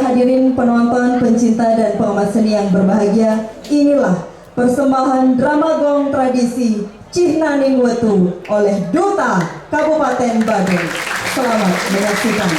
hadirin penonton, pencinta dan pengamat seni yang berbahagia, inilah persembahan drama gong tradisi Cihnaning Wetu oleh Duta Kabupaten Badung. Selamat menyaksikan.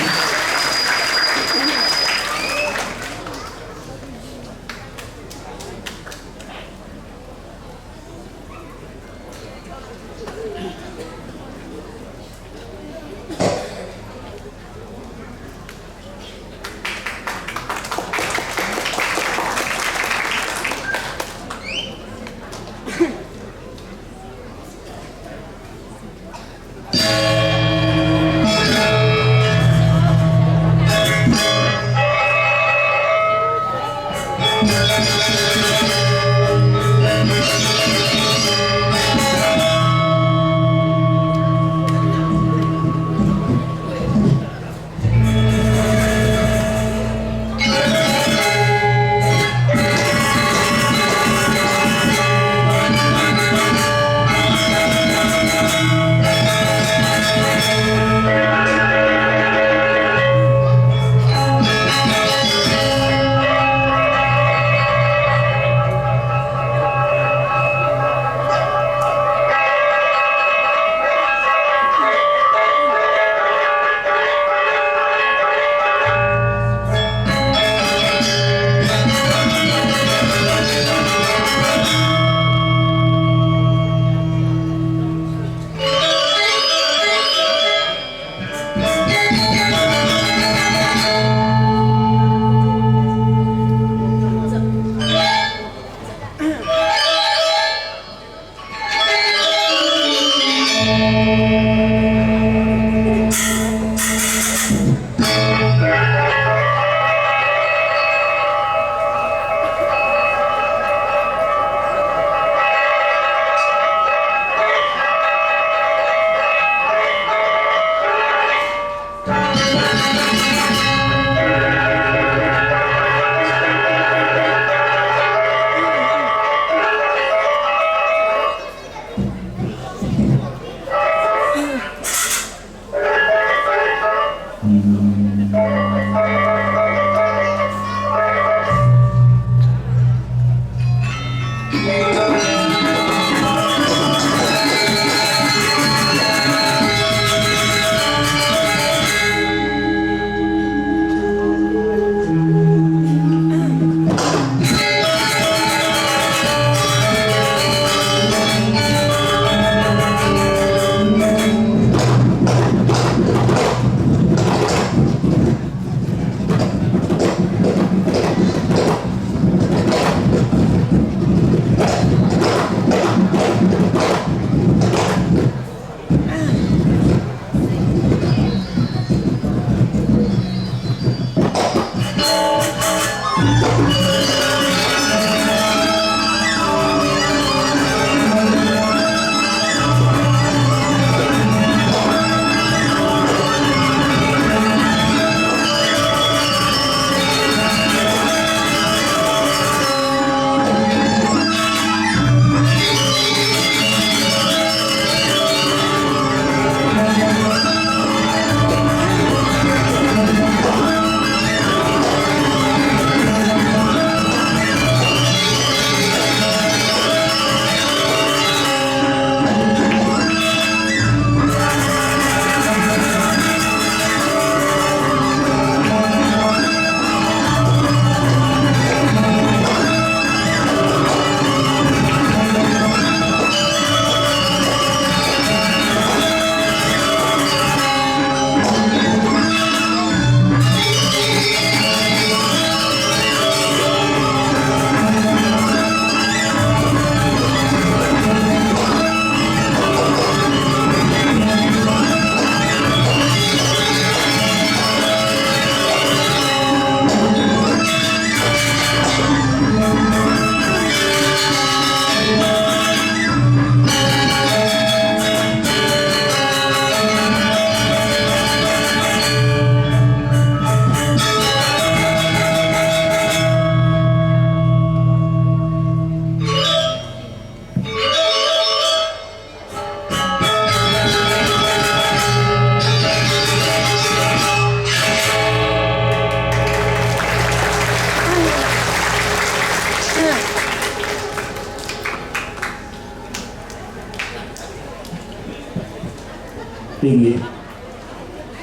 tinggi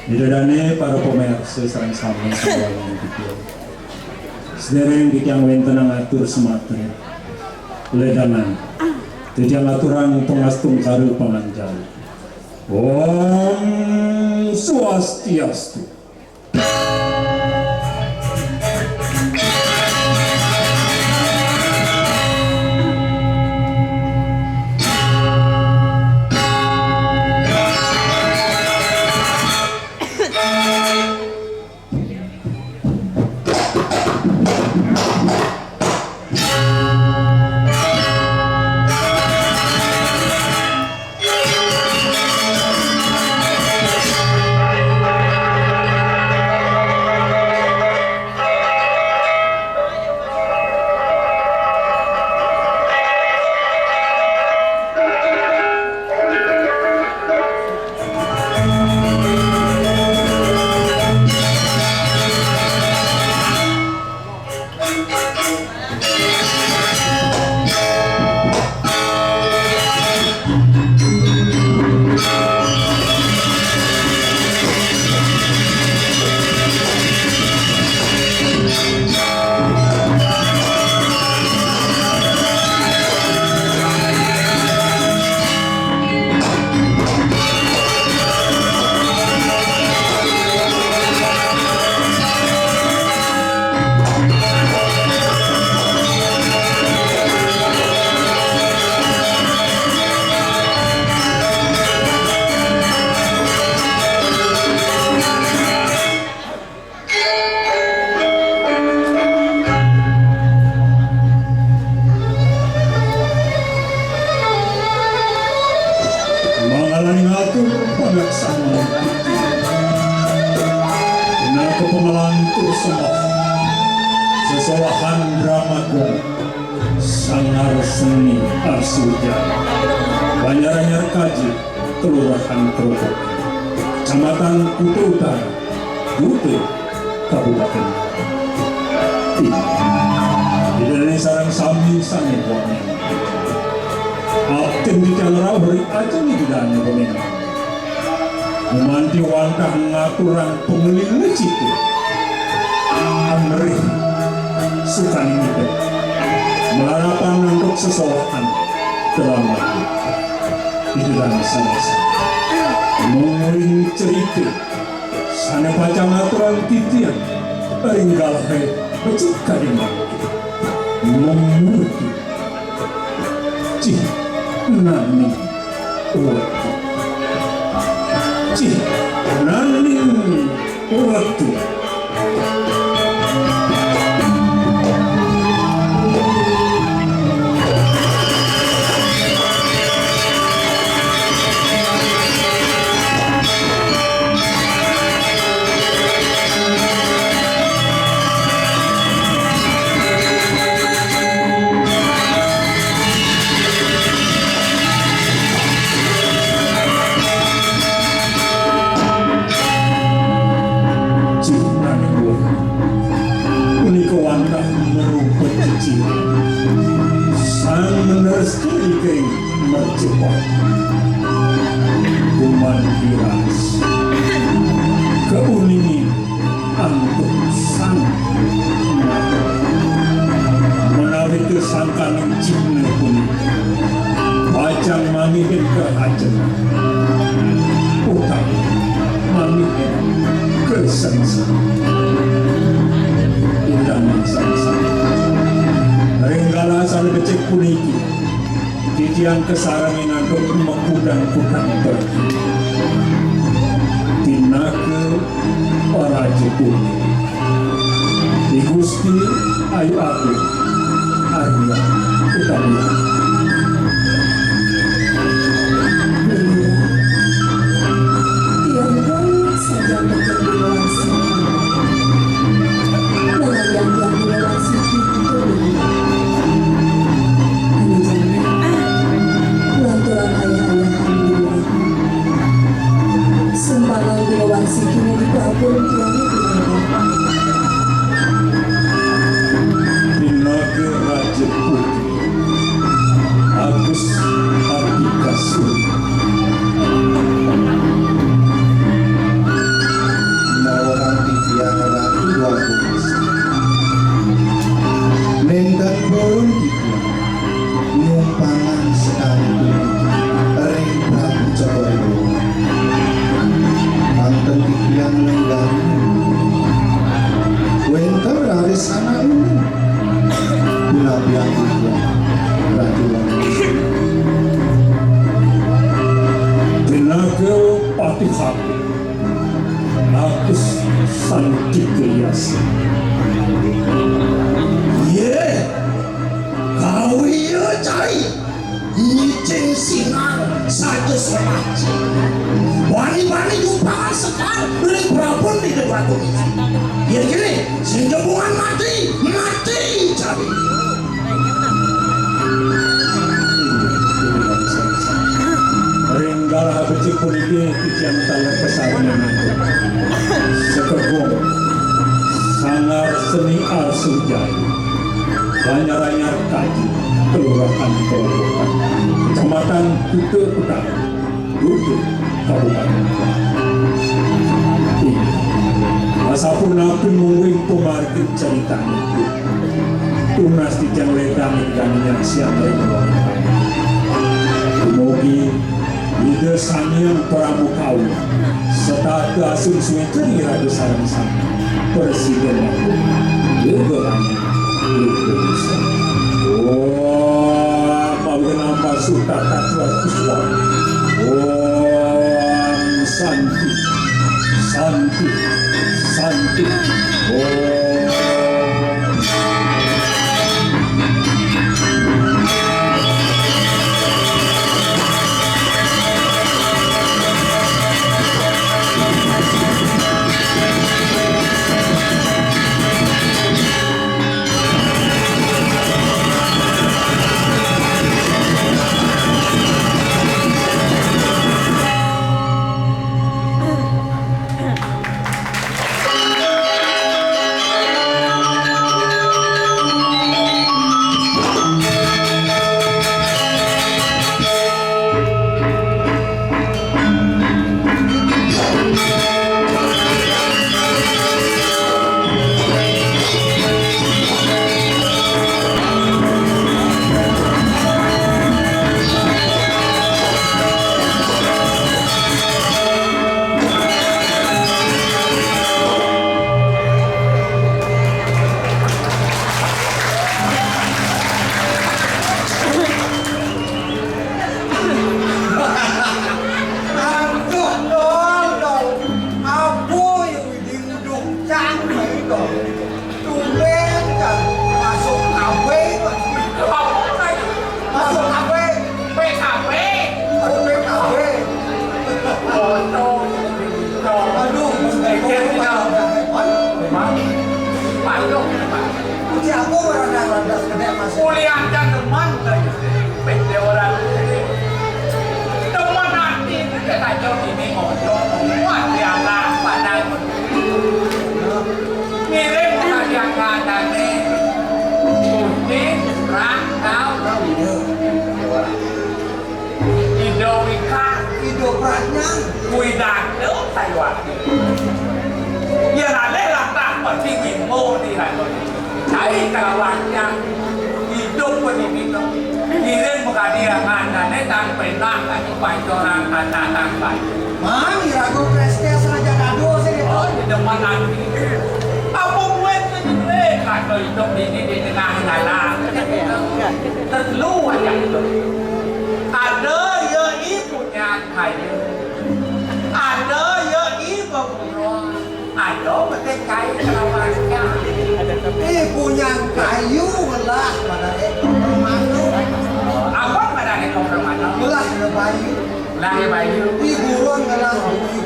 didadane para pemirsa sareng sami sawangan dipil sedereng yang wenten ngatur sematri ledanan jadi ngaturan pengastung karu panganjal Om Swastiastu. Sesowahan Dramagong Sangar Seni Arsuja Banjaranyar Kaji Kelurahan Kerupuk Kecamatan Kutu Utara Kutu Kabupaten Ini sarang sami sange buatnya Akan dicangrau beri aja nih bidangnya peminat Memanti wangkah ngaturan pengelil citu Amri sukan ini melarapan untuk sesowahan drama itu dan sama-sama menguring cerita sana baca ngaturan titian ringgal he becik kadimak menguruti cih nani waktu cih nani waktu mercepat kuman diras keuningin antuk sang menarik kesangkaning cipne pun bacang mangihin kehajen utang mangihin kesengsara undangan sang-sang ringgala sal becek puniki titian kesarangin aduk mekudang-kudang pergi tinake oraje puni di Gusti ayu aku Arya Utama tiang pun saja menjadi wasi melayang yang dilewasi itu lanturan ayah-ayahan dulu sembalang dilewasi kini dikabur tiang Binaga Raja Putri Agus Ardika Suri yang lenggang wenter dari sana ini bilang-bilang dia peraturan tenaga patihan agus santi kriasa ye kau iya cai licin sinang saja semaji wani-wani jumpa sekar beri berapun di depan komisi ya gini sehingga mati cari Ringgalah beci kuligi kikian talar pesawanan sekegong sangar seni arsujai lanyar-lanyar kaji kelurahan Kerobokan kecamatan Kutu Utara Kutu Kabupaten ini asapuna pinungwing pumarkin ceritanya itu tunas di jang ledang dan yang siang lewat Mugi ide sanian pramukau serta keasun suweteri radu sarang sang presiden aku leberanya Indonesia mau kenapa suta katua kuswa santi santi santi kuliah dan teman beda orang teman nanti kita jauh ini ngojok muat diangkat pada ngirim yang katanya kuning rantau Indowika Indopratnya kuidang itu Taiwan ya nanti lantas pergi ngimo di Taiwan cari kawan yang hidup pendidikan kirim kehadiran dan netan pernah kaki pancoran anak baik Mami ragu prestes saja kado sih oh di depan nanti apa buat sendiri kalau hidup ini di tengah jalan terluar yang itu ada ya ibunya kayu ada ya ibu buruh ada betul kayu kerawannya punya kayu belah pada ekor permanu apa pada ekor permanu belah bayu lahir bayu buron belah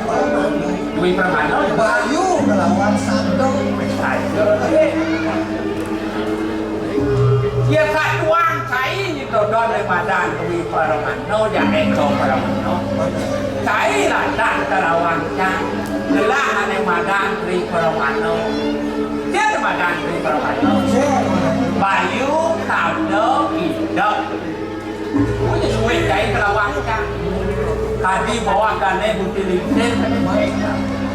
permanu Dwi permanu bayu kelawan sandong ya katuang kai itu don daripada Dwi permanu yang ekor permanu kai lah dan kerawangnya lelah daripada Dwi permanu dia daripada Dwi permanu bayu tanda hidup punya suai kai kerawangnya tadi bawakan bukti lincin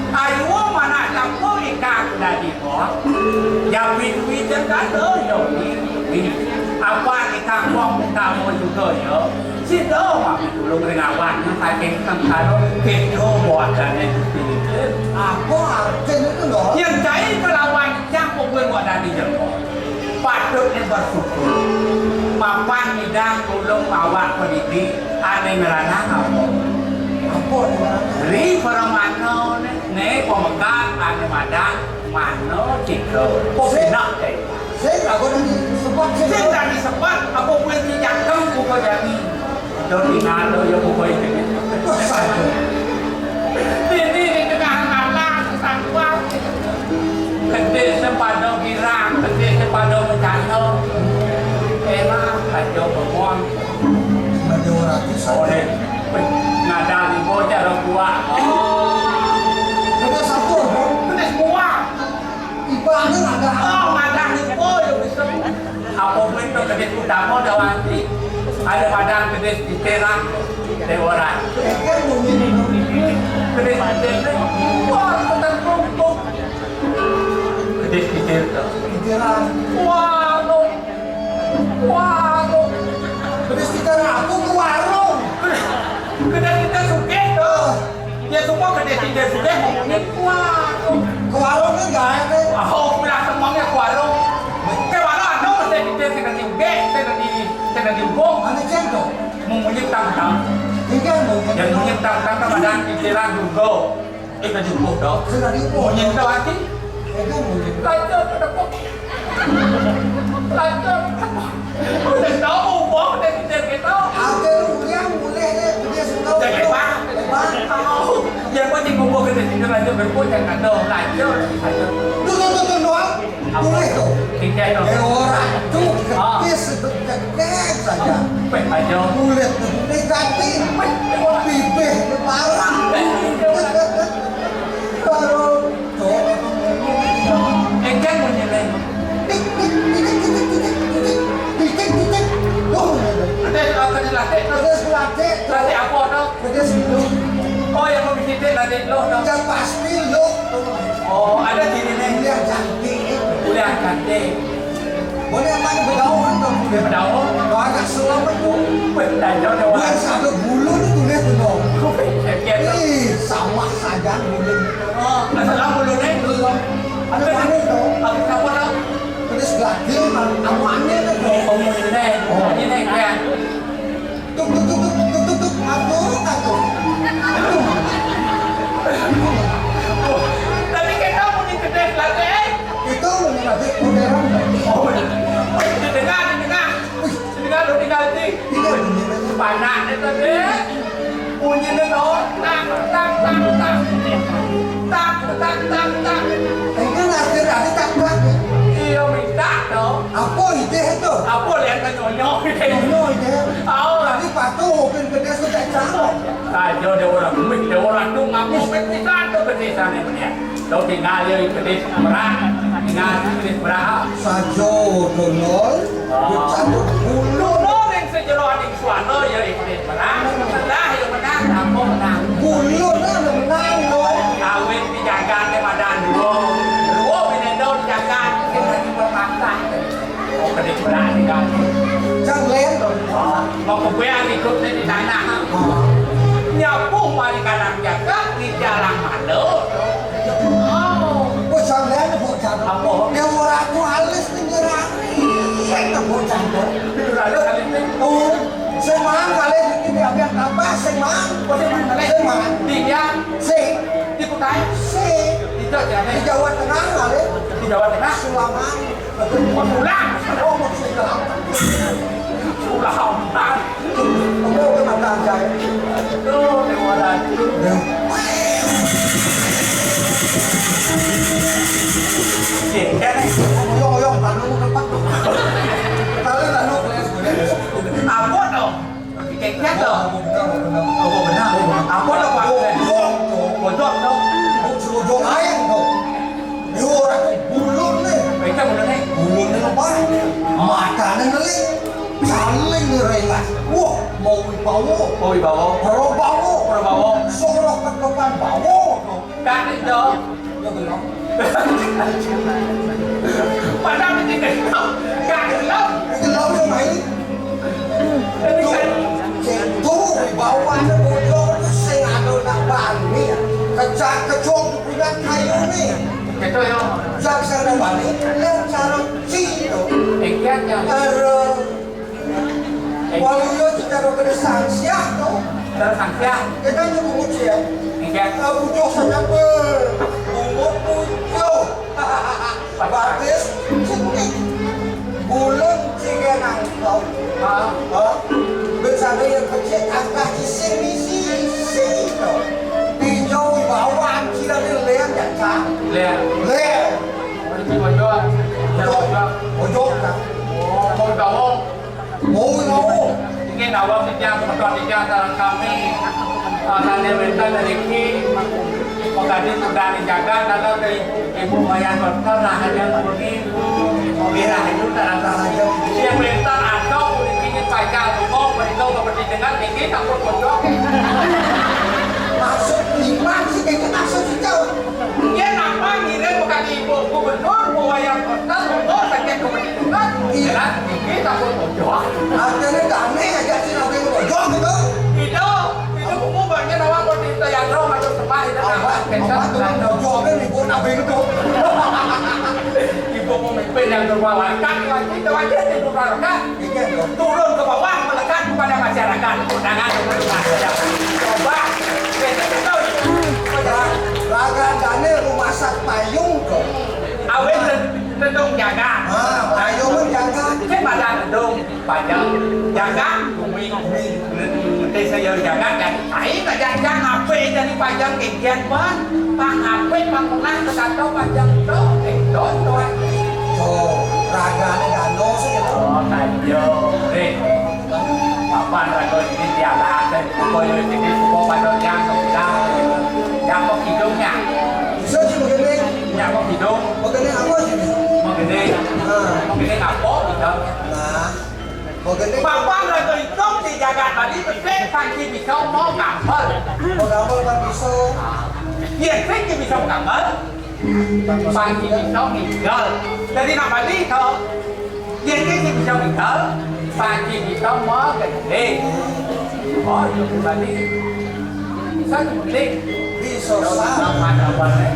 ayu mana campur ikan dari bawah yang win-win kan ada ya apa ikan buang kamu juga ya Cito mah dulu ngerawan saking karo kedo buat dan itu. Apa artinya itu loh? Yang cai kelawan yang pokoknya buat dan di jempol. Patutnya bersyukur. Mapan midang tulung mawak pendidik ane merana apa? Apa dengan Ri paramano ne pemegang ane madang mano cito. Popinak deh. saya nggak boleh disebut Saya tak disebut apa pun yang kamu buka jadi. Dodi ngalo yang buka itu. Ini tengah ngalang sanggup. Kedai sepadan girang, kedai sepadan mencano. Emang kacau bermuang. ada orang Oleh ngadali bocah orang tua. ada satu orang Kedai semua. ibaratnya ada Oh, ngadali bocah bisa. Apa pun itu kedai utama dawanti. Ada padang kedai di terang dewaran. kan mungkin Kedai kedai. Wah, tentang kumpul. Kedai kedai tu. pikiran Warung. Warung. terus kita aku ke warung Kedai kita suka tu. Ya semua kedai kita suka ngomongin warung. ke warungnya nggak ada Oh, bilang semuanya ke warung. Ke warung ada kedai kita sedang diuge, sedang diugung. ada contoh Mungkin tang-tang. tinggal mungkin Yang mungkin tang-tang kepada pikiran juga. Itu juga tu. sudah diukur Mungkin tu hati. kan mungkin Lancar ke depan. Lancar ke depan. Udah tahu, buang dari kita. ada yang boleh dia suka Jangan bang. Tahu. Yang penting kumpul ke sini lancar berpun jangan ada lancar. tuh doang boleh tuh Tinggal tu. orang tuh dia sedekah saja Pek aja. kulit negatif bibir parah kalau tuh Engkau menyelai. Ada latih. Latih apa tu? Oh, yang mau bikin latih lo tu. Oh, ada sini ni. Kuliah cantik. Dia berdaun. Benda jauh jauh. Sekian tu. Oh, masalah bulu ni. Aku siapa tu? Oh, ini ni kan. Tapi kita punya kedai latih. Oh, dengar. Dengar lu tinggal di. Panak ni tadi. Bunyi ni tu. Tak. Iya minta tu. Apa ide itu? Apa lihat kan nyonyok ni. Nyonya ide. Tahu lah. Tadi patuh kan kedai sudah cakap. Saja dia orang mik, dia orang tu ngaku petisan tu petisan ni punya. Kau tinggal dia pedis merah, tinggal pedis merah. Sajo donol, satu bulu, Lu yang sejeroan yang suara ya pedis merah. Setelah yang menang, apa menang? bulu na menang loh. Kawin dijaga ke badan dua binendo dijaga kita dipermaksa. Oh pedis merah tinggal. Jangan lain loh. Mau kebayang ikut di tanah. Nyapu mari kanan jaga di jalan mana? Oh. Bocah lain bocah. Apa? Dia orang tu halus ni nyerang. Kita bocah tu. Lalu kali ini. Oh, semang kali ini dia biar apa? Semang. Semang. Dia Se, di Kutai, se. di Jawa Di Jawa Tengah kali. di Jawa Tengah, Sulaman. pulang, Oh, maksudnya. pulang, Kamu ke mata saya. tuh dewa kan? Oyong, tanah tempat tu. Kali lalu Apa dong? Keknya dong? Oh benar. Apa dong pak? Bojok dong. Selujung air tu. Dia orang bulun ni. Mereka benar nih. Bulun ni lepas. Mata ni ngelik. Saling ni rela. Wah, mau bawa. Oh bawa, Bawa bawa. bawa. Sorok ke depan bawa. Kan itu. Dia bilang, Padahal ini gelap, kan gelap. gelap dia main. Ini kan Cek Bawaannya bodoh itu sing ada nak bani. Kecak kecok punya kayu nih. Itu yo. Jak sana bani, lihat cara cito. Ikan yang Walau yo cara kena sanksiah tu. tersangka. Kita cukup ujian. Ikan. Bujuk saja ber. Umur bujuk. Batis cenik. Bulan tiga nangkau. Bersama yang kecil angka kisih misi tu. Hijau bawang kira ni lihat tak tak. Lihat. Lihat. Ini bojor. Bujuk tak. Oh, mau dawong. Mau. Ini dawong sejak pertandingan antara kami. Tanda minta dari ini. Pengganti sudah dijaga. Lalu dari ibu Mayan Dokter hanya begini. Mira itu antara yang minta atau ingin pajak umum itu seperti dengan ini takut bojor. Maksud iman sih kayak maksud sejauh. Dia nama ngirim bukan ibu gubernur, Mayan Dokter, gubernur sakit kepentingan. Jelas ini takut bojor. Akhirnya kami aja sih nabi bojong gitu. Itu umumnya nama pemerintah yang roh macam semua itu nama Apa tuh bojongnya nih pun nabi itu. ibu pemimpin yang berwawasan itu aja itu kan turun ke bawah melekat kepada masyarakat undangan untuk masyarakat coba kita tahu Raga Daniel rumah sak payung dong. awet tendung jaga Payung menjaga. cái mà ra tendung panjang jaga bumi nanti saya jaga dan air jaga ngapain dari panjang kegiatan ban pak ngapain pak pernah ketatu panjang itu doang Tuh, raga ini dano sih gitu. oh tayo deh apa rago ini dia lah dan koyo ini kok pada yang kok hidungnya Bisa sih begini. yang kok hidung Begini apa sih? begini apa hidung Nah, begini. Bapak rago itu dijaga tadi betul pagi bisa mau gambar Gambar kan bisa. iya pagi bisa gambar pagi bisa tinggal jadi nama itu iya pagi bisa tinggal pagi bisa mau gede oh itu tadi bisa gede Bisa Đâu sah. đó mà đâu mà đấy.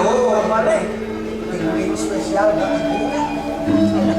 Đâu mà đấy. Pimpin spesial buat ibu.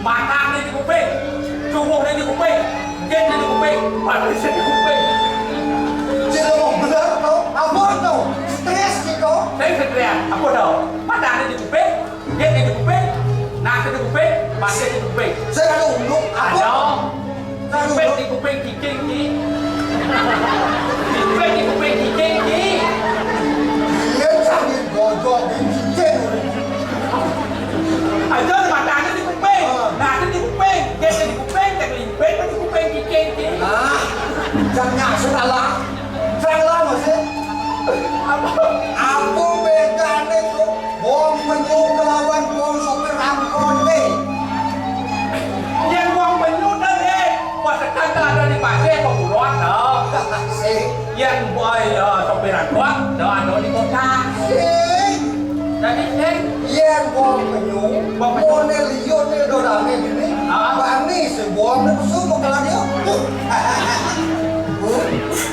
matanya di kuping, tubuhnya di kuping, gennya di kuping, batisnya di kuping. Jadi mau bener tuh, apa tuh? Stres gitu. Saya stres, apa dong? Matanya di kuping, gennya di kuping, nasi di kuping, batisnya di kuping. Saya ada unduk, apa? Ada, di kuping kicing ni, di kuping kicing ni. Dia sambil gojok di cincin. Ada matanya di kuping, nasi di kuping, gennya di kuping, terlimpet di kuping kicing ni. Nah, jangan salah. Salah masih. Apa bedanya tuh? Bom penyuh lawan bom sopir angkot deh. Yang buang penyuh tadi, wasakan ada di pasir pemburuan dong. Sih, Yang boy sopir angkot, ada di kota. sih. Jadi sing Yang bom penyuh, bom liyo nih dorame gini. Bani sih bom itu semua kalau dia.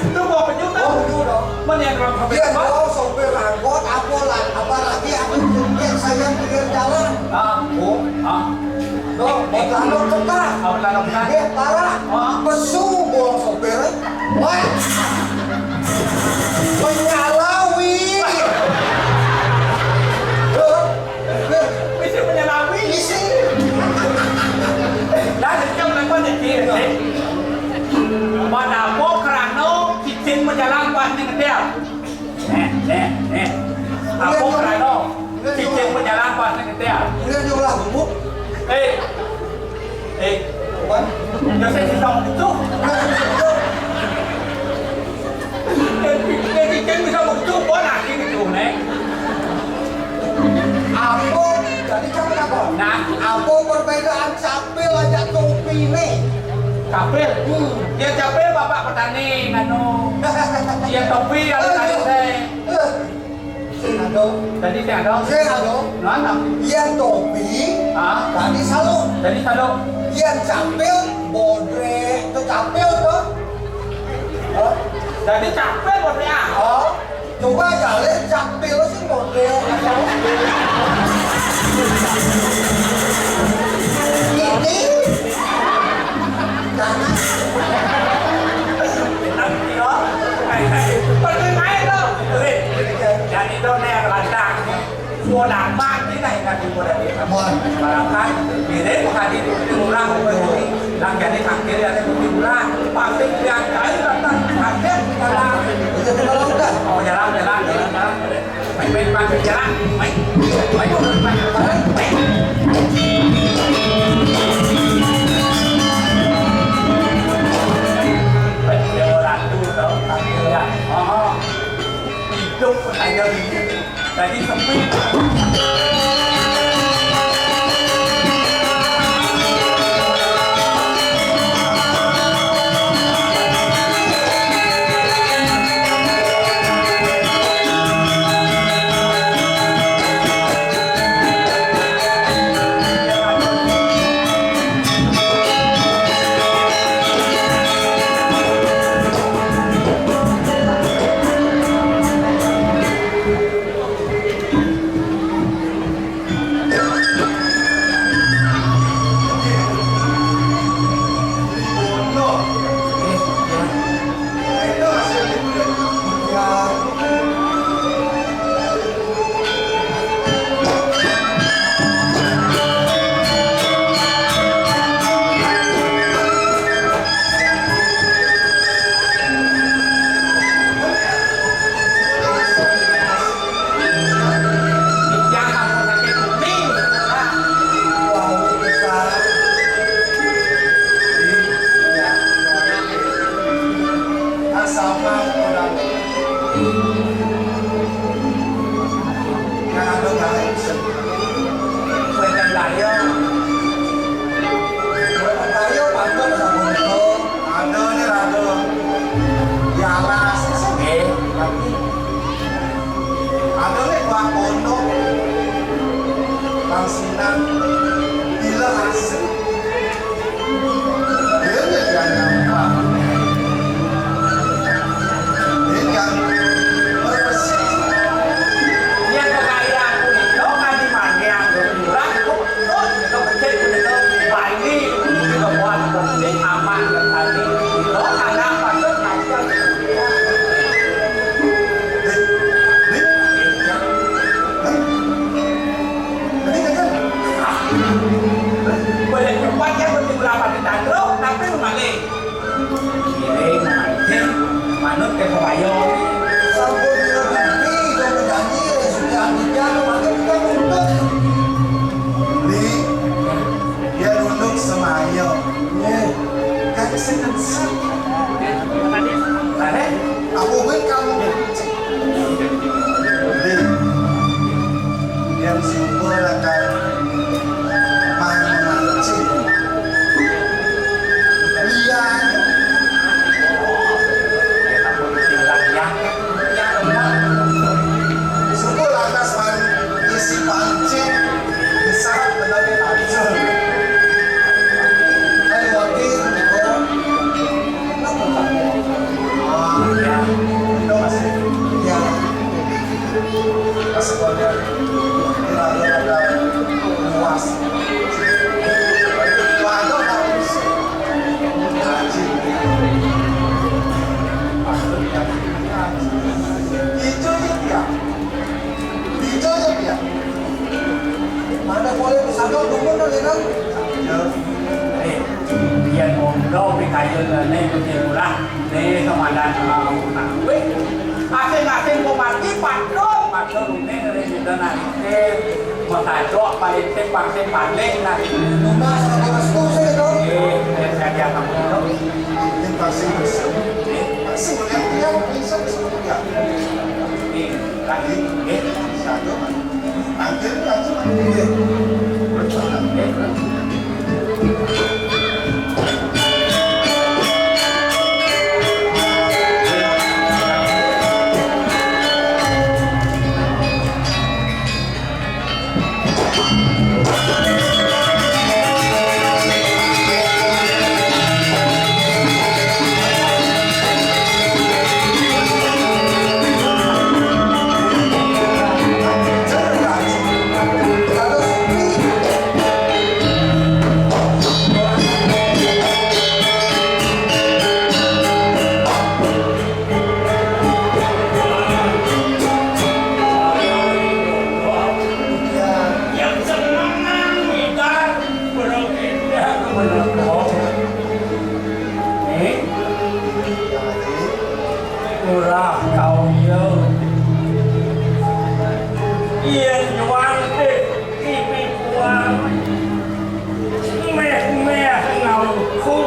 itu buang penyuh Bom tuh. penyuh dong. Mana yang orang sopir Dia angkot? bawa sopir angkot, apalagi aku jengkel saya pinggir jalan. Tuh, lalu tetap. Dia parah. Pesu bawa sopir. Wah, menyalawi. Bisa menyalawi. Isi. Dah sejam lepas jadi sih. Mana mau kerana cicing menjalan pas ni ketia. Apa kerana cicing menjalan pas ni ketia. Dia nyulah bubuk. Eh, Wan. Joseph Sisong itu. Cicing bisa begitu, pun lagi gitu nih. Apa? Jadi kamu apa? Nah, Apa perbedaan capil aja topi nih? kapil. Dia capil bapak petani, nganu. Dia topi ada tadi saya. Aduh. Tadi saya ada. Saya aduh. Mana? Yang topi, Ah, tadi salung. tadi saya. Yang capil, bodre, itu capil tuh. Jadi capil buat dia. Oh, coba jalan capil sih bodre. Ini, jangan. Nanti lo, pergi main lo. Jadi itu nih landang. Gua nambah ini nanti gua dari barangkan. Ini bukan di ulang begini. Lang jadi kaki ada di ulang. Pasti yang lain datang kaki jalan. Itu kalau udah. Oh jalan. Main jalan. Main. Hidup aja tadi sempit. manut ke kebayo. Sampun lebih dan berjanji sudah adiknya kemarin kita nunduk. Li, dia nunduk sama ayo. Kan seneng sih. Tadi Aku kan kamu. Li, dia simpul akan mancing. Lihat. kita pun tinggal ya rumah. Suku lantas isi pancing bisa menjadi hancur. Ayo wakil, Ya, itu masih ya masih banyak ada luas. Waduh harus haji. Itu ya. Itu ya. Mana boleh bisa dong dukun dong kan? dia ngondo di kayu ne kutimulah ne komandan Nawe. Asing-asing komati padro ne resident nanti matajo paling balik nah. Lunas sama restu sih dong. Saya kamu dong. Ini pasti melihat dia bisa ya. Lagi Satu nanti langsung nanti. murah kau yo yên doan đi ibi kuang mẹ ngầu khu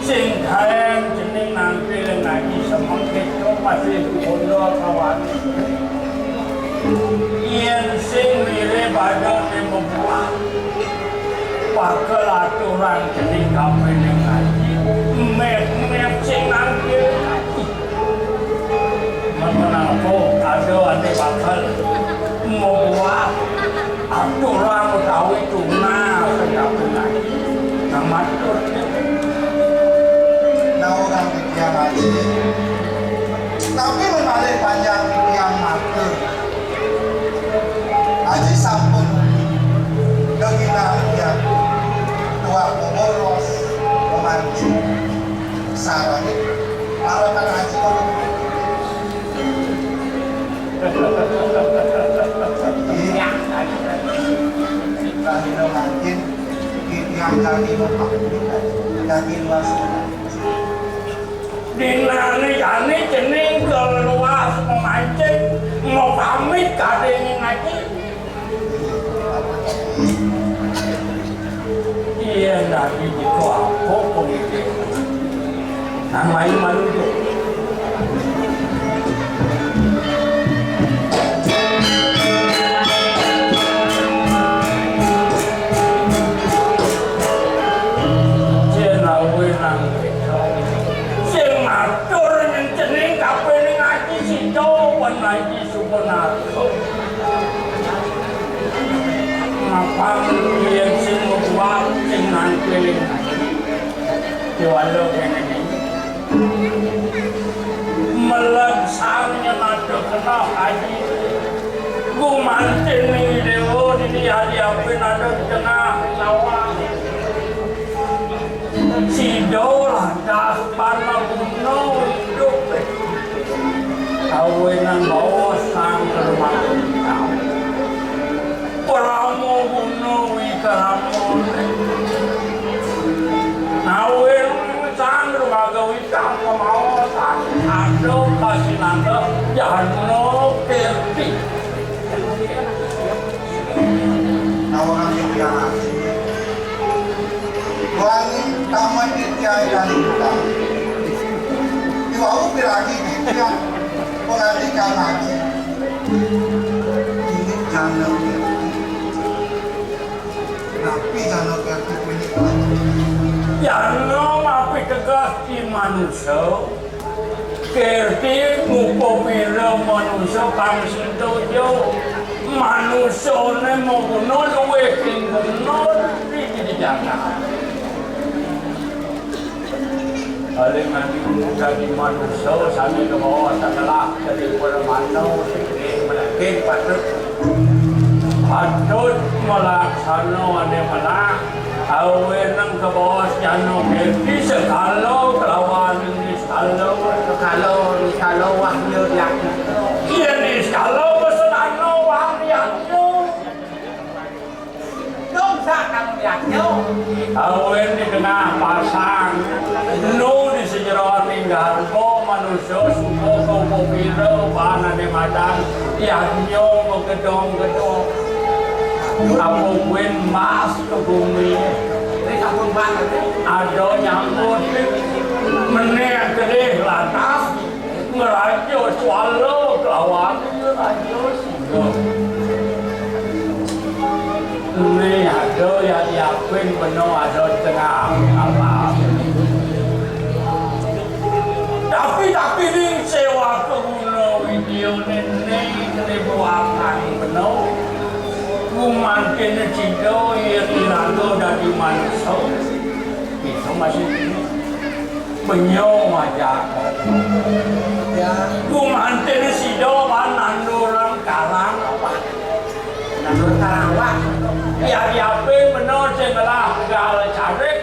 sinh thang jenis nanti lagi semakin masih bodoh kawan yên sinh mire badan di membuat pakal aturan jenis kami dengan mẹ sinh nanti mengenalku ada bakal membuat aturan tahu itu nah setiap bulan nama itu Nah orang pikiran haji tapi membalik panjang yang mati haji sampun kegilaan tua boros memancing sarang harapan haji ya kalau makin yang kami kami luas dinani kani jening keluar memancing mau pamit kadang lagi iya nanti di apa pun itu namanya malu lagi sebenarnya apa yang semua buat dengan keliling jualan ini melaksanya ada kena haji gua mantin ini dewa ini hari apa ada kena sawah si dolah dah panah bunuh hidup kawinan bawa sang ke rumah kau pramu bunuh ikaramu kawin sang rumah kau ikam kemau sang nanda jano kerti. Nawangan yung yaman. Buangin taman ditiyay dan kita. Iwaw piragi ditya. Pengadikan lagi. Ini jano kerti. Tapi jano kerti punya Jano mapi tegas di manusia. Kerti ngupomira manusia pangsinto jo. Manusia ne mau bunuh luwe bunuh di jalan. Oleh dari manusia sampai ke bawah setelah dari permano segede melakit patut melaksana ane mana awenang ke bawah jano kerti sekalo kelawan ini sekalo wahyu yang iya nih sekalo pesenano wahyu dong sakang yakyo awen di tengah pasang no di sejarah tinggal ko manusia suko ko mobilo bana di madang yakyo gedong aku win mas ke bumi ada nyambut meneh gede latas ngerajo swallow kelawan ngerajo singgo ini ada yang diapin penuh ada tengah alam tapi ini sewa pengguna video ini buatan penuh kuman kena cinta yang dirangka dari manusia itu masih penyok aja kuman kena cinta nando orang kalang ya diape menor sebelah segala carik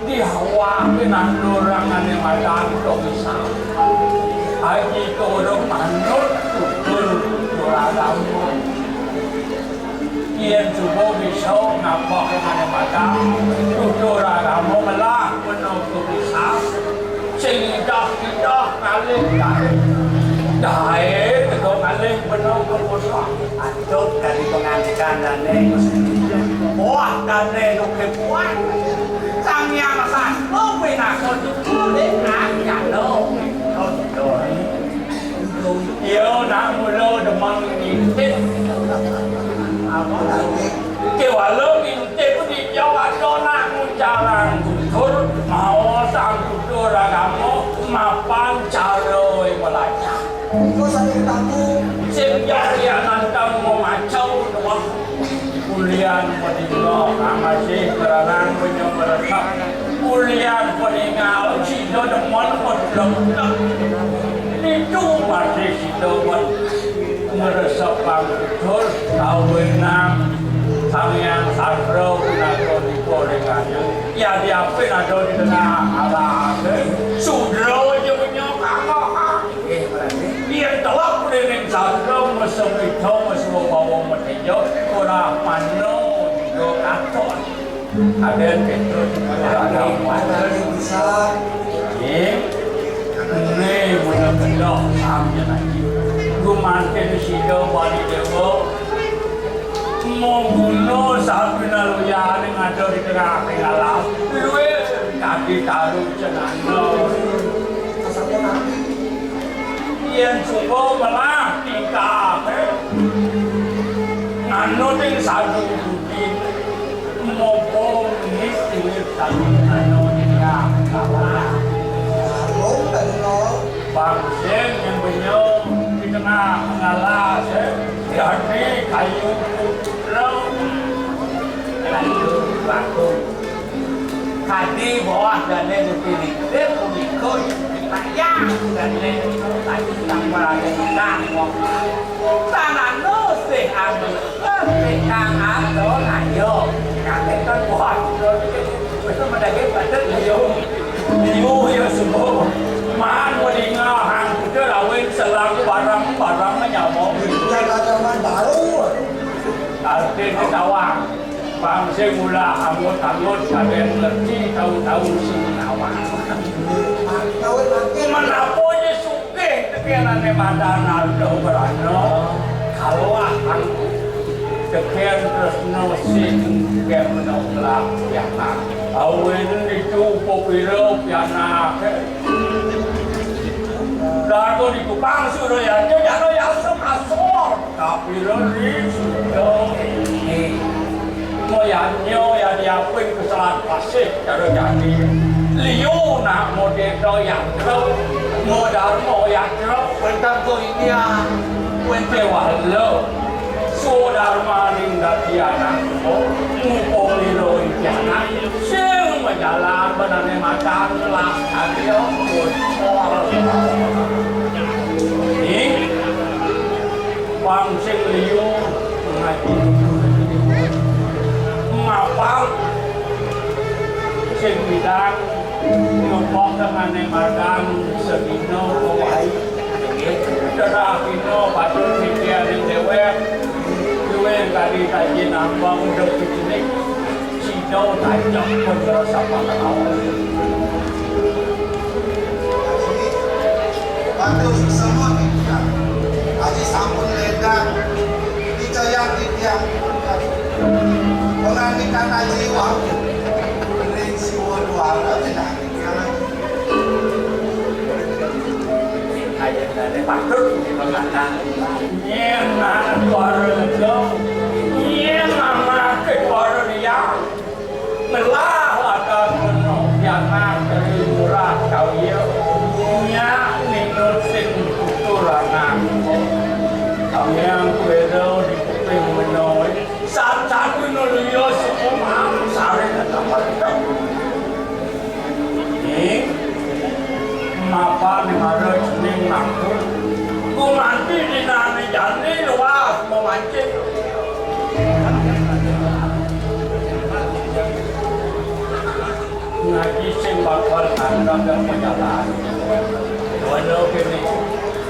di hawa nando orang ane madan to bisa aji to orang manut tutur agama Ian subuh bisa nampak ane madan tutur agama melah penuh to bisa sehingga kita kali Dahil ito ngaling penuh keputusan Adot dari pengantikan dan buah dan nukipuan sang yang satu pinakot dengan jalo yo nak mula demang ngintip kewalo ngintip di Jawa nak mencarang tutur mau sang tutur agama mapan caroi melacak Ikaw sa tamu. Siyempre nantang memacau doang kuliah peninggal masih beranang menyeberasak kuliah peninggal sido deman pedang itu masih sido meresap pangkutur kawinan sangyang sarro nato di korengannya ya diapin ada di tengah ala sudro punya kakak Iyan tawag rin sa akin, masabito, masabawang matiyo, kura pano, do katon. Aden ito, ada panon. Ini muna kalo, samnya lagi. Gumantin siya, wali dewa. Munggulo, sabi na luya, nga do rin nga aking alam. Luwe, kati taro siya na, Kasama natin. Iyan suko malah tika ngano din sadu din mopo ngistir sadu ngano dia kalah Long tanong. bangsen yang benyong di tengah ngalah jadi kayu pulau kayu batu kadi bawah dan pilih ikut Ayah dan lento tadi tambah dengan tanah nose amin kang atau ayo kakek kan buat itu mendaki badan yo semua man wadinga hang itu lawin selang barang menyamuk Jaga zaman baru. arti ketawang bangsa mula angot kalian ngerti tahu-tahu sini awang Kawin lagi. Manaponya suke, tapi ane madanan do berano kalau akan sekian terus nosing kayak menolak ya nak awin itu popiro ya nak lalu di kupang suruh ya jangan ya semasuk tapi lori sudah mau ya nyo ya diapin kesalahan pasif cara jadi liu nak model do yang terus modal mau yang terus tentang tu ini ya wente walau Saudara maning datiana mumpung lilo ikiana sing menjalan benane makan kelas adio ini bang sing liu ngaji mapal sing bidang ngomong dengan makan sedino kawai darah kino batu pikir di dewek duwe kali kaji nambang udah kecilik sidau tajam bener sama kawan Batu semua kita Haji sampun ledang dicayang di tiang penganikan haji waktu ring siwa duara tidak aja dari patut mengatakan nyena suara jauh nyena makai suara dia melah atas penuh jangan dari murah kau ya nyak minusin tuturangan kau yang kuedo di kuping menoi satu nulio semua sare dan dapat ini mapa ni mara jening makul ku mati di nane jani luas mau mancing ngaji sing bakal andam dan penjalan walau kini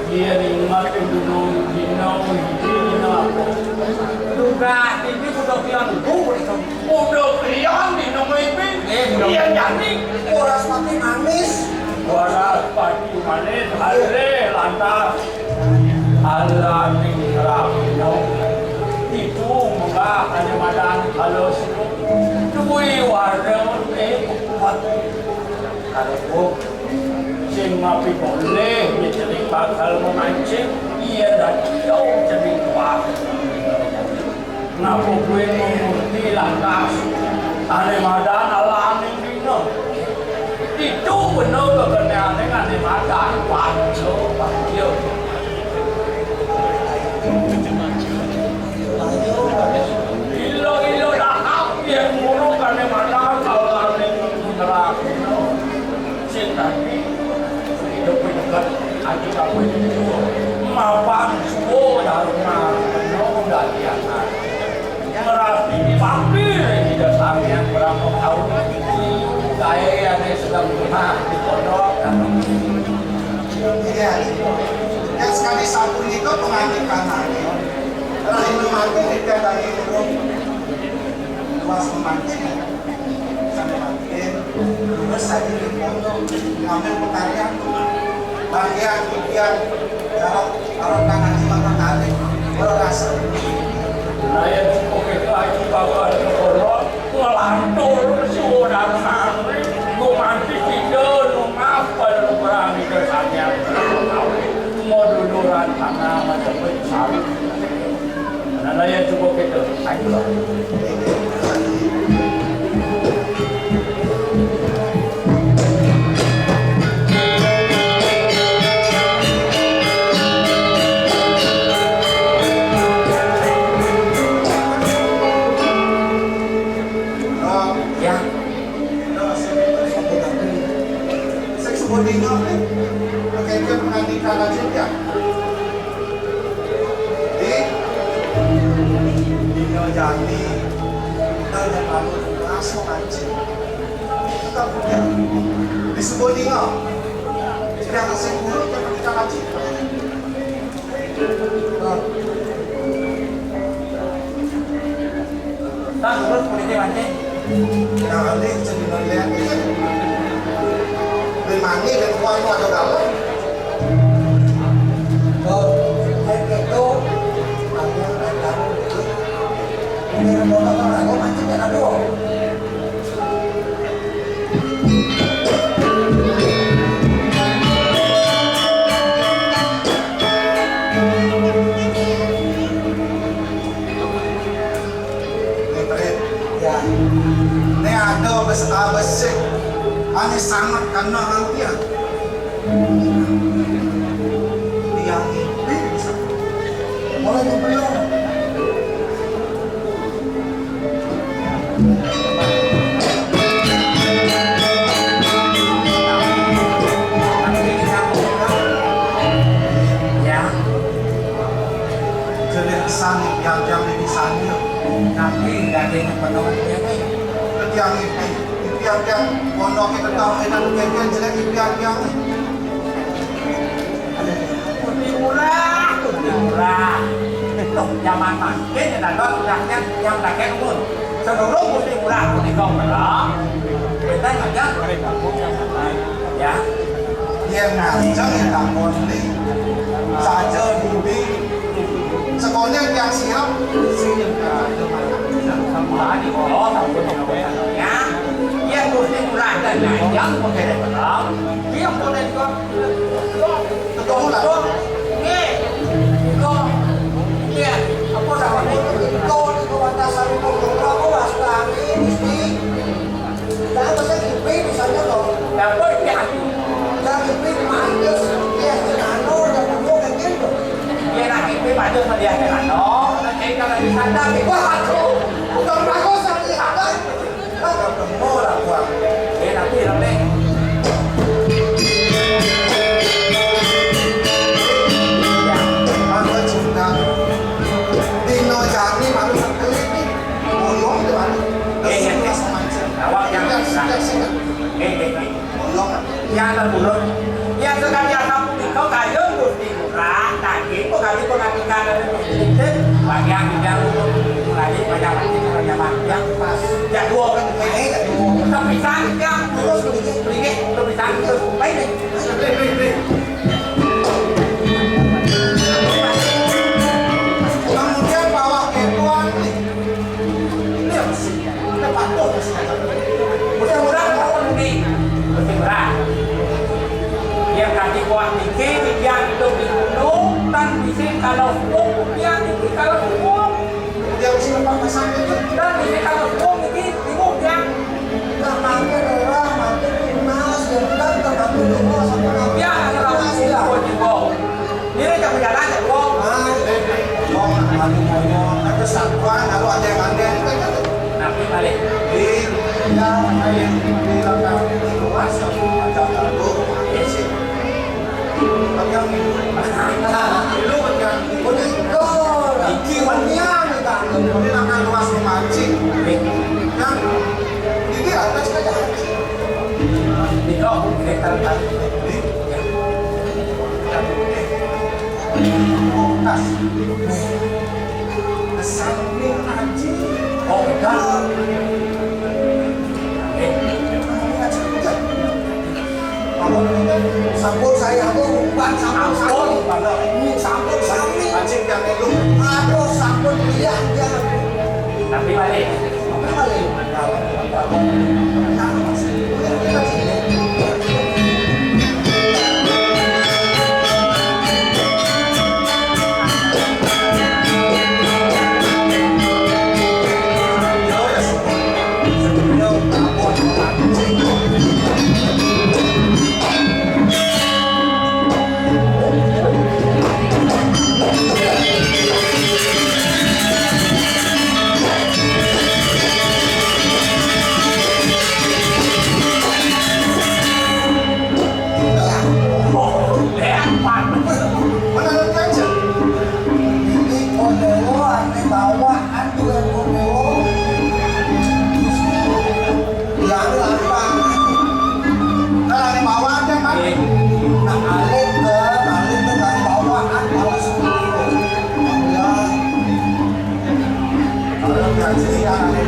dia ingat gunung dino hidino duga ini udah kian udah kian dino mipin dia jani Kuras mati manis waras pagi manis hale lantas alami rapino itu muka hanya madan halus dui warna kuat kalau sing mapi boleh jadi bakal memancing ia dah jauh jadi kuat ngapu gue mengerti lantas hanya madan alami dino itu benar kebenaran dengan makan panco pancio ilo dah yang mulu karena makan kalau neraka sintani hidup dekat aja kamu mapan suo dharma penuh dalianan merapi dipampir di dasarnya berapa tahun saya yang sedang pernah di pondok iya yang sekali sabun itu mengantikan lagi kalau itu mati tidak lagi luas memancing sampai matiin terus saya di pondok ngambil pekaryan bagian jarak kalau tangan di mata kali berasa saya cukup itu aja bawa ke pondok ngelantur sudah nangri gue mati tidur ngapa lu berani kesannya mau duduran tanah macam besar dan saya cukup itu ayo Jadi, dan lalu langsung mancing. Kita punya di sebuah tinggal. Tidak kasih guru yang kita mancing. tak terus polisi mancing Nah, nanti jadi melihat ini. Beli mangi dan kuah itu ada dalam. Karena nantian yang ini bisa mulai belum. Sangat yang di sana Nanti dari penuhnya nih. yang pondok kita tahu enak kalian jelek yang Putih murah. Loh, zaman makin là đó yang rakyat pun seluruh putih murah putih gong đó. Kita nggak ya. yang ngajak yang takon ini saja budi sekolahnya yang siap Semua di bawah ya. Yang putih murah dan yang putih đó. Yang putih gong ketemu lah Iya, apa namanya? kau di batasan aku wasta ini dah masa kipi misalnya loh Dapat ya. dah kipi manggis dia senano dan kamu kayak gitu Dia nak kipi pada dia kan no. Nanti kalau di sana wah bukan bagus sekali ada ketemu lah gua nanti nanti. aku cinta Dino Jani malu sekali ini bolong di mana Awak yang yang terburuk yang sekalian kamu kau kayu mesti murah tadi kau kali kau nanti kalau sedikit bagian yang lagi banyak yang pas dua kan ini tapi yang terus sedikit tapi terus baik kemudian bawa ketuan ini apa sih tempat tuh mesti murah mesti murah yang kaki kuat dikit yang hidup di gunung dan bisa kalau yang ini kalau dia mesti lepas pasang itu dan bisa kalau ini bingung yang nggak makin orang makin timnas dan kan tempat dulu sama ya kalau ini jangan berjalan ya bro ada satuan lalu ada yang aneh nanti balik di yang yang di belakang luas ada lalu isi bagian itu dulu bagian itu kiwannya kita di belakang luas memancing yang ini atas saja di kau kita tas samping aji oh enggak sampul saya aku bukan sampul ini sampul samping anjing yang itu aduh sampul dia jangan tapi balik apa kali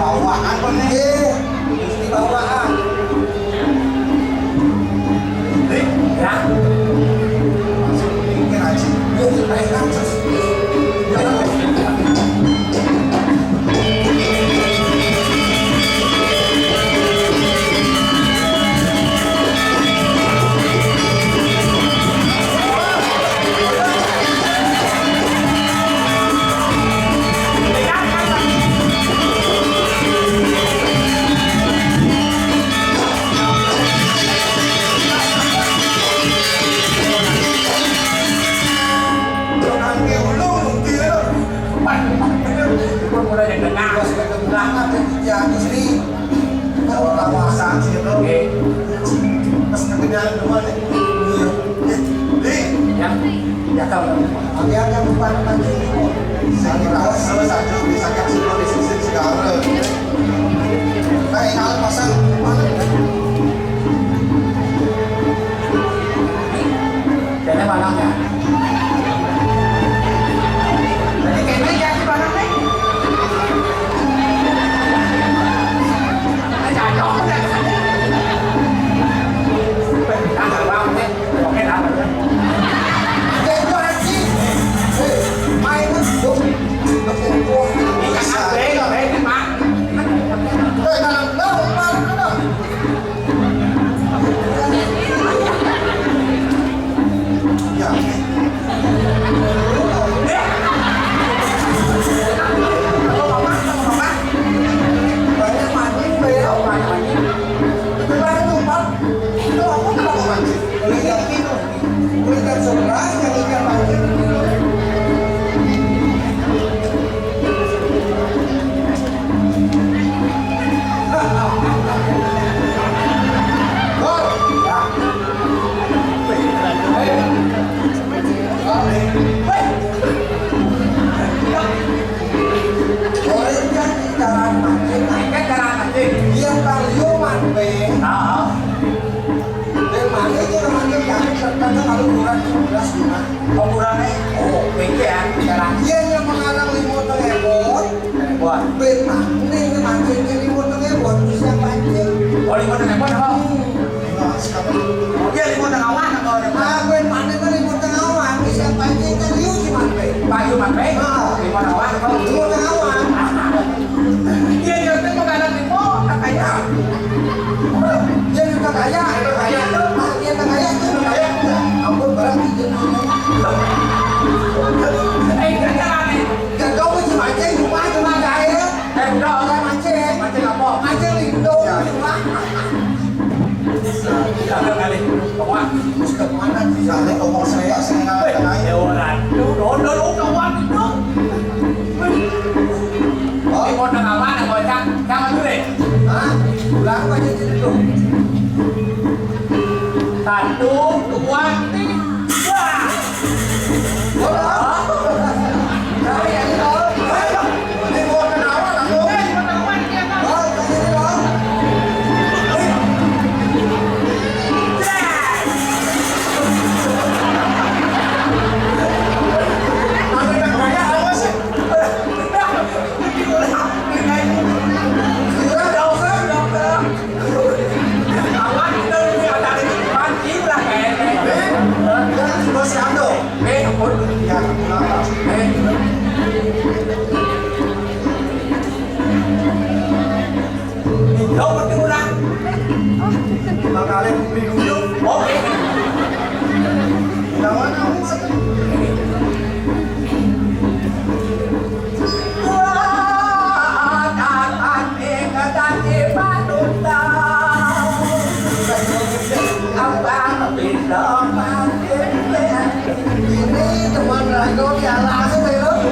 bawaan kok nih mesti bawaan ya masuk pikir aja yuk naik aja dong. Mas ketinggalan duluan nih. Li, Ya tahu. hati-hati yang lupa nanti. Saya tahu sama satu bisa kasih di sisi segala. Nah, ini alat pasang. Jadi barangnya. Jadi kayaknya jadi barang nih. Ada dong. Ada bang nih. Oke dah. Itu anjing. Main tuh. Ini kan bego, bego mak. Dalam dong, malu dong. Ya. Banyak mancing, bel. Itu banyak tumpal. Itu aku kenapa mancing? Lihat itu. Lihat sebelah yang ikan mancing. Cái cara nanti. Ah. Ukurannya oh beda ya cara buat. Oh lima tengah buat apa? Oh dia lima tengah awan atau ada Bayu Mate? Lima tengah awan atau? Dia dia itu makanan lima tak kaya. Cara nih. Udah macam apa? Jangan kali. Kawan. Ya orang. Dulu kawan itu. Lima tengah awan atau jangan dulu deh. Satu, dua, tiga. Đâu có tiêu ra. Oke. Ini teman lagi kau jalan sih,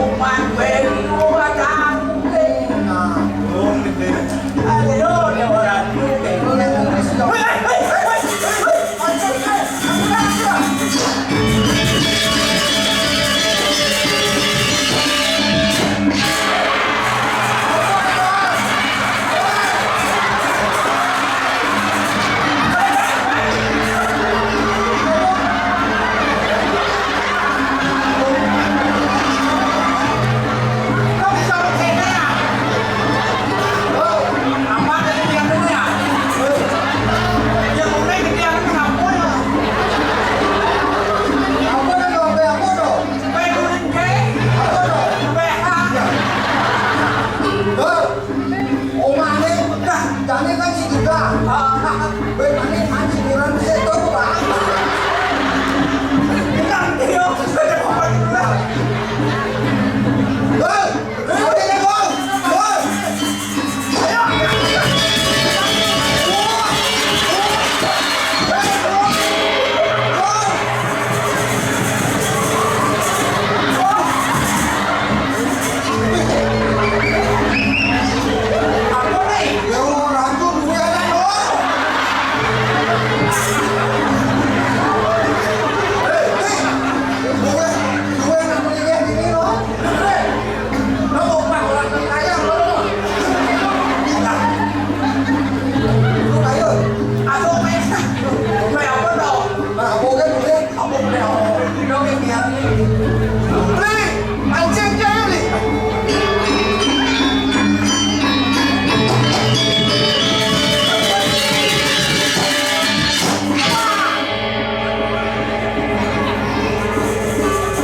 Beli, mancing jangan beli.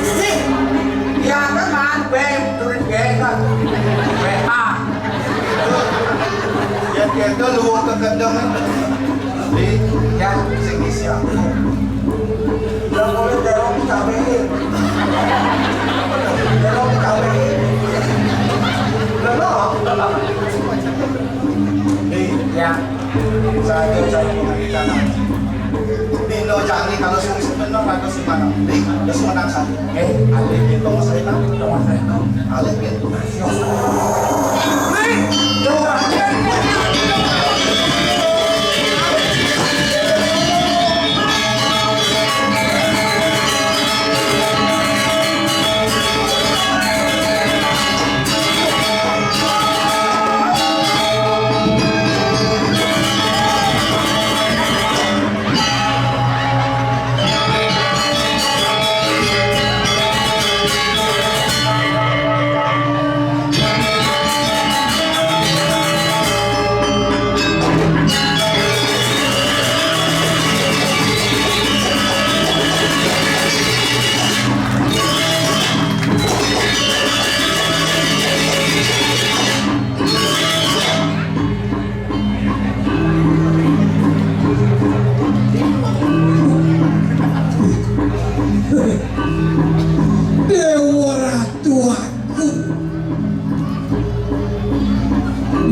Nih, ya kan bem turun kan. BA. Ya kita luar ke kendang itu. Beli, ya sing isi aku. Udah boleh terong dikabehin. Terong dikabehin. Udah loh. Beli, Ya. saya mengajikan aku. Dino jani kalau sing sebenarnya kagak sih mana. Beli, terus menang satu. Alih gitu mas Rena. Alih gitu. Beli, Dewa Ratu aku.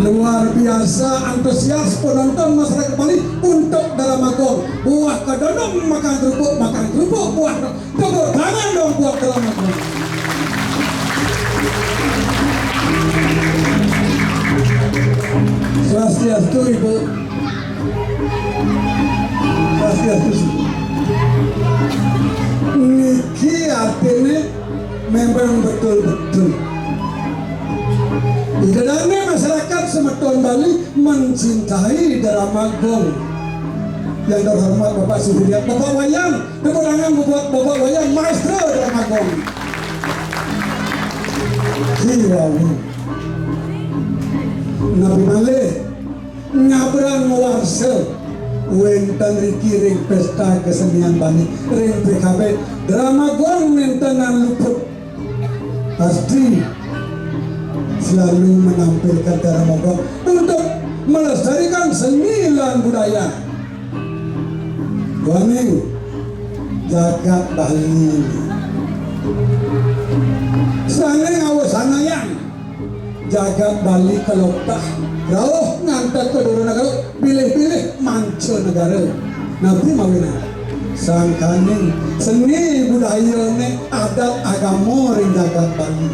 Luar biasa antusias penonton masyarakat Bali untuk Dalamagong. Buah kedonong makan kerupuk, buah tepuk tangan dong buat Dalamagong. Swastiastu Ibu. Swastiastu. Niki artinya memang betul-betul. Di dalamnya masyarakat Semeton Bali mencintai Dalamagong. Yang terhormat Bapak Suhriat, Bapak Wayang, kemudian membuat Bapak Wayang Maestro Dalamagong. Hiwawi. Nabi Malih nyabrang mewarse. Wenten riki ring pesta kesenian Bali ring PKB Dalamagong nentenan luput pasti selalu menampilkan Dalamagong untuk melestarikan seni dan budaya. Waning jagat Bali saneng awasanayang jagat Bali keloptah rauh ngantat ke dulu negara pilih-pilih manca negara nabi mawina sangkaning seni budaya ne adat agama ring jagat Bali.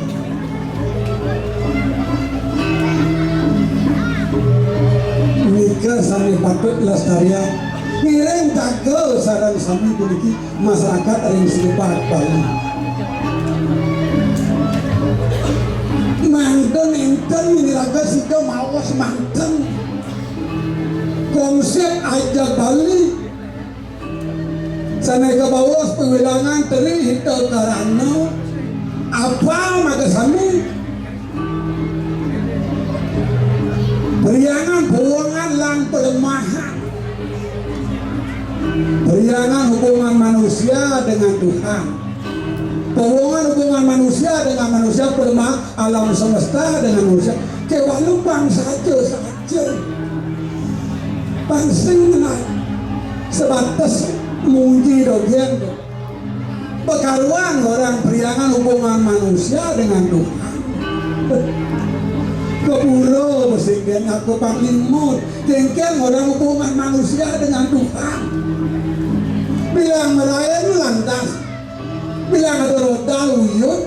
Nika sami patut lestarian ngiring jaga sarang sami puniki masyarakat ring sekitar Bali. Manten enten miniraga sida mawas manten konsep ajak Bali sanai ke bawah pewilangan teri hita karana apa maka sami periangan hubungan lang pelemahan, periangan hubungan manusia dengan Tuhan, hubungan manusia dengan manusia, pelemah alam semesta dengan manusia. Kewalupan saja pansing menang sebatas muji dogen pekaruan orang periangan hubungan manusia dengan Tuhan. Kepuro besinggen aku panglimut kengkeng orang hubungan manusia dengan Tuhan. Bilang merayan lantas, bilang ada roda uyut,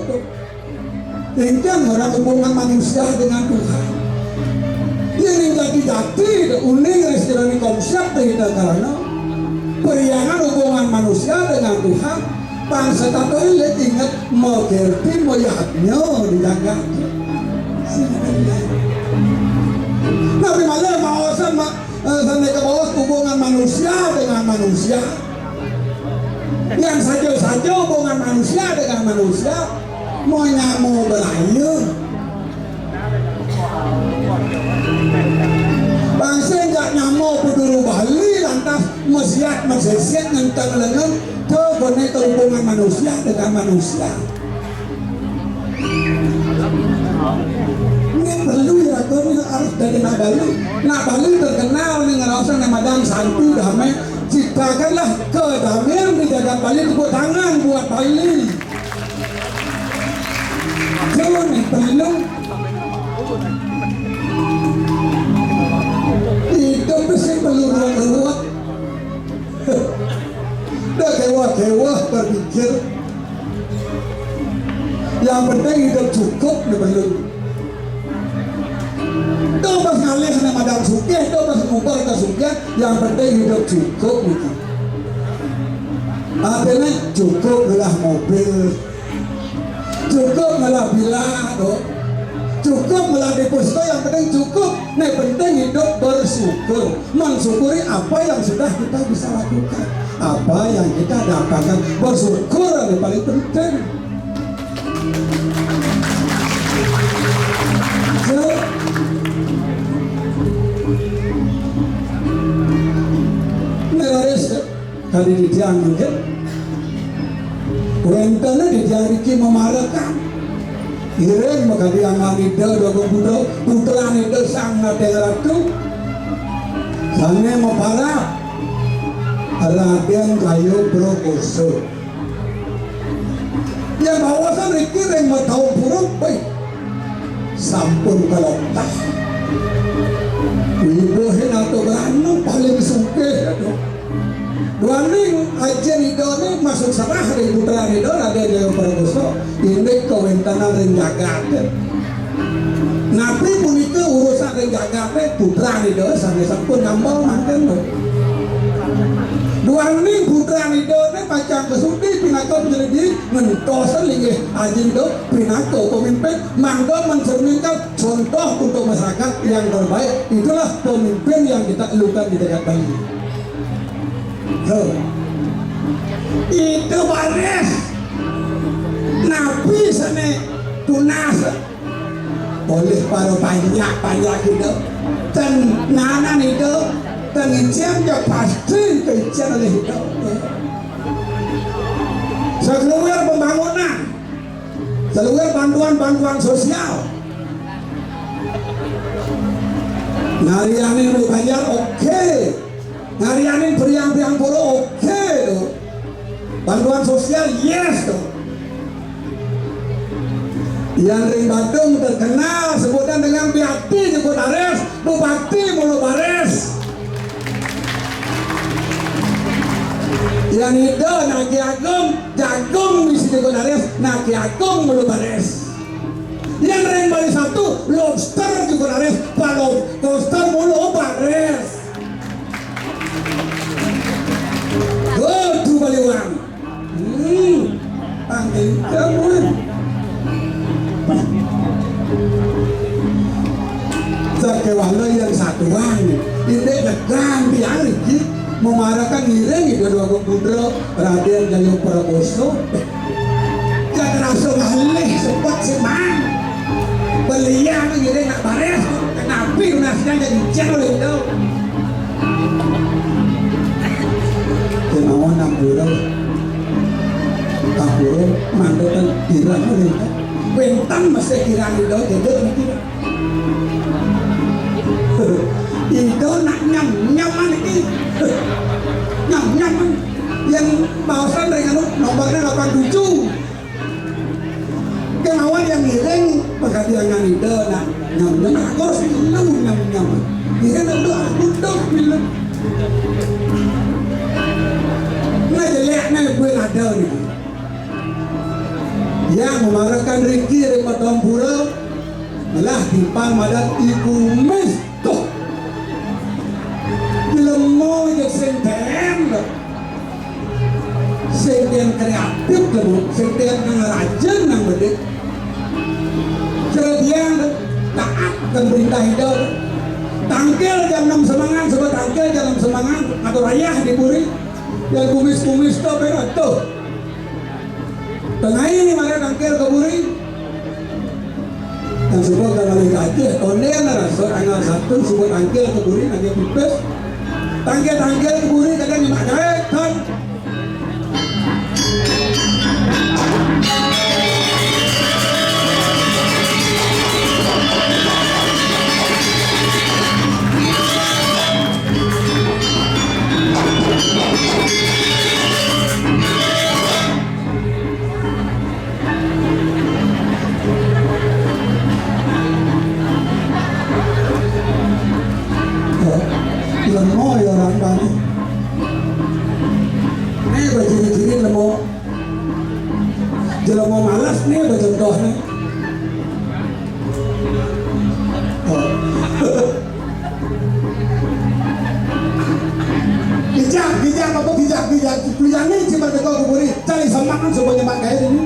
kengkeng orang hubungan manusia dengan Tuhan. Ini jati-jati uning restoran konsep kita karena periangan hubungan manusia dengan Tuhan. Bangsa tato ini ingat mau gerti mau yahatnya dijaga. Nabi Malih mawasan sampai ke bawah hubungan manusia dengan manusia yang saja saja hubungan manusia dengan manusia mau nyamu berayu. Bangsa nggak nyamu peduru Bali lantas mesiat mesesiat ngentang lengan ke boneka hubungan manusia dengan manusia. Ini perlu ya kau harus dari Bali. Bali terkenal dengan rasa Madam Santu damai. Ciptakanlah kedamaian di jagat Bali, tepuk tangan buat Bali. Jangan perlu hidup mesti perlu ruang-ruang. Dah kewah-kewah berpikir. Yang penting hidup cukup ni perlu. Dah pas ngalih sama Madam Sukeh, dah pas ngumpul ke Sukeh, yang penting hidup cukup ni. Artinya cukup adalah mobil, cukup adalah bila, cukup adalah deposito, yang penting cukup. Yang penting hidup bersyukur, mensyukuri apa yang sudah kita bisa lakukan, apa yang kita dapatkan. Bersyukur yang paling penting. Kali di tiang mungkin Wentana di tiang Riki memarakan Iren maka dia nganida dogo budo putra nida sang ratu sana memparah Raden kayu Brokoso yang bawasan Riki yang matau puruk baik sampun keloptak wibohin atau beranong paling suke Duaning aja Ridho masuk serah dari putra Ridho ada Jaya Prakoso ini kewentanan ring jagat. Nabi punika urusan ring jagat putra Ridho sampai sampun ngambal manten. Duaning putra Ridho pacang kesudi pinako menjadi mentosan linggih ajin do pinako pemimpin mangga mencerminkan contoh untuk masyarakat yang terbaik. Itulah pemimpin yang kita elukan di dekat Bali. Itu baris Nabi sana tunas oleh para banyak itu dan nanan itu dan ijen ya pasti ijen oleh itu seluruh pembangunan seluruh bantuan sosial ngarianin bayar oke. Ngarianin priang-priang puro oke tuh. Bantuan sosial yes tuh. Yang ring Badung terkenal sebutan dengan Biati nyebut Ares, Bupati Mulu Bares. Yang itu Naki Agung, Jagung bisa nyebut Ares, Naki Agung Mulu Bares. Yang ring Bali 1 lobster nyebut Ares, lobster Mulu Bares. Tuh Baliwan, panggil kamu. Sakewala yang satuan, ini legang biar ini memarahkan ngiring itu dua Gubernur Raden Jaya Prakoso. Jangan langsung ngalih sempat semang. Beliau ngiring nak bares, kenapa nasnya jadi jauh itu. Mau 6 bulan tahun mandakan kirang oleh bentang masih kirang itu jadi itu nak nyam-nyaman ini nyam-nyaman yang bawasan dengan nomornya 87 kemauan yang ngiring maka dia nganida nak nyam-nyaman aku harus bilang nyam-nyaman ngiring itu aku dong bilang nah jeleknya gue ada nih yang memarahkan Riki dari Matampura malah timpang madat ibu mesto dilemo yang senten kreatif lemu senten ngerajen yang bedik serbiang taat dan perintah hidup tangkel jam 6 semangat sebab tangkel jam 6 semangat atau rayah diburi yang kumis-kumis itu berat tuh Tengah ini mereka tangkil ke buri. Dan sebab dalam Aceh, onde yang rasa tanggal 1 sebut tangkil ke buri, tangkil pipes. Tangkil ke buri kadang nyemak jahit kan. Lemo ya orang Bali. Ini berciri-ciri lemo. Jelemo malas nih bercontohnya. Bijak apa bijak. Bijak ini cuma tegak kuburi. Cari semangat supaya nyemak kayak ini.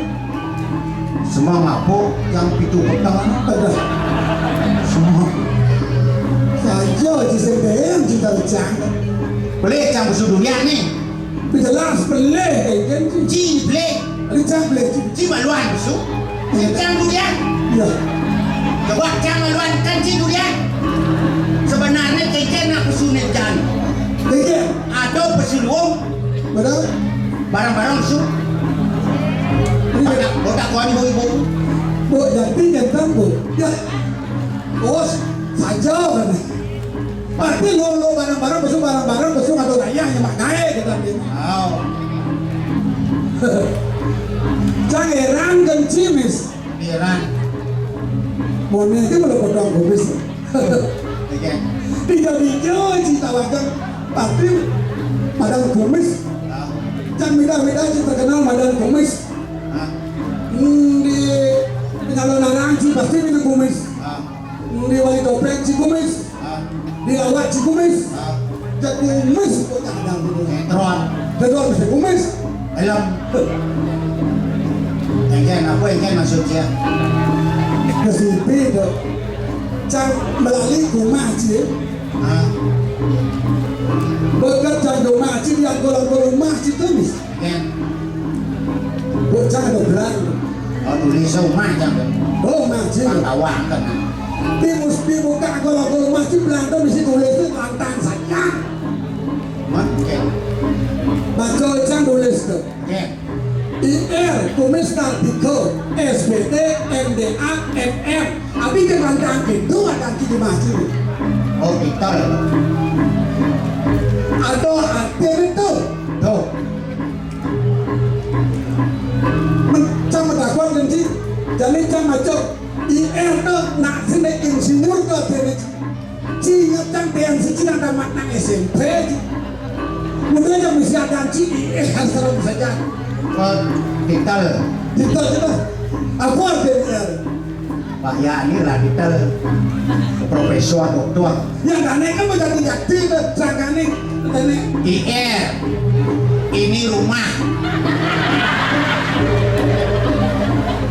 Semua mabuk yang pitu petang Ada. semua Saja cisem cinta lecang. boleh campur sudunya nih Jelas peleh kan sih. ci boleh Lecang peleh. ci maluan su cang durian Ya. coba cang maluan kan ci durian sebenarnya keken aku sunit jan Dikit. atau pesulung Betul. barang-barang su bodak kawan ibu-ibu Bu, jadi jantan bu. Ya. Bos, saja kan. Berarti lo barang-barang besok atau rayanya mak naik kita ini. oh Jangan heran dan cimis. biaran Mone itu belum potong kubis. keken Tidak hijau cita wajan pasti padang kumis. Jangan beda-beda cita kenal madang kumis. Di penyalon narangci pasti minum kumis. Di wali topeng si kumis. Di lawat si kumis. Jadi kumis kok kadang gitu. Tron Dedor mesti kumis. helm keken apa keken maksudnya Kesipi itu. Cang melalui rumah cie. Bekerja di rumah cie di angkol-angkol rumah cie tumis. keken Buat jangan dobrak. oh tulis rumah jangan Oh cie. pantauan kan Di buka angkol-angkol rumah cie belanda mesti tulis itu lantang saja. keken Baca cang tulis itu. keken IR, tumis artikel SBT, MDA, MM. Abi kan lantang itu akan di masjid. oh titel Atau arti itu. tuh Cang mendakwan kan sih. Jadi cang macam IR itu nak sini insinyur ke sini. Cingat cang tiang sih ada makna SMP. Mungkin yang bisa ada IR serem saja. oh titel Itu aja. Apa arti IR? Pak Yani lah titel profesor doktor Yang aneh kan menjadi yakti jangan aneh. IR ini rumah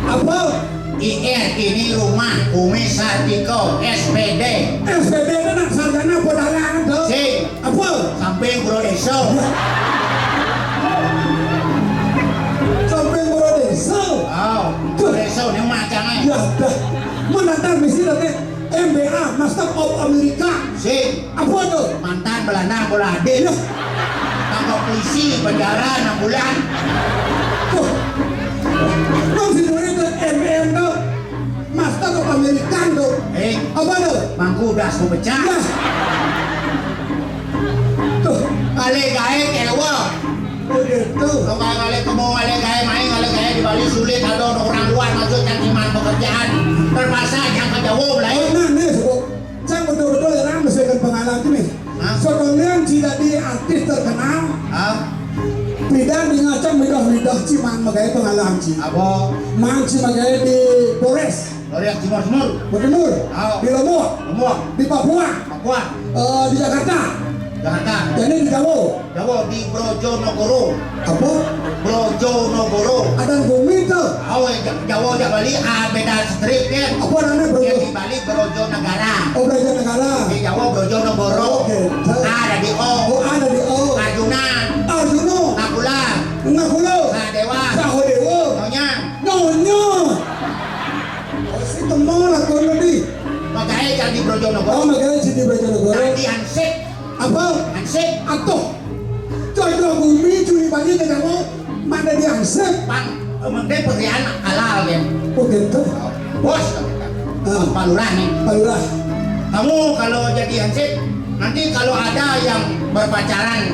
Apa? IR ini rumah kumis artikel SPD SPD itu nak sarjana pedalangan tuh. si Apa? samping bro deso Sampai murah desa. oh bro deso ini macamnya Ya dah. Menantar misi nanti MBA Master of America. si Apa tuh? mantan Belanda bola adil Ya. tangkap polisi penjara 6 bulan Tuh. Nong si dunia tuh MM tuh Master of America tuh. Apa tuh? mangku das mau pecah Ya. Tuh. kali gae kewa Oh gitu. kalau kali kamu kali gae main kali gae di Bali sulit ada orang luar masuk caciman pekerjaan terpaksa yang kejauh lah Oh nah nih sebut. Saya betul-betul yang menyelesaikan pengalaman ini. Hah? Sebenarnya tidak di artis terkenal. Tidak di ngacang midah-midah ciman magai pengalaman ci. apa Mang ci magai di Polres, Loriak Timur Timur Benur, Oh. di Lombok, Lombok di Papua, Papua di Jakarta, Jakarta dan ini di Jawa. Jawa di Brojonegoro Apa? Brojonegoro Ada bumi tuh. Jawa di Bali beda strip kan Apa namanya bro? yang di Bali Brojonegara Oh Braja Negara. di Jawa Brojonegoro Oke. ada di O Oh ada di O. Arjuna Arjuno, Nakula Ngakulo, Sadewa Sahodewo, Nyonya Kemudian pekerjaan halal ya. Oh gitu. Bos, Pak Lurah nih. Pak Lurah. Kamu kalau jadi hansip, nanti kalau ada yang berpacaran,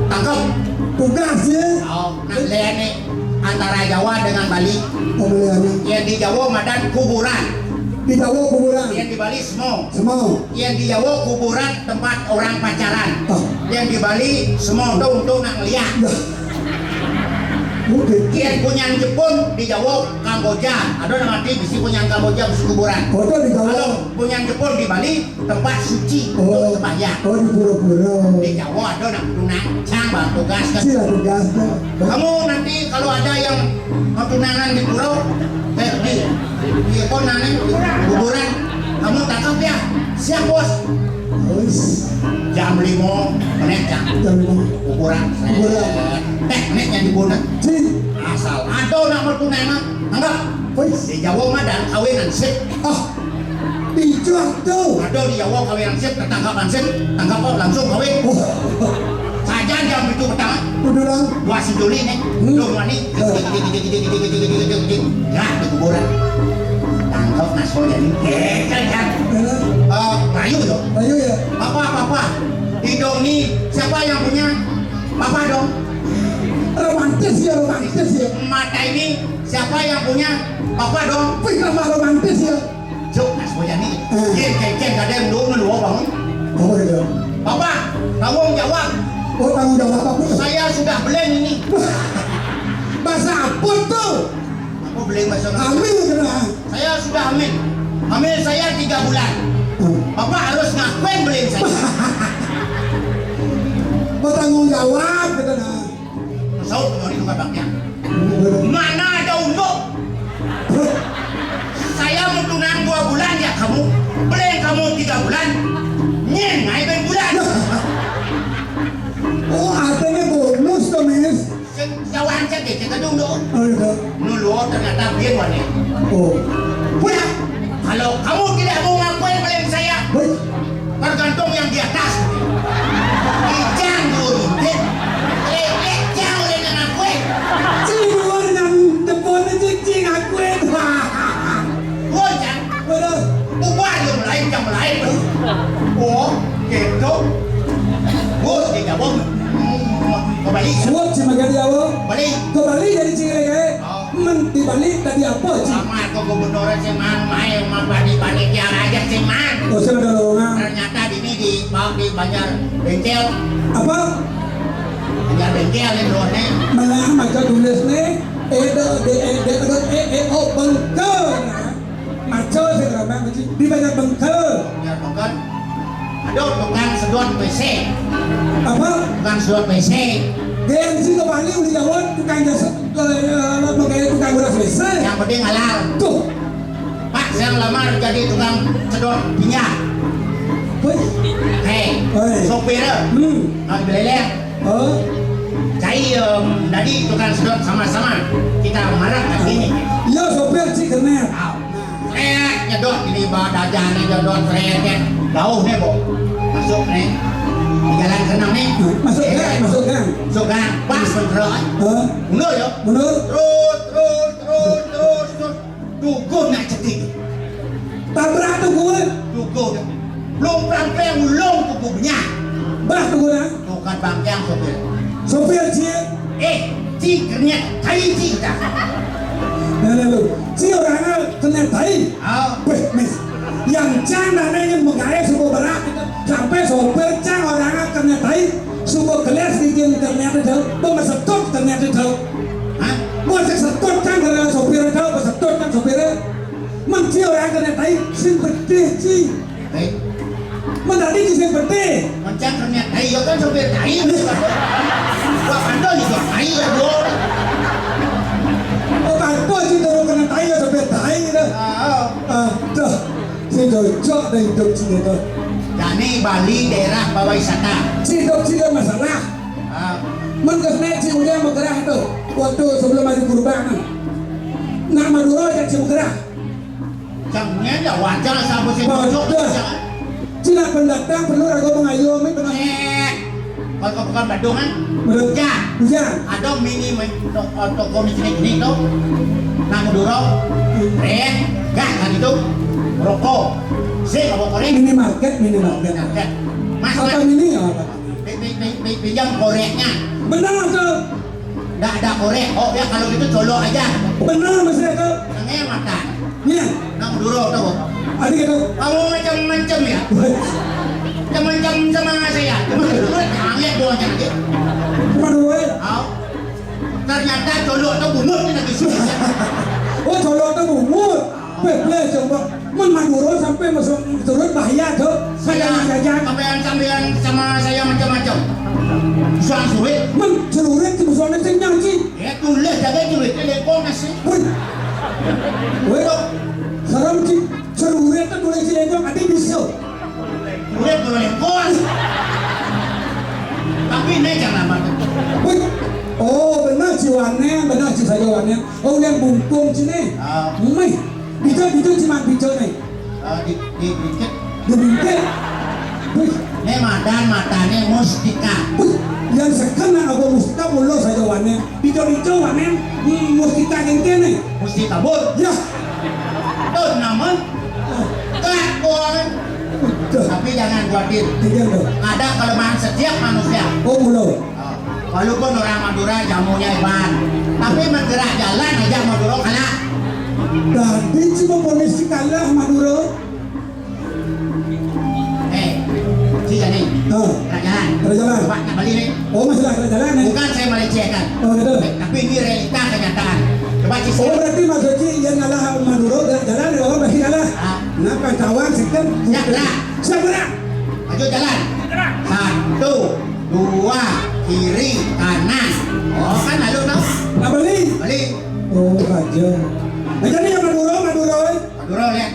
tangkap. Tugas ya. Oh, nah lihat nih antara Jawa dengan Bali. Pembeliannya. Yang di Jawa madan kuburan, Di Jawa kuburan. yang di Bali semua. Semua. Yang di Jawa kuburan tempat orang pacaran. Oh. Yang di Bali semua untuk nak ngeliat. Dah. Oh gitu. Yang punya Jepun di Jawa Kamboja, ada nama mati bisi punya Kamboja bisi kuburan. Oh itu di Jawa. Kalau punya Jepun di Bali tempat suci Oh. untuk sembahyang. Oh di pura-pura. Di Jawa ada nak tunang cang bang tugas kan. Sila tugasnya. Kamu nanti kalau ada yang mau tunangan di pulau, di konangan di kuburan, kamu tangkap ya. Siap bos. Wis. Jam 5 menit jam Jam 5. kuburan. Kuburan. Menit yang dibunuh. Si. Asal ada nak mau tunangan, anggap. Wis. Di Jawa mah dan kawinan sip. Ah. Dijual tuh. Ada di Jawa kawinan sip, ketangkapan sip, tangkap langsung kawin. Oh. Saja jam itu pertama. Udah. Dua si Juli nih, belum wani. Ya di kuburan. Tangkap naso jadi. Kan. Rayu dong. Ayo ya. Papa. Hidung nih siapa yang punya? Papa dong. Romantis ya, romantis ya. Mata ini siapa yang punya? Papa dong. Wih, kenapa romantis ya? Cuk, naso jadi. Ceng kadang lu bangun. Oh iya. Papa, tanggung jawab. Oh tanggung jawab apa? Saya sudah beli ini. Bahasa apa tuh? Aku beli bahasa Indonesia. Hamil kena. Saya sudah hamil. Hamil saya 3 bulan. Bapak harus ngakuin beliin saya. Bertanggung jawab kata nah. Saud mau di babaknya. Mana ada unduk? Saya mau tunang 2 bulan ya kamu. Beliin kamu 3 bulan. Nyen ngai ben bulan. Oh artinya bonus tuh mis. Jawan cek ke gedung dong. Oh iya. Nulu ternyata biar wane. Oh. Punya. Kalau kamu tidak mau ngakuin beliin saya, Wih. tergantung yang di atas. Ijang dulu. Ijang oleh dengan ngakuin. Ciduan yang depannya cicing aku itu. Goncang. Bener. Ubah yang lain jam lain. Oh, gitu. Bos di Jawa kembali. Suap sih makan Jawa. Balik. Ke Bali jadi cingire kayak. Men di Bali tadi apa sih? Sama ke gubernur Seman, main mabadi panitia raja Seman. Oh saya ada lowongan. Ternyata ini di Banjar Bengkel. Apa? Banjar Bengkel ini drone. Malah macam tulis nih. O bengkel. Macam saya ramai macam di banyak bengkel. Banjar Bengkel. Aduh, tukang sedot WC. Apa? Tukang sedot WC. Dia sih ke Bali udah jawab tukang jasa pakai tukang beras WC. Yang penting halal. Tuh. Pak, saya lamar jadi tukang sedot minyak. Wih. Hei, Hei. sopirnya. Nak beleleh. Oh. Jadi tadi tukang sedot sama-sama kita marah artinya. Iya sopir sih kena. Nyedot ini badan nih nyedot treket. Jauh nih, Bo. Masuk nih. Di jalan senang nih. Masuk gang, masuk gang. Masuk gang. Pas bener. Mundur ya. Mundur. Terus. Dugun nak cetik. Tabrak tuh gue. Dugun. Belum pelan-pelan ulung kukunya. Bah tuh gue nah. Bukan bangkang sopir. Sopir sih. Cikernya kayu cik. Nah lu. Si orangnya kena tai. Wih, mis. Yang cang yang menggaya suku berat sampai sopir cang orangnya kena tai. Suku kelas bikin ternyata jauh. Mau setut ternyata jauh. Mau setut cang karena sopir jauh. Mau setut kan sopirnya. Mengci orang kena tai. Sing berdeh sih. Mendadi di sing berdeh. Macam ternyata kayu kan sopir kayu. Wah, anda juga kayu ya, Bo. Oh, apa sih turun kena tai ya sopir tai dah. Tuh. Si cocok dah hidup sini tuh. Jadi Bali daerah pariwisata. Si hidup sini masalah. Mengenai si udah bergerak itu waktu sebelum hari kurban. Nak Madura dan si bergerak. Jamnya ya wajar sama si bocok. Cina pendatang perlu ragu mengayomi benar. Kalau bukan Bandung kan? Betul. Ya. Hujan. Ada mini toko gini tuh. Nang Madura. Rek, gak kan itu. Rokok. Sih kalau korek. Minimarket. Mas, Apa mini apa? pinjam koreknya. Benar tuh. Nggak ada korek. Oh ya kalau gitu colok aja. Benar Mas Eko. Nangnya mata. Iya. Nang Madura tuh. Adik itu. Kamu macam-macam ya. Macam-macam sama saya. Cuma dulu lihat doang lagi. Cuma dua. Oh. Ternyata colok tuh bunut ni lagi sini. Oh colok tuh bungut. Peple coba. Men Madura sampai masuk turun bahaya tuh. Saya jajan. Sampean sama saya macam-macam. Soal sulit. Men celurit di musuhnya kenyang sih. Ya tulis jaga duit telepon nasi. Wih. Wih. Seram sih. Celurit tuh tulis sih itu ada bisa. Duit telepon. Tapi ini jangan mana. Wih. Oh benar jiwannya, benar sih saya jiwannya. Oh yang bungkung sini. Mei. Bisa cuma bisa nih. Di dikit. Dibingkit. Wih. Ini matanya mustika. Wih. Yang sekarang aku mustika mulu saya jiwannya. Bisa warnanya mustika gengke nih. Mesti tabur. Ya. Tuh namun. Kak kuangan. Tapi jangan khawatir. Tiga tuh. Ada kelemahan setiap manusia. Oh mulu. Walaupun orang Madura jamunya hebat, tapi menggerak jalan aja Madura kalah. Tadi cuma polisi kalah Madura. Sini nih, Oh. gerak jalan. Gerak jalan. Coba nak balik nih. Oh masalah kerjaan nih. Bukan saya melecehkan. Oh gitu. Tapi ini realita kenyataan. Coba Oh Cici. berarti maksudnya yang ngalah Madura jalan ya orang pasti kalah. Kenapa kawan sekian? Siap gerak. Siap gerak. Maju jalan. 1, 2, kiri, kanan. Oh kan lalu no. Nah balik. Balik. Oh raja. Nah jadi yang Madura. Madura lihat.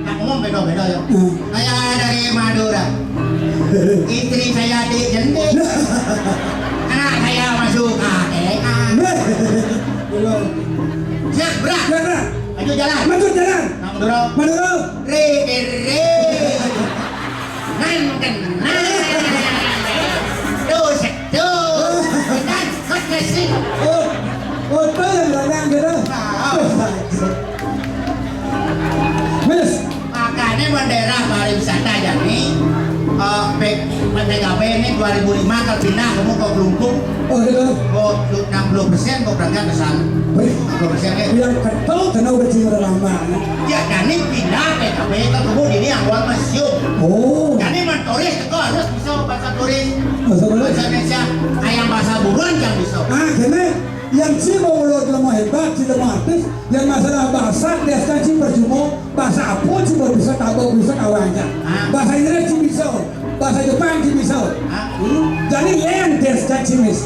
Nak ngomong beda-beda ya. Saya dari Madura. Istri saya di Jendik. Anak saya masuk KTK. Siap berat. Gerak. Maju jalan. Maju jalan. Nak Madura. Madura. Re. Nan kenal. Dos. Dan kekasih. Oh itu yang dalang gitu. Miss. Makanya bendera pariwisata jadi PTKP ini 2005 kalau pindah kamu ke Kelungkung Oh gitu. kok 60% kok berangkat ke sana 60% ya Yang ketol karena udah cinta lama. ya kan ini pindah PTKP ke Kelungkung ini yang buat museum Oh. jadi menturis itu harus bisa bahasa turis Bahasa turis. bahasa Indonesia ayam bahasa buruan yang bisa Gini, yang si mau lemah hebat, si lemah artis, yang masalah bahasa dia si percuma, bahasa apa si baru bisa tahu bisa kawannya, bahasa Inggris si bisa, bahasa Jepang si bisa, jadi yang dia si mis,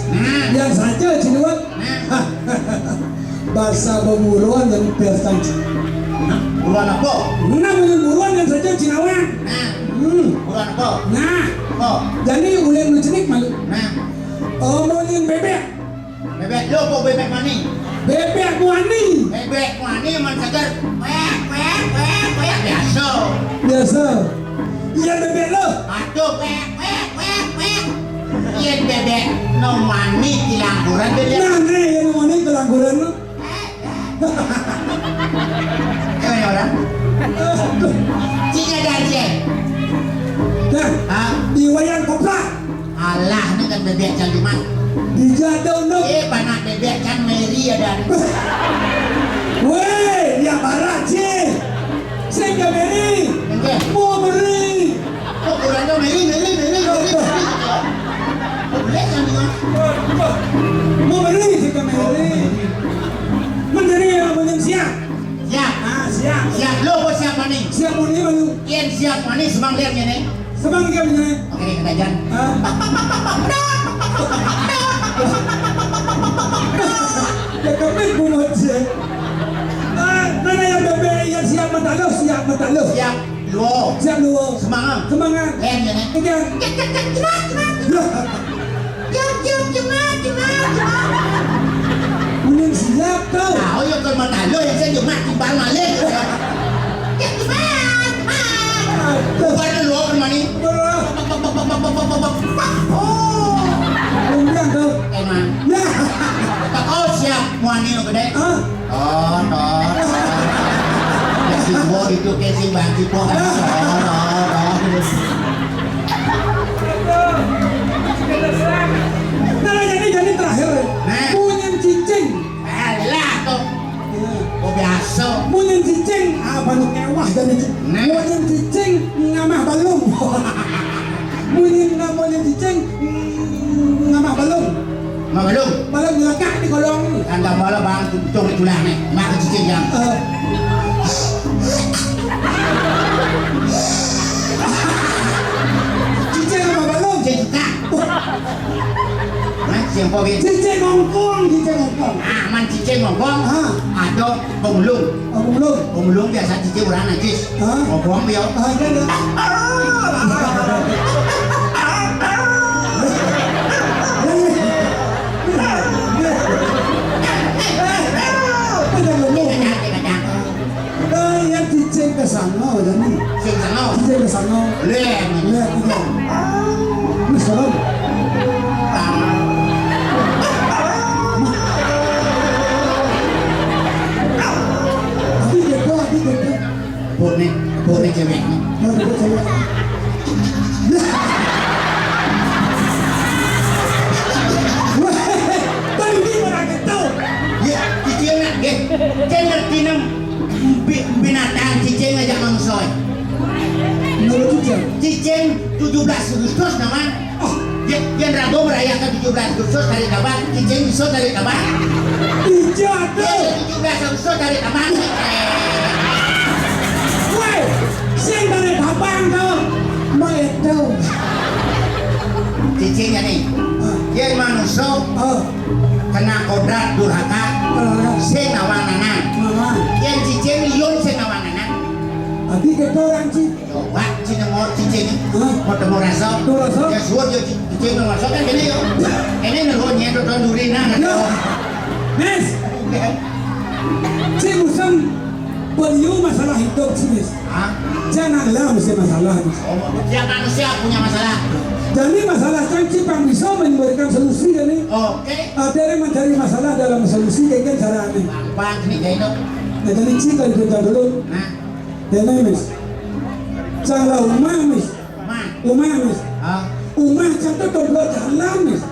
yang saja si dua, bahasa Bemuruan yang dia si, buruan apa? namanya Bemuruan yang saja Cinawan, buruan apa? nah, Oh, jadi ulen lucenik malu, nah omongin bebek. bebek lo kok bebek maning Bebek wani. bebek maning man segar biasa Biasa. Iya bebek lo. aduh iya bebek no mani tilangkuran dia Nah nih yang wani kelangguran lo. ini orang Cina dan Cina Nah, di wayang koprak. Allah ini kan bebek caliman Di jadau lo. panak bebek kan Mary ada Weh, dia barat sih. Saya nggak beri. oke Mau beri. kok kurang tuh Mary boleh kan dia Mau beri sih ke beri. Menteri yang punya siap. siap Siap. siap lo kok siap maning Siap mau dia malu. Ian siap maning semang lihat ini Semang dia punya. oke ketajan Ya kami bunga sih. Mana yang bebek yang siap mentalo siap mentalo. siap lo Siap lu. semangat Semangat. lihat ini Kejar. Mending siap kau. tahu yang kalau matalo yang saya cuma timbal malik bukan lo kan mani oh Aduh casing bagi po. Nah jadi terakhir punya cicing. Alah tuh. Oh biasa. Punya cicing apa nu kewah jadi punya cicing ngamah balung. Punya cicing ngamah balung. Mabalong. Balung dilekak di kolong. Anda malah bang tuh tulah nih. Mak cicing yang. Cicing sama balung. Cicing tak. Cicing po bin. Cicing ngongkong. Ah man cicing ngomong. Ah. Ada pemulung. Apa belum? Pemulung biasa cicing orang najis. Ah. Ngomong dia. Ada. Yang cicing ke sana jadi. Cicing sana. Cicing ke sana. Lem. Lihat itu. Ini serem. Hati kita. Pone cewek. Mau kita cewek. Tadi di mana kita? Ya, cicing nak. Cicing ngerti nam binatang cicing aja mangsoy. Menurut cicing. Cicing 17 Agustus naman. Oh, yang rago merayakan 17 Agustus dari kapan? Cicing bisa dari kapan? Tidak Ya, tuh. 17 Agustus dari kapan? Woi, sing dari babang tuh. Mau itu. Cicingnya nih, dia manusia kena kodrat durhaka, sing awanana. Yang cicing yun sing awanana. Hati kita orang sih. Coba cicing mau cicing, mau temu rasa. Tu rasa? Ya suat dia cicing mau rasa kan gini yo. Ini nurunnya tu durina. Nes, si musam beliau masalah hidup sih Nes. Ah, Janganlah mesti masalah. dia manusia punya masalah. Jadi masalah canci pang bisa memberikan solusi kan nih. Oke. Ada yang mencari masalah dalam solusi kayak kan cara ini. Bang ini kayak itu. Nah jadi cinta kita dulu. Nah, Ya nih Mis. Cara umah Mis. mah. Umah Mis. Ah, Umah cantik tombol jalan Mis.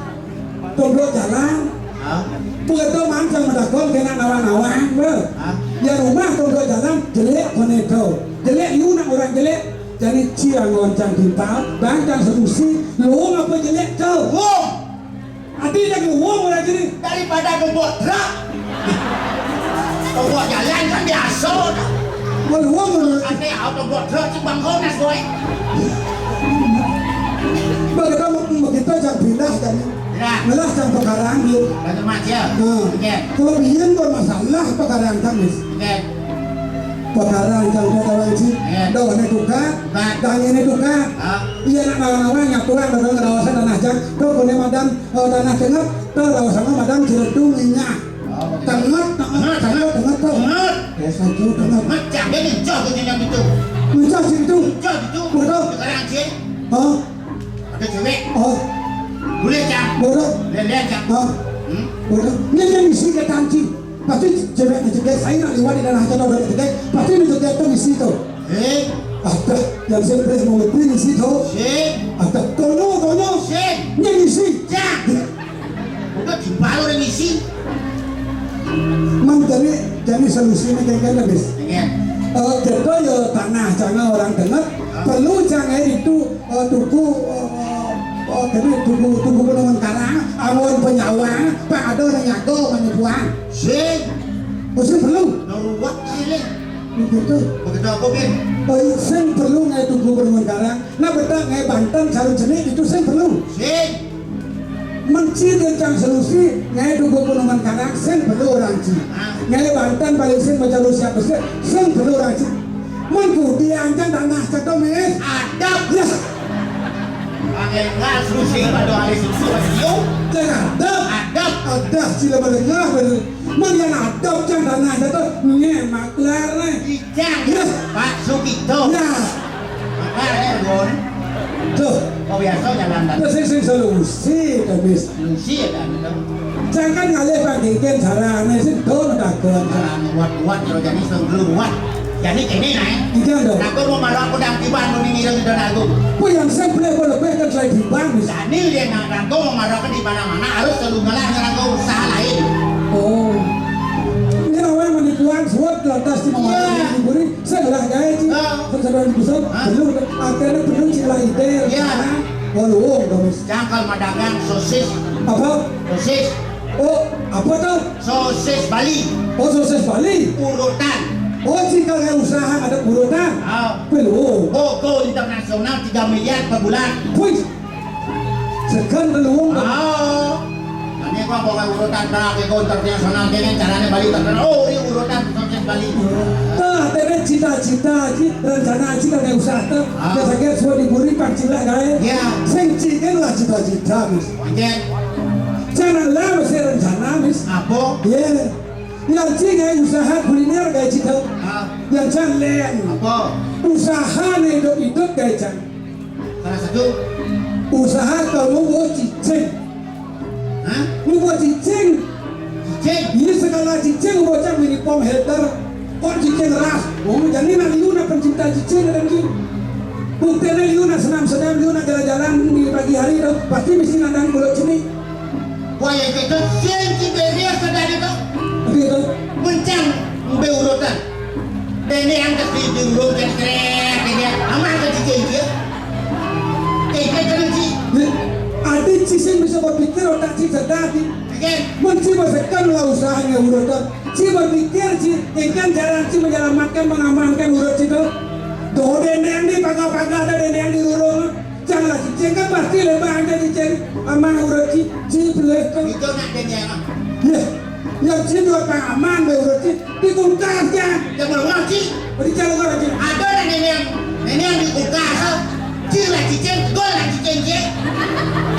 Tombol jalan. ah, Begitu mancang medakol kena nawan-nawan, bro. ah. Ya rumah tombol jalan jelek konedo. Jelek you nak orang jelek. Jadi ciang goncang kita, bangkang solusi, lu apa jelek tuh? Wong Hati lagi uang orang jadi. daripada membuat truk. Membuat jalan kan biasa. Mau uang orang. Aneh aku membuat truk cuma bangkong nas boy. Begitu begitu jangan pindah jadi. Nah, Malah jangan perkaraan dia. bantu macam. Nah, Oke, kalau biyen bermasalah perkaraan kamis. oke. Perkaraan jangan ada orang sih. Dah ini tukar, dah ini tukar. Ah, Iya nak nawan-nawan nyaturan dalam kawasan tanah jang. Kau kene madam tanah tengah, kau kawasan madam Ciledug minyak. Tengah tuh. Mat, Ya satu tengah. macam dia ni jauh ke jenjang itu. Bisa situ. Jauh itu. Betul. Sekarang cik, Oh, ada cewek. oh, Boleh cak. bodoh. Lihat cak. Oh, bodoh. Ini yang isi ke tanci. Pasti cewek ngejegek. Saya nak lewat di tanah jang udah ngejegek. Pasti ngejegek tuh isi tuh. Ada yang saya mau beri isi tuh. Ada kono. Yang isi. Cak. Udah dibalu orang isi. Mang jadi solusinya kayak habis. Oke. Kita ya tanah jangan orang dengar perlu jangan itu tuku tuku penemuan karang awal penyawa pak ada orang nyago menyebuang mesti perlu Naruat cilik. begitu Begitu aku bin. sen perlu ngai tuku penemuan karang nah betul ngai Banten sarung jenis itu sen perlu mencir tentang solusi ngai tuku penemuan karang sen perlu orang ci ngai Banten paling sen baca lu siapa sen perlu orang ci mengkudian kan tanah cakap mes Adab. ya Pakai ngas rusing pada hari susu radio. jangan Adab. ada sila mendengar Marian ada jangan tanah jatuh nyemak lar Ijang. Ya. Pak Sukito. ya Makanya Gon. tuh Oh biasa jalan dan. terus sing solusi habis Lucy ada. jangan ngalih pakai cara sih don dagon Buat kalau jadi sebelum buat. Jadi kini naik. Iya dong. Aku mau marah aku dan kiban mau ngirim di dan aku. Yang saya lebih kan saya dibanding. Jadi dia nak aku mau marah di mana-mana harus selalu ngalah dengan aku usaha lain. Oh. Ini awalnya menipuan suap lantas di mana diberi. Saya belah gaya sih. Saudara besar belum akhirnya belum sila ide. Iya. Oh, dong. Jangkal madagang sosis. Apa? Sosis. Oh, apa tuh? Sosis Bali. Oh, sukses Bali. Urutan. Oh, jika kayak usaha ada urutan. Belum. Go internasional 3 miliar per bulan. Wih. Sekan belum. Ini gua bawa urutan terakhir go internasional dengan caranya Bali terkenal. Oh, ini urutan sosis Bali. Nah, tapi cita-cita rencana jika kayak usaha tuh. Biasa kayak semua diberi pancila kayak. Iya. Sing cikin lah cita-cita mis. Oke. Jangan lah masih rencana mis. Apa? Iya. Yang cikin usaha kuliner kayak cita. Yang jangan lain. Apa? Usaha nih hidup kayak jangan. Salah satu. Usaha kalau mau cicing. Hah? Mau cicing. Cik. Ini segala cicing bocah mini pom header. Kok cicing ras? Oh, jadi nanti Liuna pencinta cicing dan gitu. Buktinya Liuna senam-senam, Liuna jalan-jalan di pagi hari itu pasti mesti nandang kulit sini. Wah yang itu sensi beria sedar itu. Gitu. Mencang mbe urutan. Ini yang kasih jurung krek ini. Aman ke cicing dia. Kayak kelinci. Adik cicing bisa berpikir otak cicing tadi. Again. Mesti bersekan lah usahanya urutan. Si berpikir si ikan jalan si menyelamatkan mengamankan urut itu. Tuh dendeng di pagar-pagar ada dendeng di urut. Janganlah cicing kan pasti lebar ada cicing aman urut si pelek. Itu nak dia. Ya, yang si dua pengaman be urut si di kulkas ya. Yang belum sih. Beri jalan orang si. Ada ini yang di kulkas. Cila cicing, gol lah cicing je.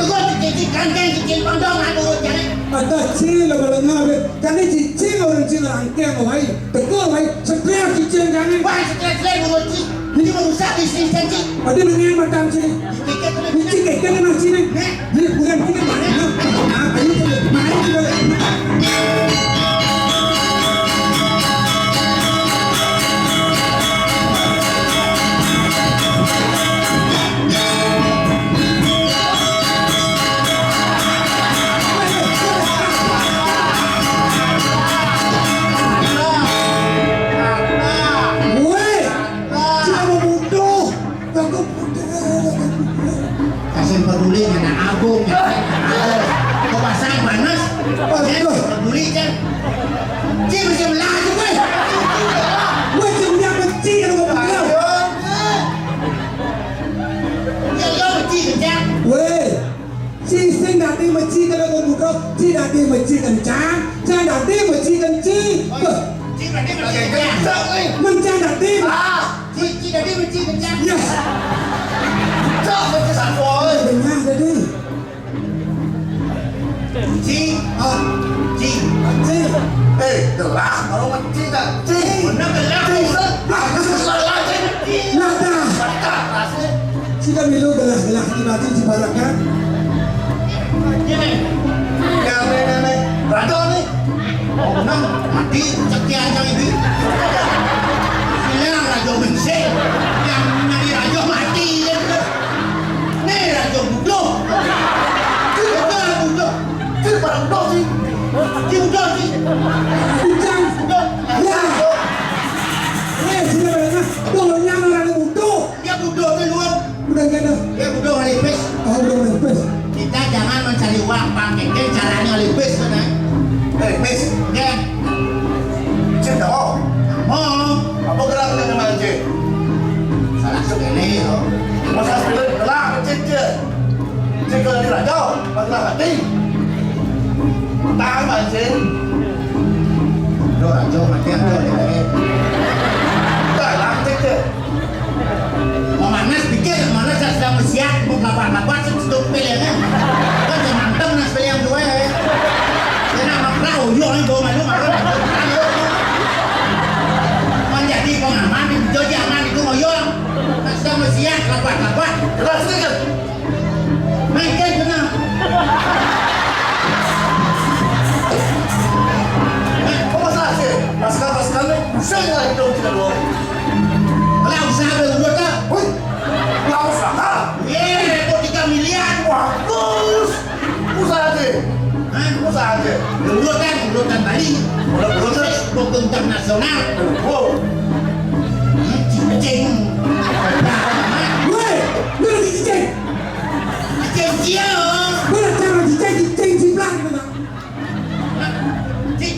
Gol cicing kandang cicing pandang aku jadi. Ada cila balangnya be. Jadi cicing orang cila angkeng awai. Tegol awai. Setiap cicing jangan. Wah stres lagi urut sih. Ini merusak bisnis cicing. Ada dengan macam sini. Tiket tu Ini cicing kan nak sini. Ini bukan mana. Ah, ini mana juga. Kasih peduli dengan agung ya. Kau pasang panas. Peduli kan. Dia mesti melaju gue. Macam dia benci kalau kau bilang. Dia benci kan. Weh, si sing nanti benci kalau kau buka, si nanti benci kencang, jangan nanti benci kencing. Dia nanti benci kencang. Mencang nanti. Dia nanti benci kencang. Ya, Cok benci sanggol. dengar tadi. Ci. Ci. Gelas kalau benci tak Benar gelas. Aku salah benci. Nada. Sila milu gelas-gelas di batu di barakan. Ini. nenek rado nih Oh benar. Mati sekian jam ini. Bilang rajo benci. Yang nyari rajo mati. Nih rajo budo. Budo budo. itu barang dosi Dia budo sih. Bincang. Ya. Sila berana. Tolongnya orang butuh. Dia budo duluan. Udah gana. Dia budo Olimpis. Oh, udah lepas. Kita jangan mencari uang pakai caranya Olimpis kan? miss Ya. cinta oh Oh. apa gerak dengan manje Salah sekali oh. masa sepeda gerak cinta cinta dari rado masalah hati tahan manje Lo rajo mati yang jauh. tak lah cinta Mau manas pikir mana saya sedang bersiap mau kapan-kapan sedang pilih kan? Kan saya mantap nas pilih yang dua ya. Saya nak makrau yo ini bawa malu makrau. Menjadi pengaman jadi aman itu ngoyong. Kan sedang bersiap kapan-kapan. gerak sedikit Mainkan benar. apa masalah sih masalah pas kami pusing lah hidup kita dua. Kalau usaha berdua tak, woi, kalau usaha, kok 3 miliar, bagus, usaha aja, usaha aja. Berdua kan tadi, berdua terus buku internasional, wow, cicing, Woi, lu lagi cicing. cicing dia, Mana cara cicing ciplang gitu nak?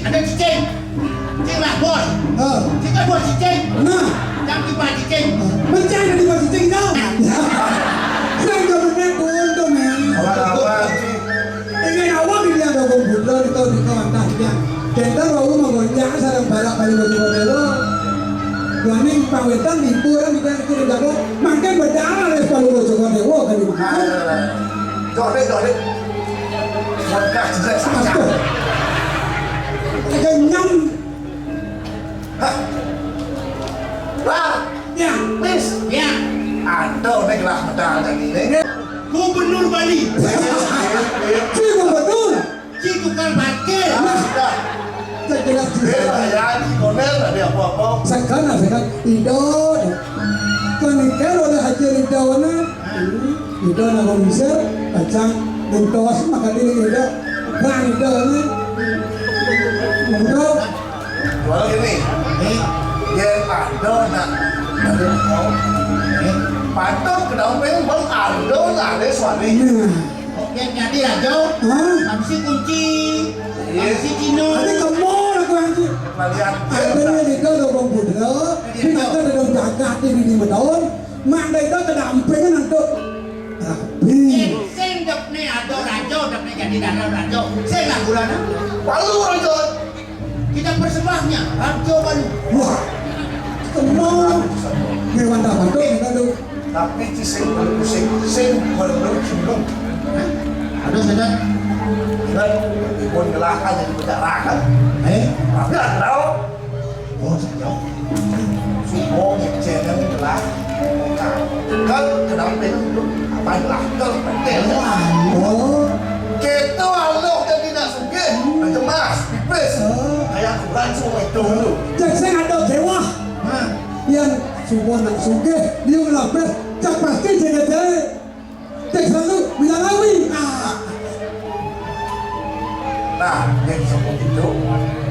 ada cicing, cicing lah bos, cicing kan bos cicing, Nah, jangan tiba cicing. mencari dari bawah cicing kau. Saya nggak benar untuk men. Awal-awal Ingin awak dia ada komputer di kau antaranya. Kita baru mengonjak sarang barak kali bagi modelo. Gani pawetan liburan kita kiri jago. Makan berdarah les palu bocor dewa kali begitu. Dole. Wadah jelek saja. Kenyang. Lah, Ya, Miss, ya. Ada udah gelas medal tadi. Gubernur Bali. sih betul. Si tukang parkir. Sudah. Saya jelas Ya, di koner ada apa-apa. Sekarang idon. Kan kalau ada haji idon idon aku bisa kacang bentos makan ini idon. Bang idon untuk Kalau gini, dia ada nak ada kau. Patut ke dalam pengen bang ada ada suami. Yang jadi aja. Habis kunci. Habis Cino. ada kamu aku haji. Melihat. Ada ni idon ada komputer. Kita kan ada jagat di Madon. Mak idon ada ampengan untuk tapi Sen dok ni ada rajo, dok ni jadi rajo. Sen lah bulan. Baru rajo. Kita persembahnya rajo baru. wah kamu ngewan dapat tu kita tu. Tapi si sen baru pusing, sen baru cinggung. Ada saja. Dan pun gelakan jadi penjarakan. Tapi ada tahu. Oh saja. Semua channel gelas. Kan kenapa itu? Apa lah? Kan penting. Oh, Kita alok jadi nak sugih, cemas, pipis. Kayak kurang semua itu dulu. cek saya ada dewa yang semua nak suge dia melapis cak pasti jadi cek selalu bilang awi. Nah, yang seperti itu,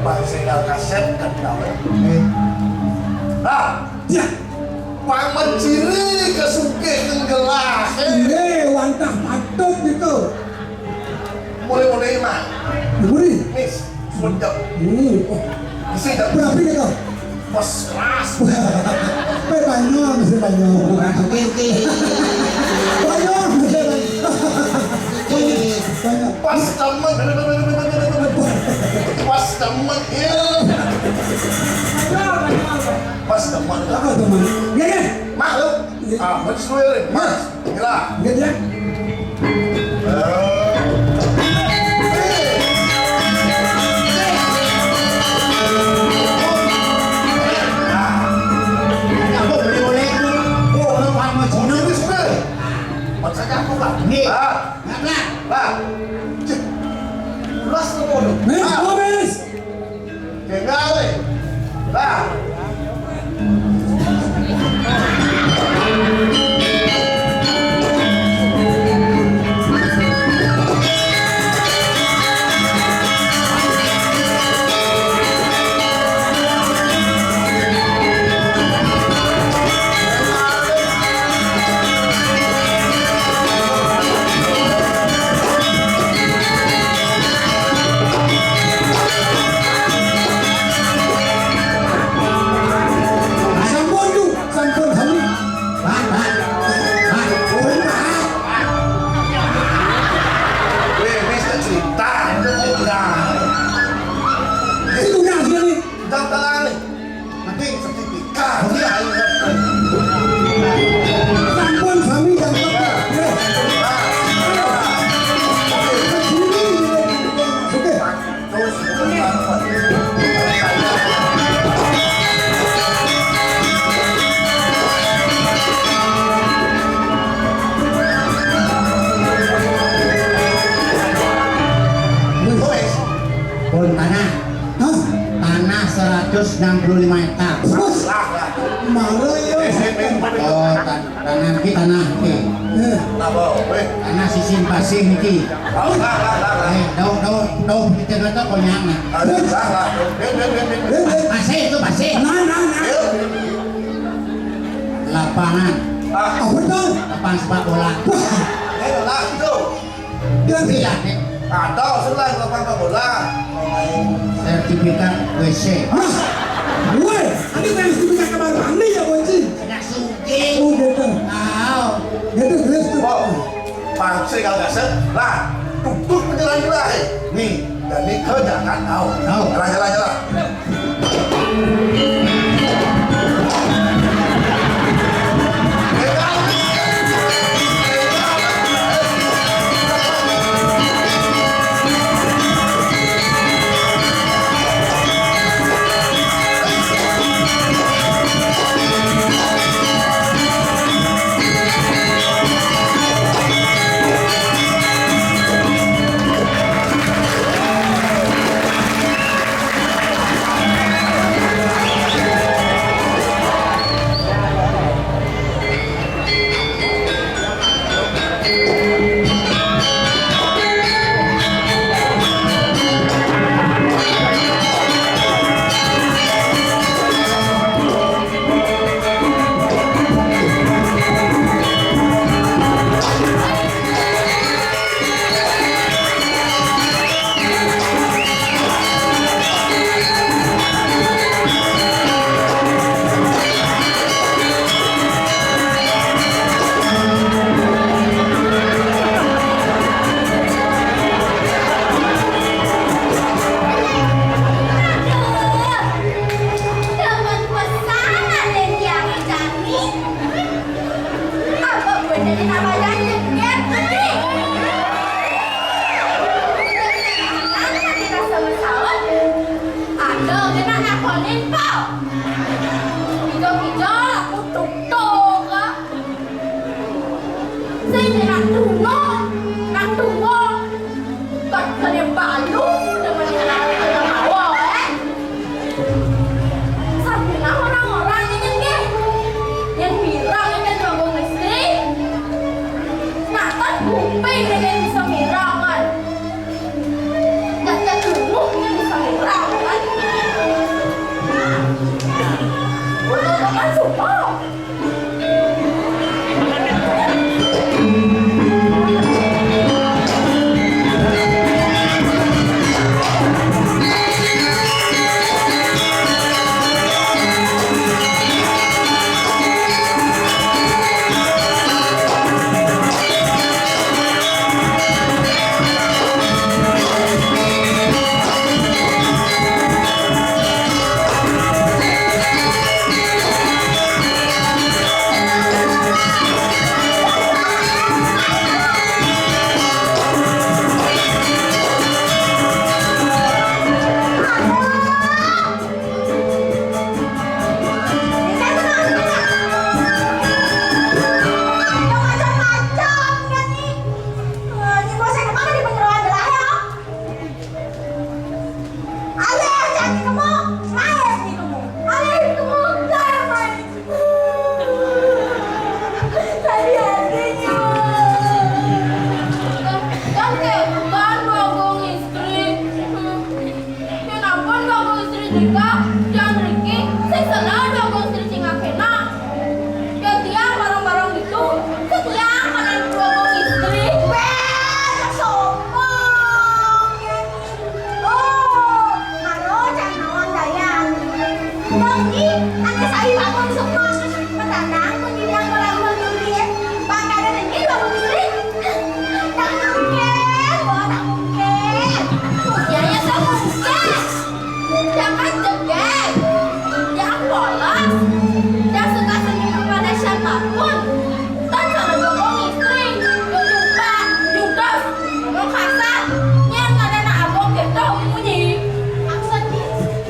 Pak Sendal kaset dan tahu. Nah, Ya, Pak menciri ke sugih gelas. ini wantah patut gitu. Mulai-mulai mah, Beri. Miss, sudah. Oh, Isi dah berapa gitu? bos keras. Banyak, mesti banyak. Banyak, mesti banyak. Pas teman, pas teman, ya. Pas teman, Apa teman? Gede, maklum. Macam dulu, mas, gila. gede. Mes, habis. 65 hektar. Lah lah. Marah ya. Oh, tanah kita Napa weh? tanah sisin pasir niki. Oh lah. Daun kita kata konyangna. Lah. Pasir itu pasir. Nah. Lapangan Apa tuh? lapangan sepak bola. Lah itu. Bilang sih. Iya, Nek. Ada selain lapangan bola. Sertifikat WC. Hah? Woi, ini kan sertifikat kamar mandi ya boy sih. Tidak sugih. Oh gitu. Tahu. Gitu gelas tuh. Wow. Pangsi kalau gasek. Lah. Tutup penjelasan nih. Dan ini jangan tahu. Tahu. Jalan.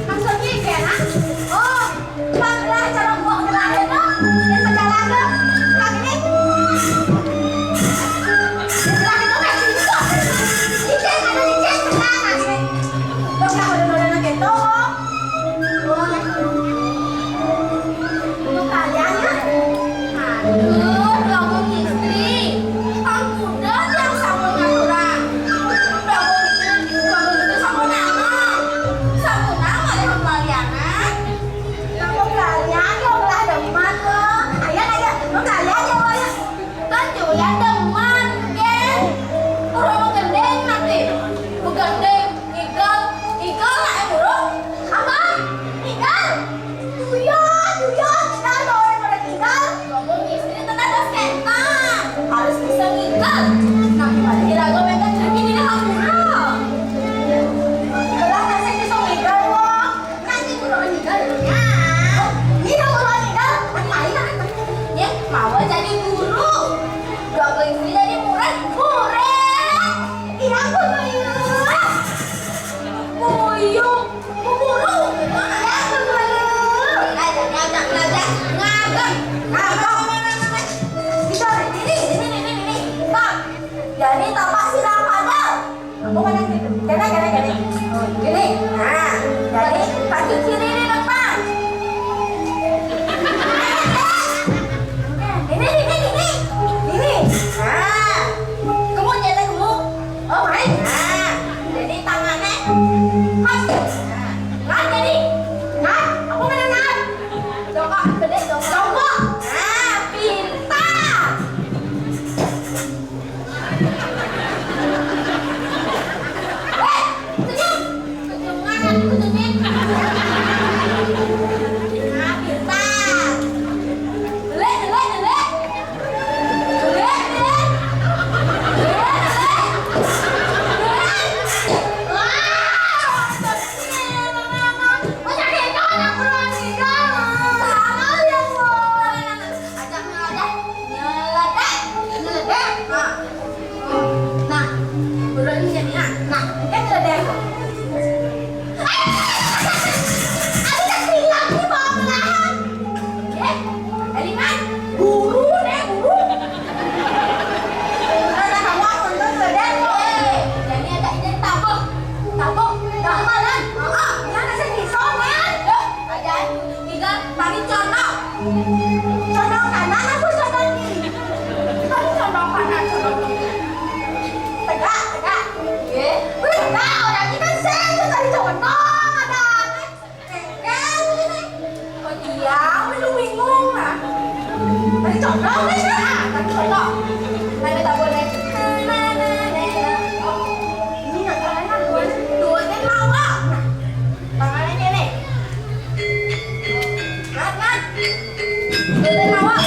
Maksudnya kayak, oh, banglah cara buat ngelahin, no? Dan bukan yang gitu. Gini. Oh, gini. Nah, jadi kaki kiri di depan. Ini. Nah, kamu jadi kamu. Oh, main. Nah, jadi tangannya. Nah, jadi. Nah, aku menang. Jongkok, gede jongkok. Nah, pintar. Senyum mana? Aku senyum. Nah, pintar. Delek. Condong kanan aku condong kiri. Kamu condong kanan, condong kiri. Tegak. Tegak, orang kita sentuh tadi condong ada. Oh iya, lu bingung lah. Tadi condong kan? Tadi condong. Tadi tak boleh. Ini nggak tangannya dua-duanya lawak. Tangannya gini. Kan? Dua lawak.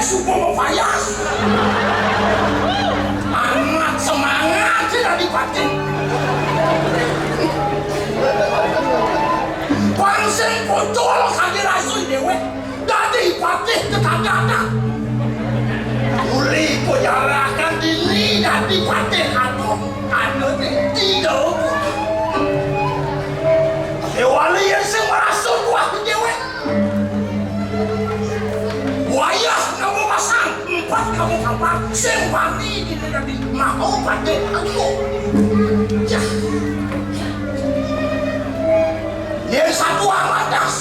suka mempayas. Amat semangat sih Adipati. Pangsing pocol kadirasui dewe. Dadi patih ketagana. Uli kujarakan diri dadi patih anu tidak. Dewali yang semerasuk waktu dewe. Wayah kamu pasang 4 kamu kapal sembati di negeri mau pakai aku. Ya. Yang satu amadas.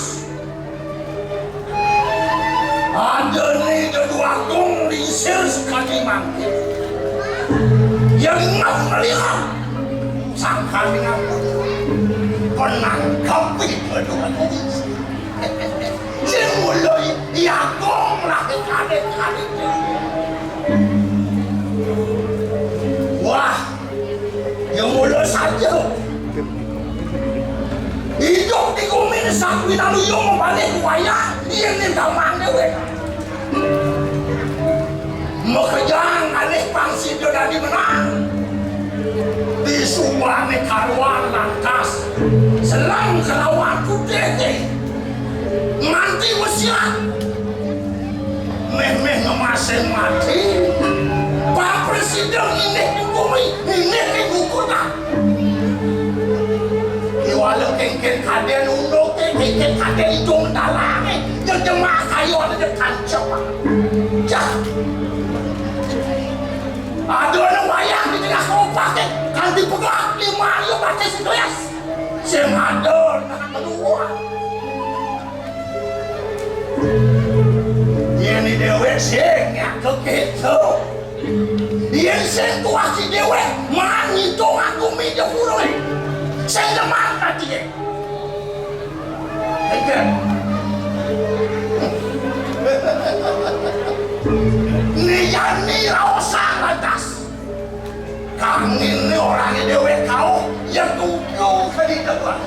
Ada nih kedua tong lisir sekali mangkir. Yang ngap melihat sang kami ngapun menangkapi kedua lisir. Mulai Yakong lagi kadet-kadet. Wah, yang mulai saja. Hidup di kumin sakwi lalu yang membalik wayang yang nindamang dewe. Mekejang alih pangsi dan dimenang. Di sebuah karuan lantas selang kelawan kudete. Nanti wasiat meh ngemaseng mati Pak Presiden ini dikumi ini dikukuta iwalau kengken kaden undok kengken kaden hidung dalange yang jemaah kayu ada dekan cepat jah ada orang wayang di tengah kompak kan dipegang 5 yuk pakai sekelas semadon kedua ini dewe sing ya kekitu yang situasi dewe mangitung aku meja puroi saya demang tadi ya ini raosan atas kang ini orangnya dewe kau yang tujuh kali depan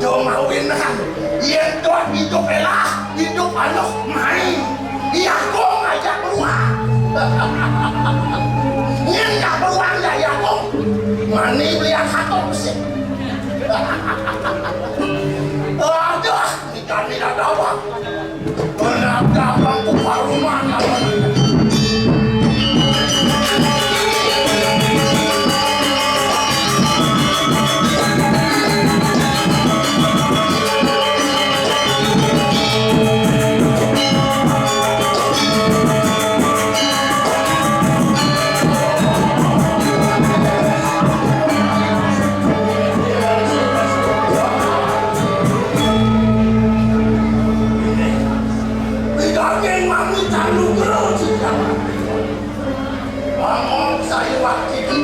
Domawinan, yang doa hidup elah, hidup anu main, iya kong ngajak beruang, ngajak beruang ya ya kong, mani belian hatong sih, aduh, ikan tidak dapat, kenapa bangku paruman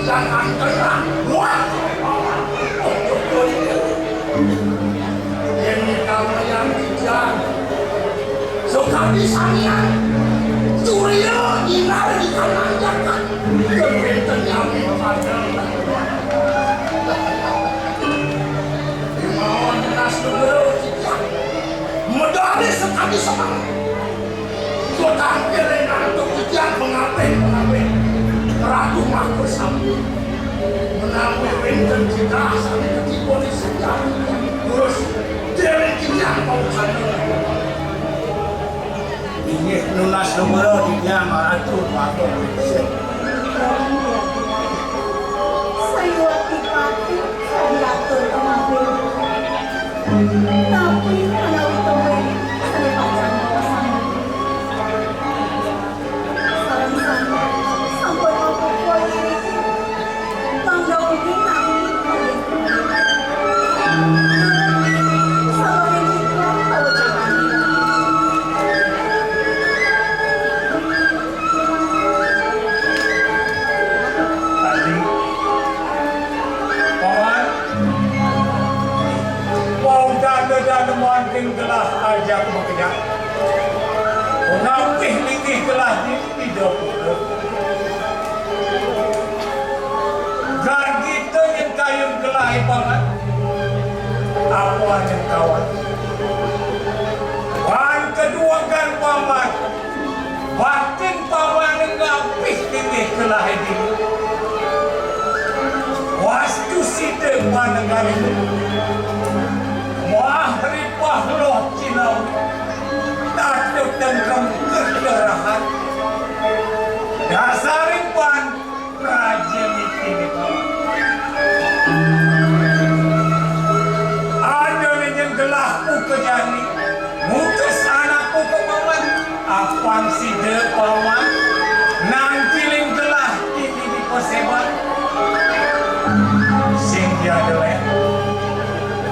jangan terang luar ini kamu yang bijak suka disanian curia inar di kanan jangan kebentennya memandang dimauan dinas negara bijak medali sekali semangat kota kerengan untuk bijak mengapain Ratu Mak bersama menambah benten kita sampai ketipu di sejarah terus jalan kita mau sana ini lunas nomor dia Ratu Mak saya waktu pati saya atur kemarin tapi kalau itu saya pacar pasangan salam-salam sampai aku kuali tangga mungkin kami sampai kita kalau jangan tadi kawan mau dan mancing gelas ajak bekerja menapih tinggi gelas di hidup dan kita yang kayun gelas banget apa yang kawan dan kedua kan linggih kelah ini wastu si depan negara itu mahrifah loh cinau takut dan kekerahan dasaripan raja mikin itu ada yang gelahku kejani mutus anakku ke paman apang si depaman nanti ling gelah ini di poseban sing dia adalah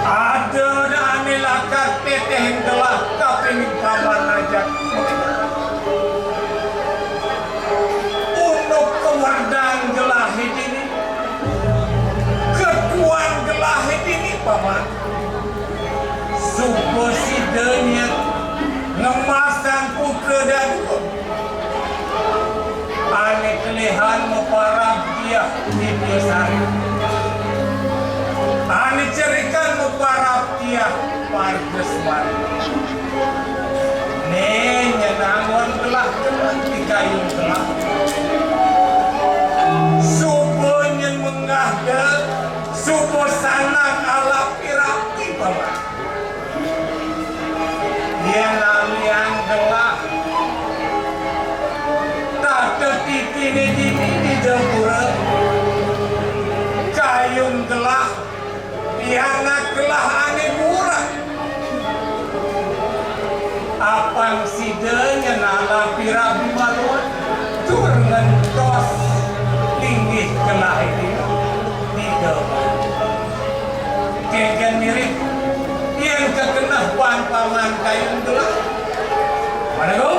ada dan lakat teteh yang gelah kaping paman aja untuk kewardang gelah ini ketuan gelah ini paman suposidenya ngemasan putra dan ane kelehan meparab dia di pesari ane cerikan meparab dia pargesman nenya nangon telah di kayu telah suponya mengada supo sanang ala pirati paman dia yang gelap tak tertiti di jempura kayun gelap yang gelap aneh murah apang sidenya nala pirabi maluan turengan tos tinggi gelap ini di depan kegen mirip yang kekenah paman kayun gelap mana kau?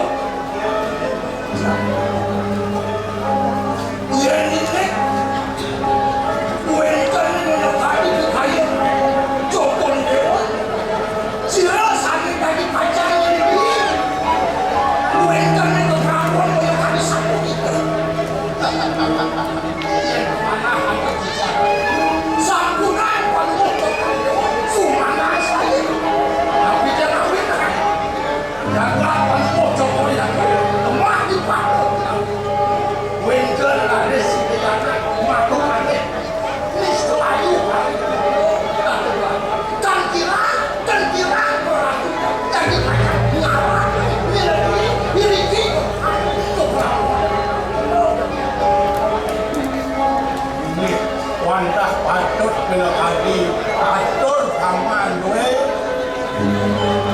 Wantah patut bila kali atur paman gue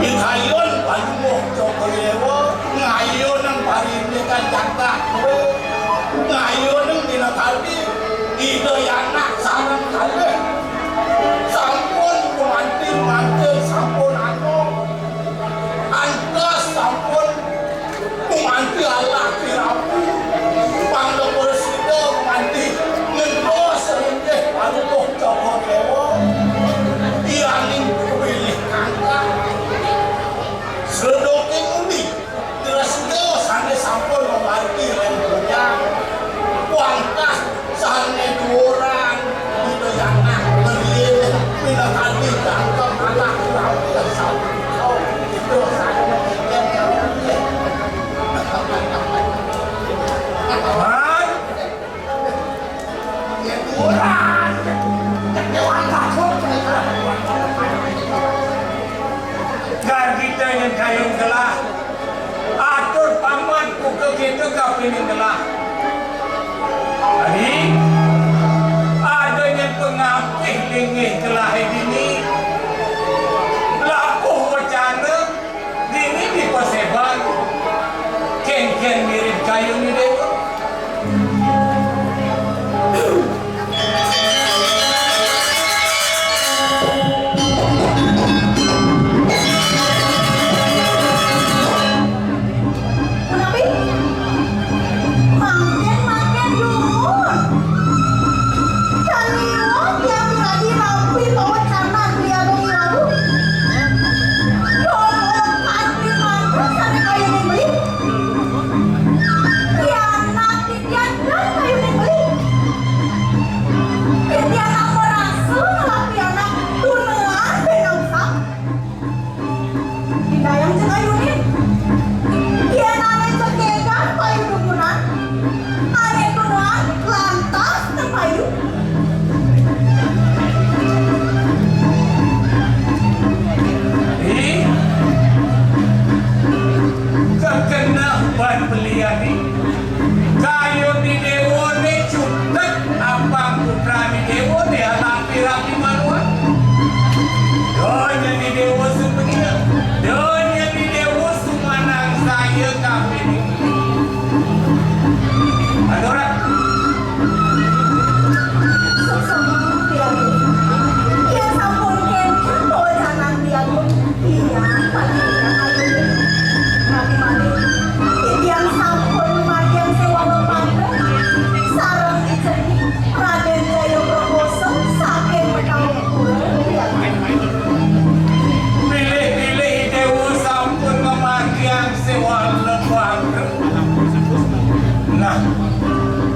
ikayun paluh cokolewo ngayun ang parindikan jantak gue ngayun ang bila kali ito anak sarang kali sampun kumantil sampun ano antas sampun kumantil ala pirapu panglopor sida kumantil Aduh, cokot lewo, tiangin pilih angka, sedoking undi, terus itu sana sampul membantu lembunya, kuangkas sana dua orang, itu yang nak beri, bila kali jangka anak kurang dan sampul, itu sana yang kita yang kayung gelah atur paman pukul kita kapinin gelah jadi adanya pengampih lingih gelah ini lapuh wacana dini di paseban ken mirip kayung ini Ma,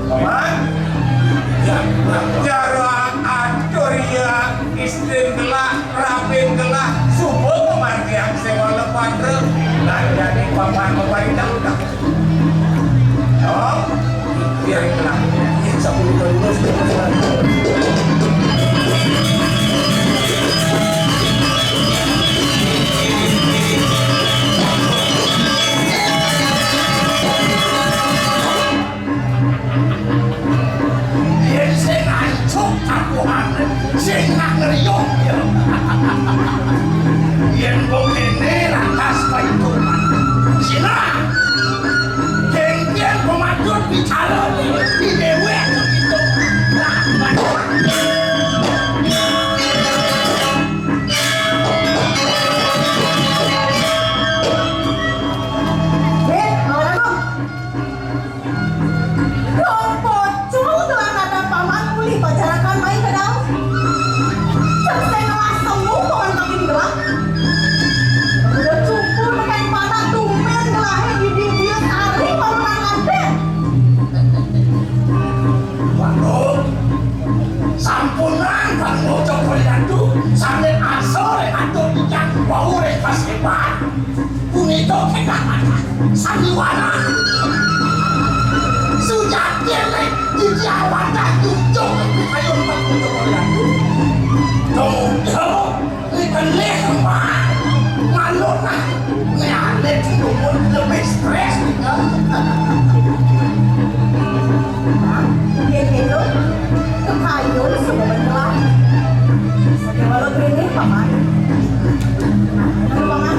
Paman, Jarwa atur ya istri gelak, rapin gelak, subuh kemargian sewa lepan rem. Nah jadi paman memberi dak. Oh, biar gelak. sabun dulu sudah. Sing ngeriung ya. Yen wong kene lantas paituman. Sina. Kengken pemadut bicara di dewe itu. Sandiwara sudah tiada di jalan dan tunjuk ayo untuk orang tuh ikan lehman malona ngeane tunggu lebih stres Hello, kayo sudah benar. Walau gini paman, paman.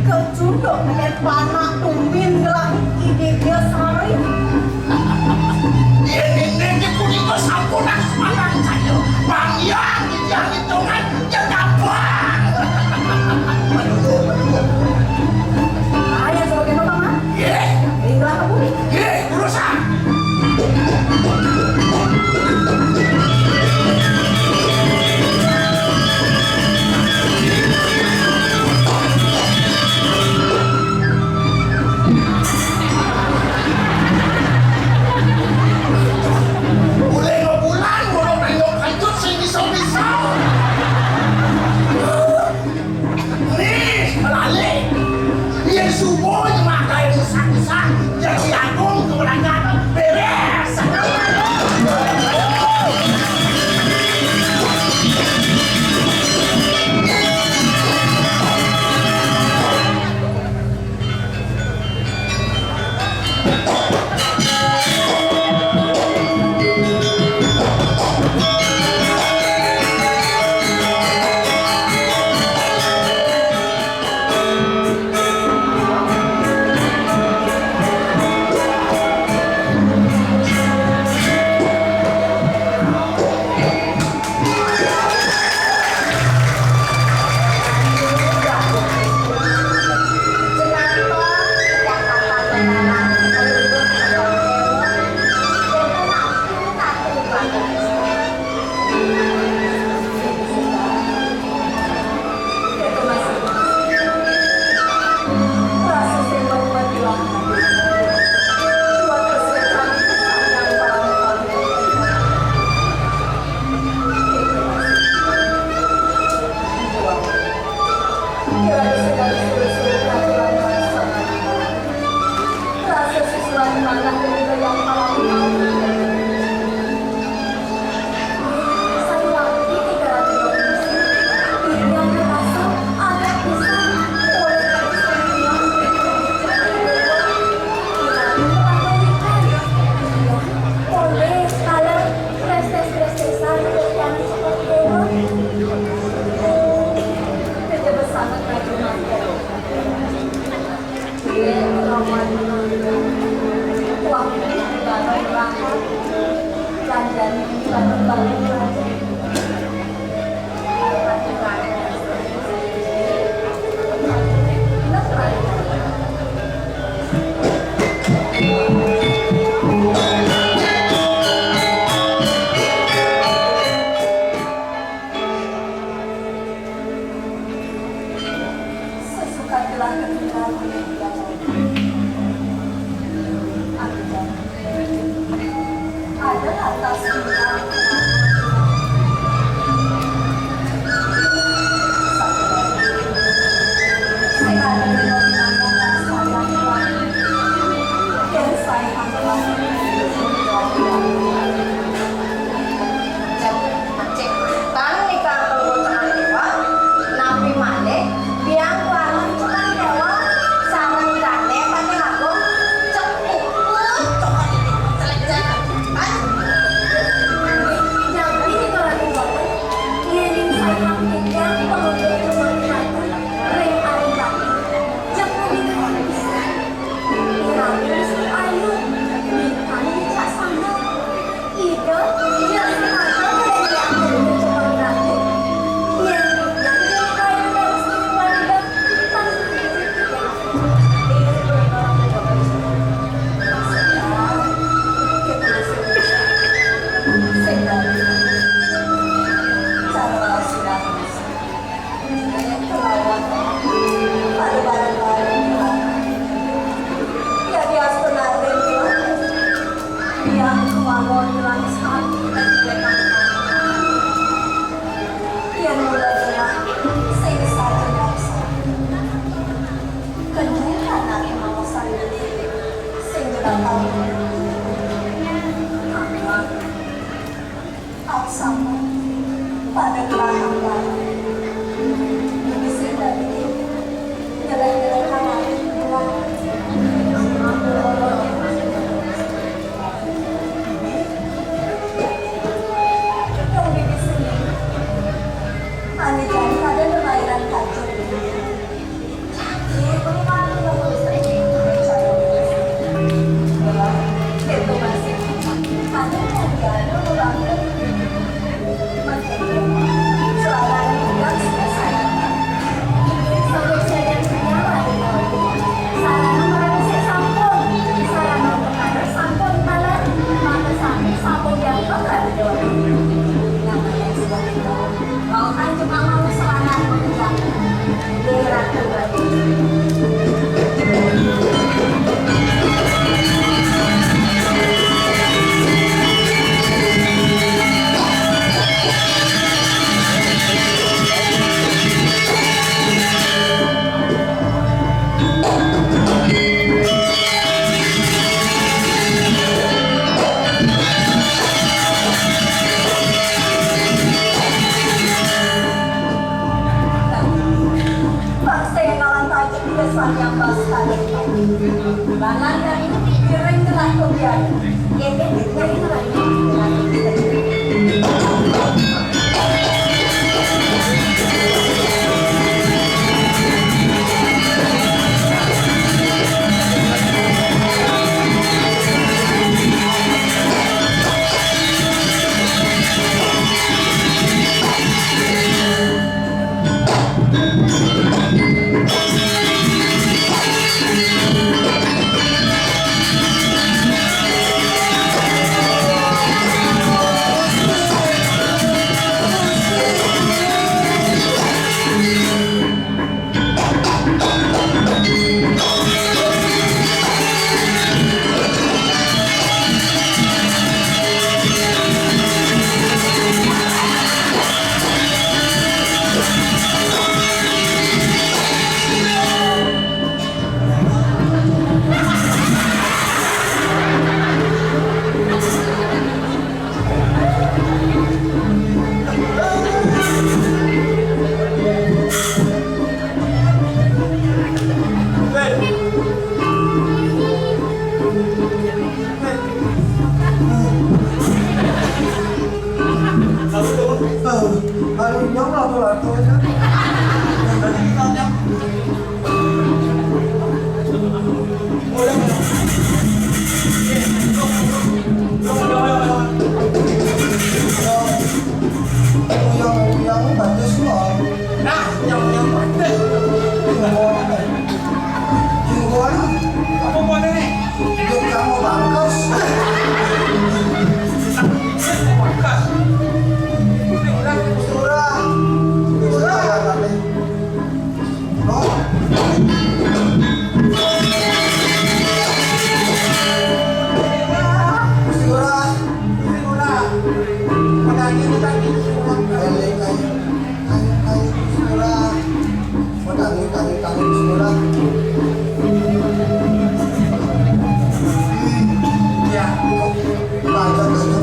Kecuduk dengan panak tumbin gelangit ide dia sari. Ini kuning kau sampunan semangat saja. Bang yang hitungan jengkapang. Ayah sebagai paman. Ye, Tinggal kamu nih. ye, urusan. Uang ini juga berangkat Pamor langis hati dan mereka Ia mulai sing saja daksa Kenyataan nanti mau saya sing gerak tahu Aku sama pada belakang dalam Ini sudah Jalan-jalan kanan Dong bibi sini Ani jadi ada kelahiran kacau Jadi bagaimana yang harus saya Itu masih Ada yang ada orang Selalu yang sudah saya Sampai saya menyala Sarana mereka sampun Sarana mengajar sampun malah Mata sampai sampun yang bakal Yang yang sudah kita Mau kan cuma mau selangan mengejar Gerak kembali Bangsa yang ngalang tajuk di depan yang basta Balan dari kering telah kebiar Ini dari telah Aduh, nyong lato-lato aja. Tadi kita nyong. Yang batas loh. Nah, yang penting Jinggoan, Apa boleh nih? hidup kamu bangkes. Bekas Surah, surah ya kali. No. Surah, surah. Padahal kita ini semua kayak surah. Padahal surah. Ya, Baca saja.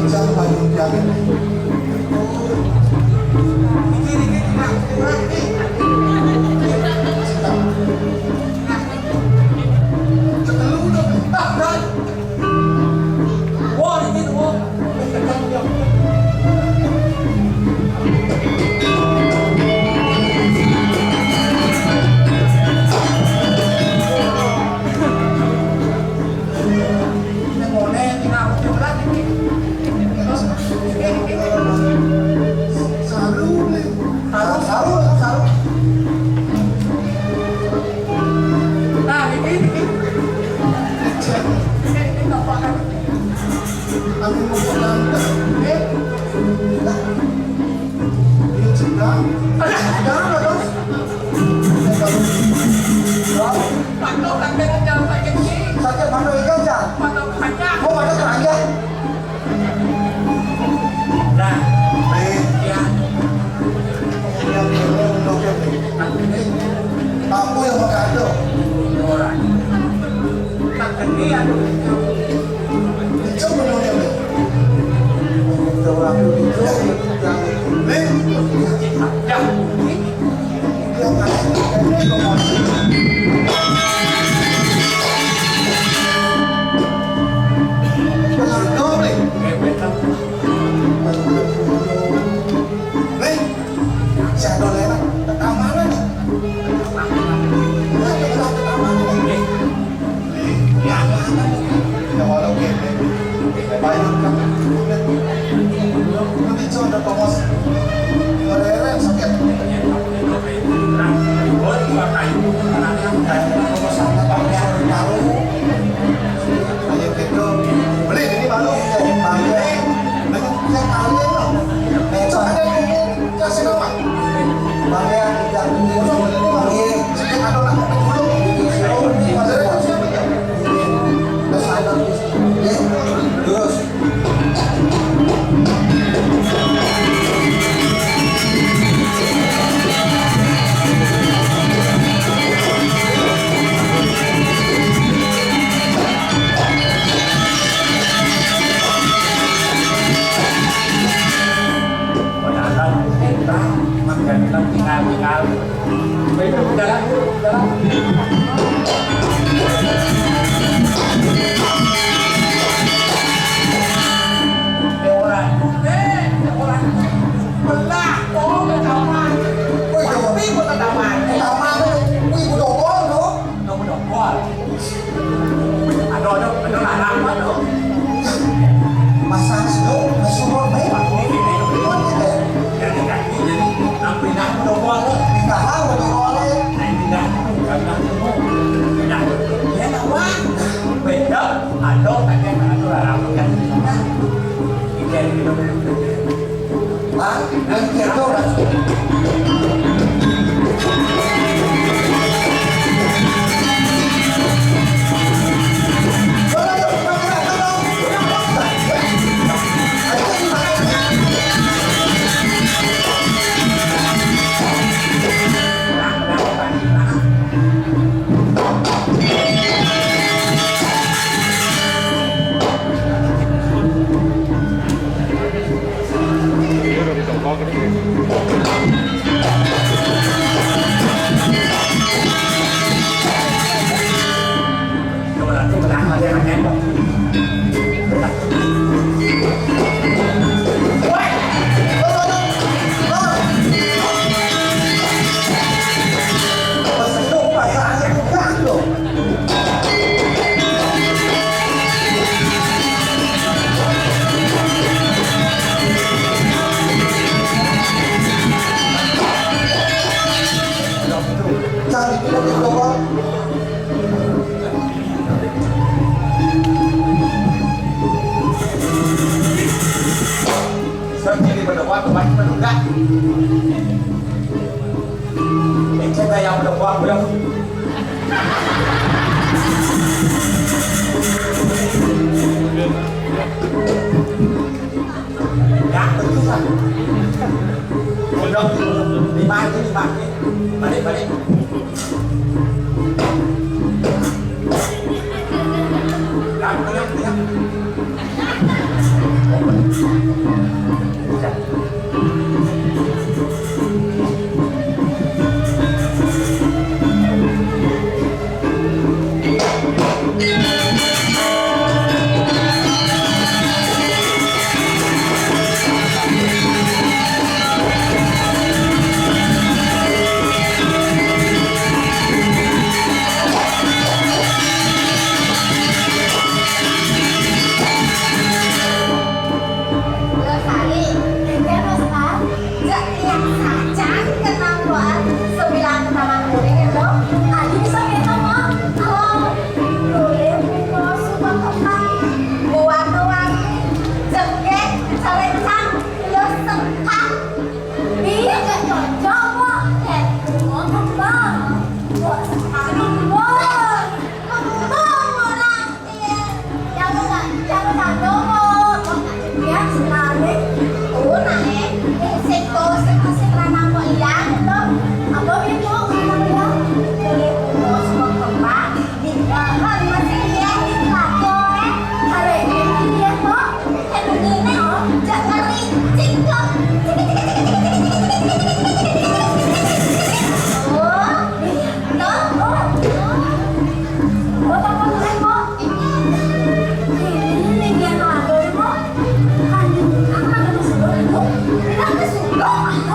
Saja paling jangan. wah ini wah. Nah, ini. Kami mau pulang. Oh,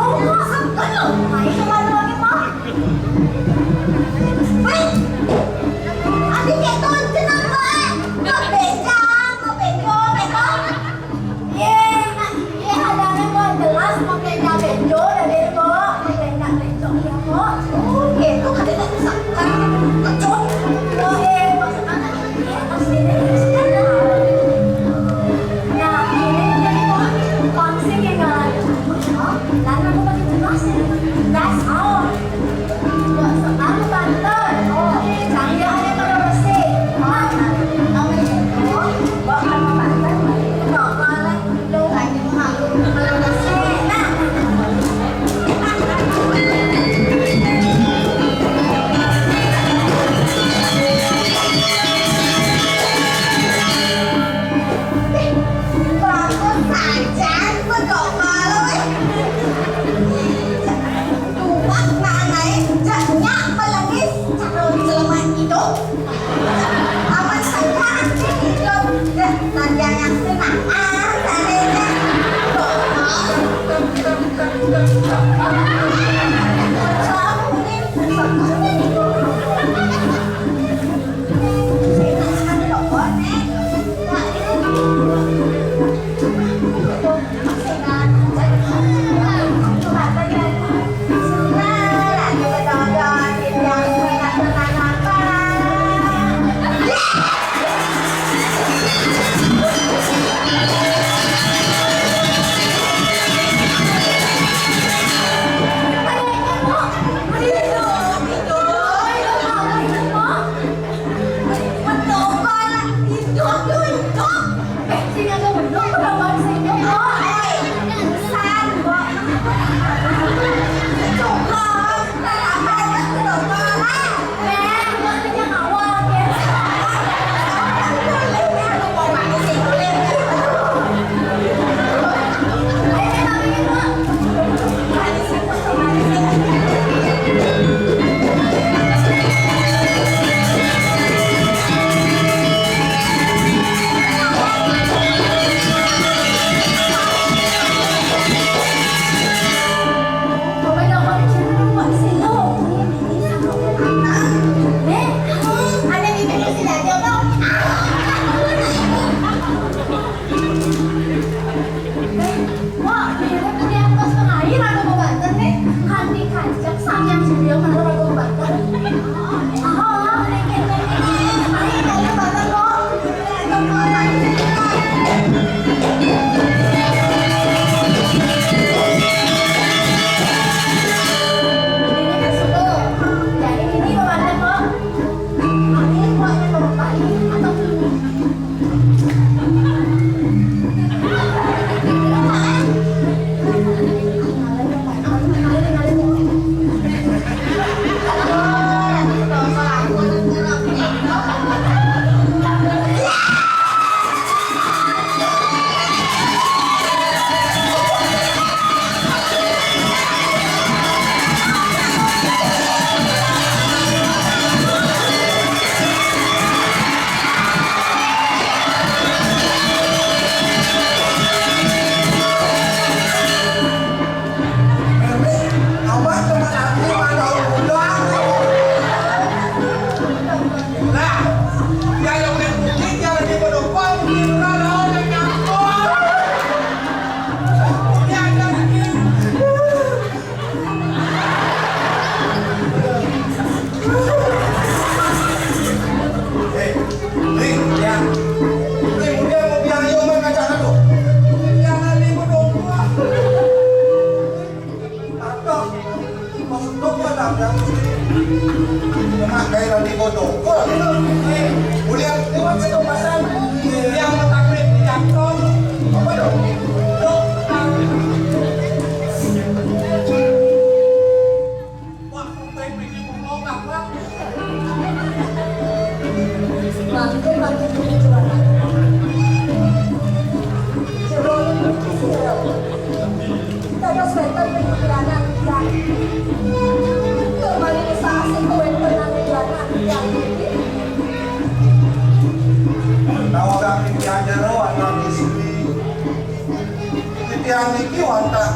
Titian niki wonten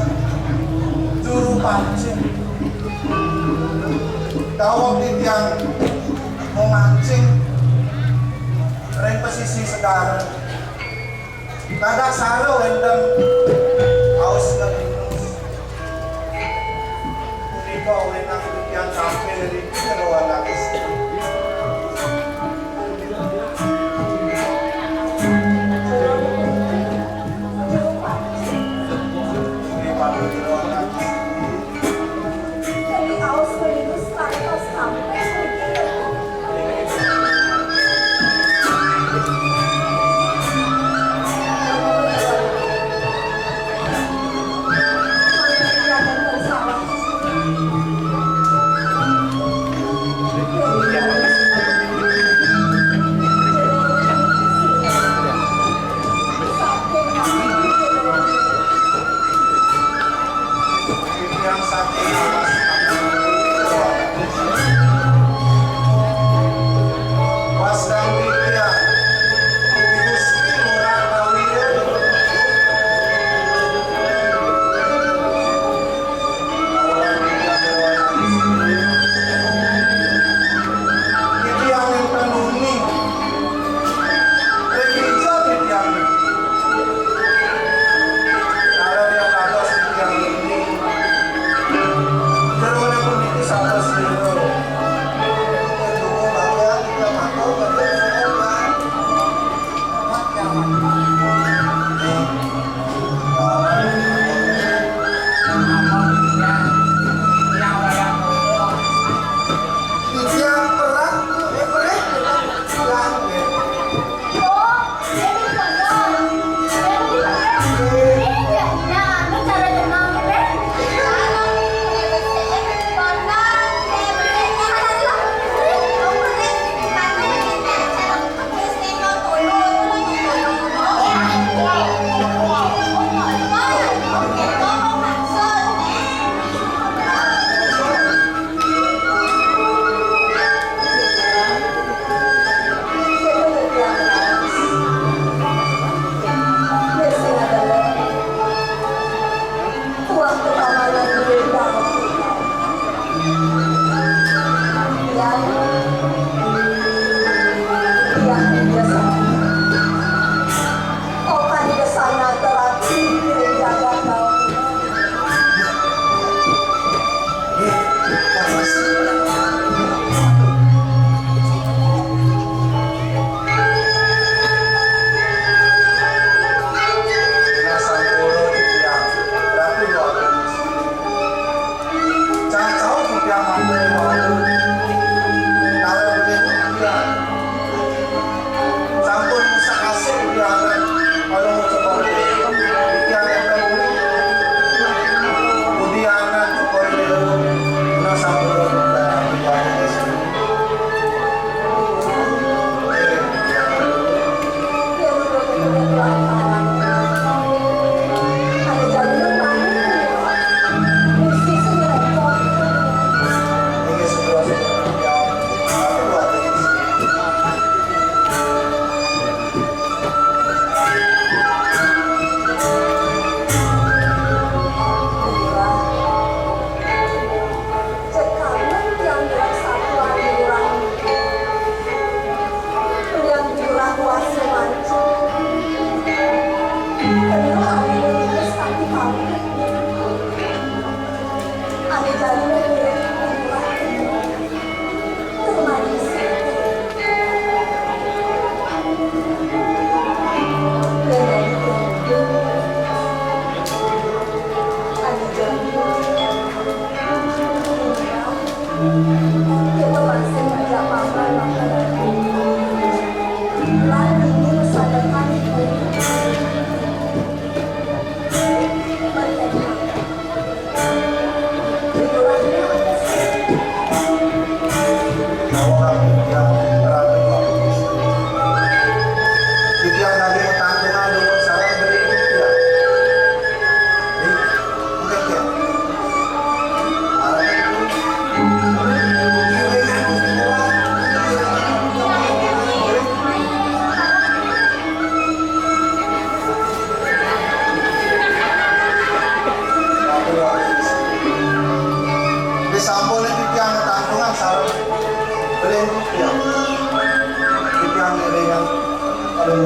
juru pancing. Dawuh titian memancing ring pesisi Segareng. Kadak sare wonten aus ngelinus. Punika wenang titian sampe dari karo anak istri. Kedua ada lulus kaki kamu. Ada jalur yang termanis. Ada jalur. Kita masih berjamaah lalu ini mesadari Orang yang berada di bawah itu yang tadi bertanggungan dengan salah berikut ya. Bukan ya. Arah itu. Di sampul itu yang bertanggungan salah berikut ya. Itu yang yang ada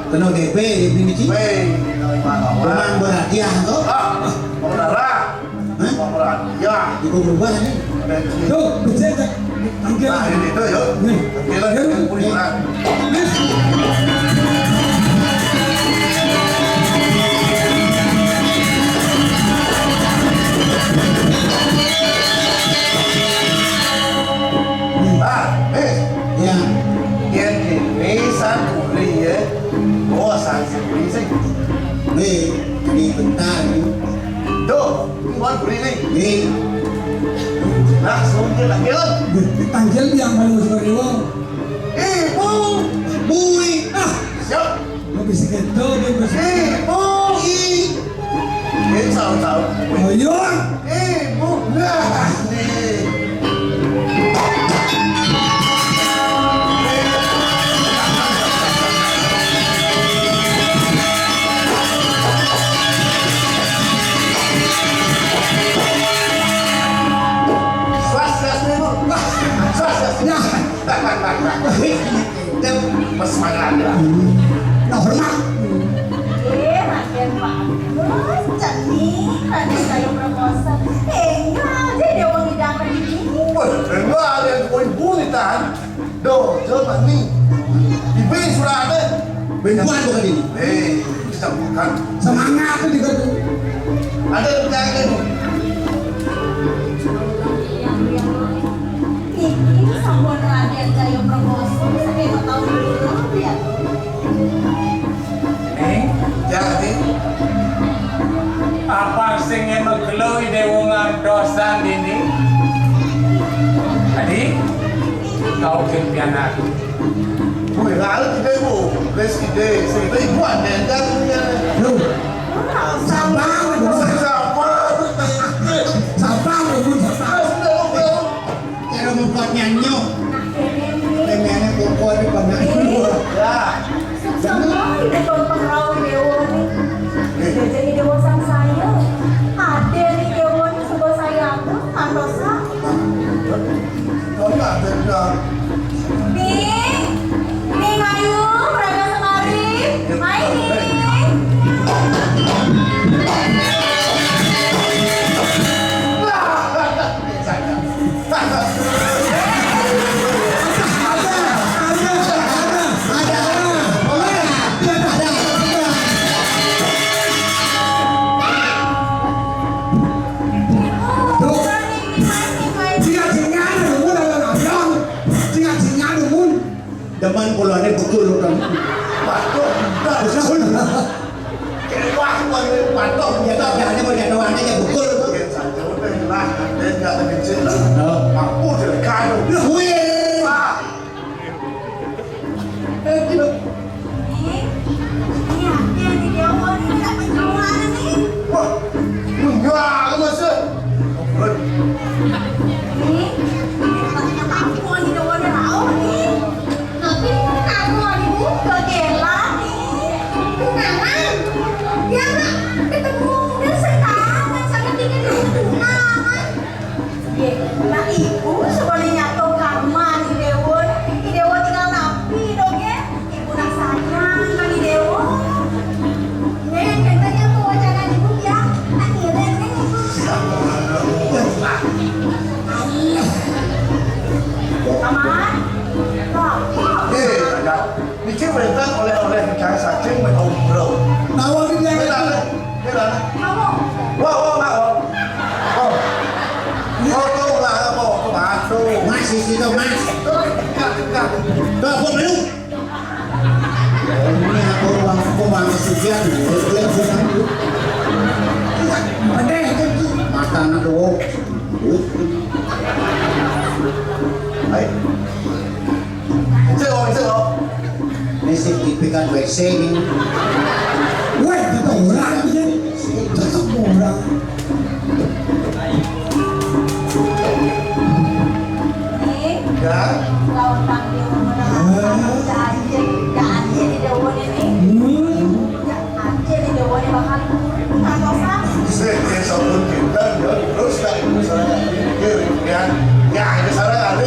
Kena DP ini sih. Memang berhadiah toh? Mau darah. Mau berhadiah. Juga berubah ini. Yuk, berjaya. Angkat. Nah ini tuh yuk. Angkat dengan pulisan. Ya. Yên thì mấy sáng của đi ấy, có sáng sẽ của đi sinh. Di bentar ni. Tuh, buat của đi đi. Di. Langsung dia lagi kan. Dipanggil biang malu sebagai wong. Ibu, Bui. siap. Lo bisa gitu, dia bisa. Ibu, Ini sao. Ayo. Ibu, nah nih. Mas Manada. Nah hormat. Raden bagus, cantik, Raden kayu Prakoso. Enggak, jadi orang hidangan ini. Wah, enggak ada yang kau ibu nih tan. Do, jangan nih. Ibu sudah ada. Bentuan bukan ini. Tidak bukan. Semangat tuh juga tuh. Ada yang jaga nih. Ini sampun Raden kayu Prakoso, bisa kayak tahun dulu ya. Jadi, Apa sing megeloi dewongan dosan ini? Tadi kau kempian aku. gue lalu tidak ibu. Les ide, cerita ibu ada yang jaga. Loh, sabar, sabar, cara membuat nyanyi. Pengennya pokok di panjang. Ya. Sama itu pengrawat dewa nih. Jadi dewa sang saya. Ada nih dewa nih sebuah saya aku kantosa. Kau nggak ada. Nih ayo mereka semari. Main nih. Deman puluhannya betul kan. Patok, tak Betul. kayak waktu ini patok. Ya tak hanya mau jadwalnya ya betul. Mungkin saja udah lah, dan nggak ada cerita. Oh. Mampu jadi kaya. Wih. Pak, Iya, dia nih dewa nih tak penjualan nih. wah, enggak, masa. Nih, aku nih dewa nih tahu nih. Tapi kamu nih bu kegela nih. Tunangan, ya nggak ketemu dan sekarang sangat tinggi di tunangan. Ya, lah ibu sebenarnya tahu karma nih dewa. Nih dewa tinggal napi dong ya. Ibu nak sayang kan nih dewa. Nih, katanya tuh wacana ibu ya. Akhirnya nih ibu. Aman? Ada. Mikir perintah oleh-oleh dicari sacing menau bro. Nawarin dia Kita kan. ada, kita ada. Kamu? Wah, nggak, oh, tuh lah, tuh masuk. Mas itu mas. Enggak. Tuh aku belum. Ini aku mau sujian. Ada mata anak doang. Ayo. Itu. Ini sertifikat WC ini. Wah, itu orang aja. Tetap orang. Nih, Ya. lawan panggil menang. Janji di dewan ini. Janji di dewan ini bakal kantosa. Saya sebelum kita terus dari saya kirimkan. Ya, ini saya ada.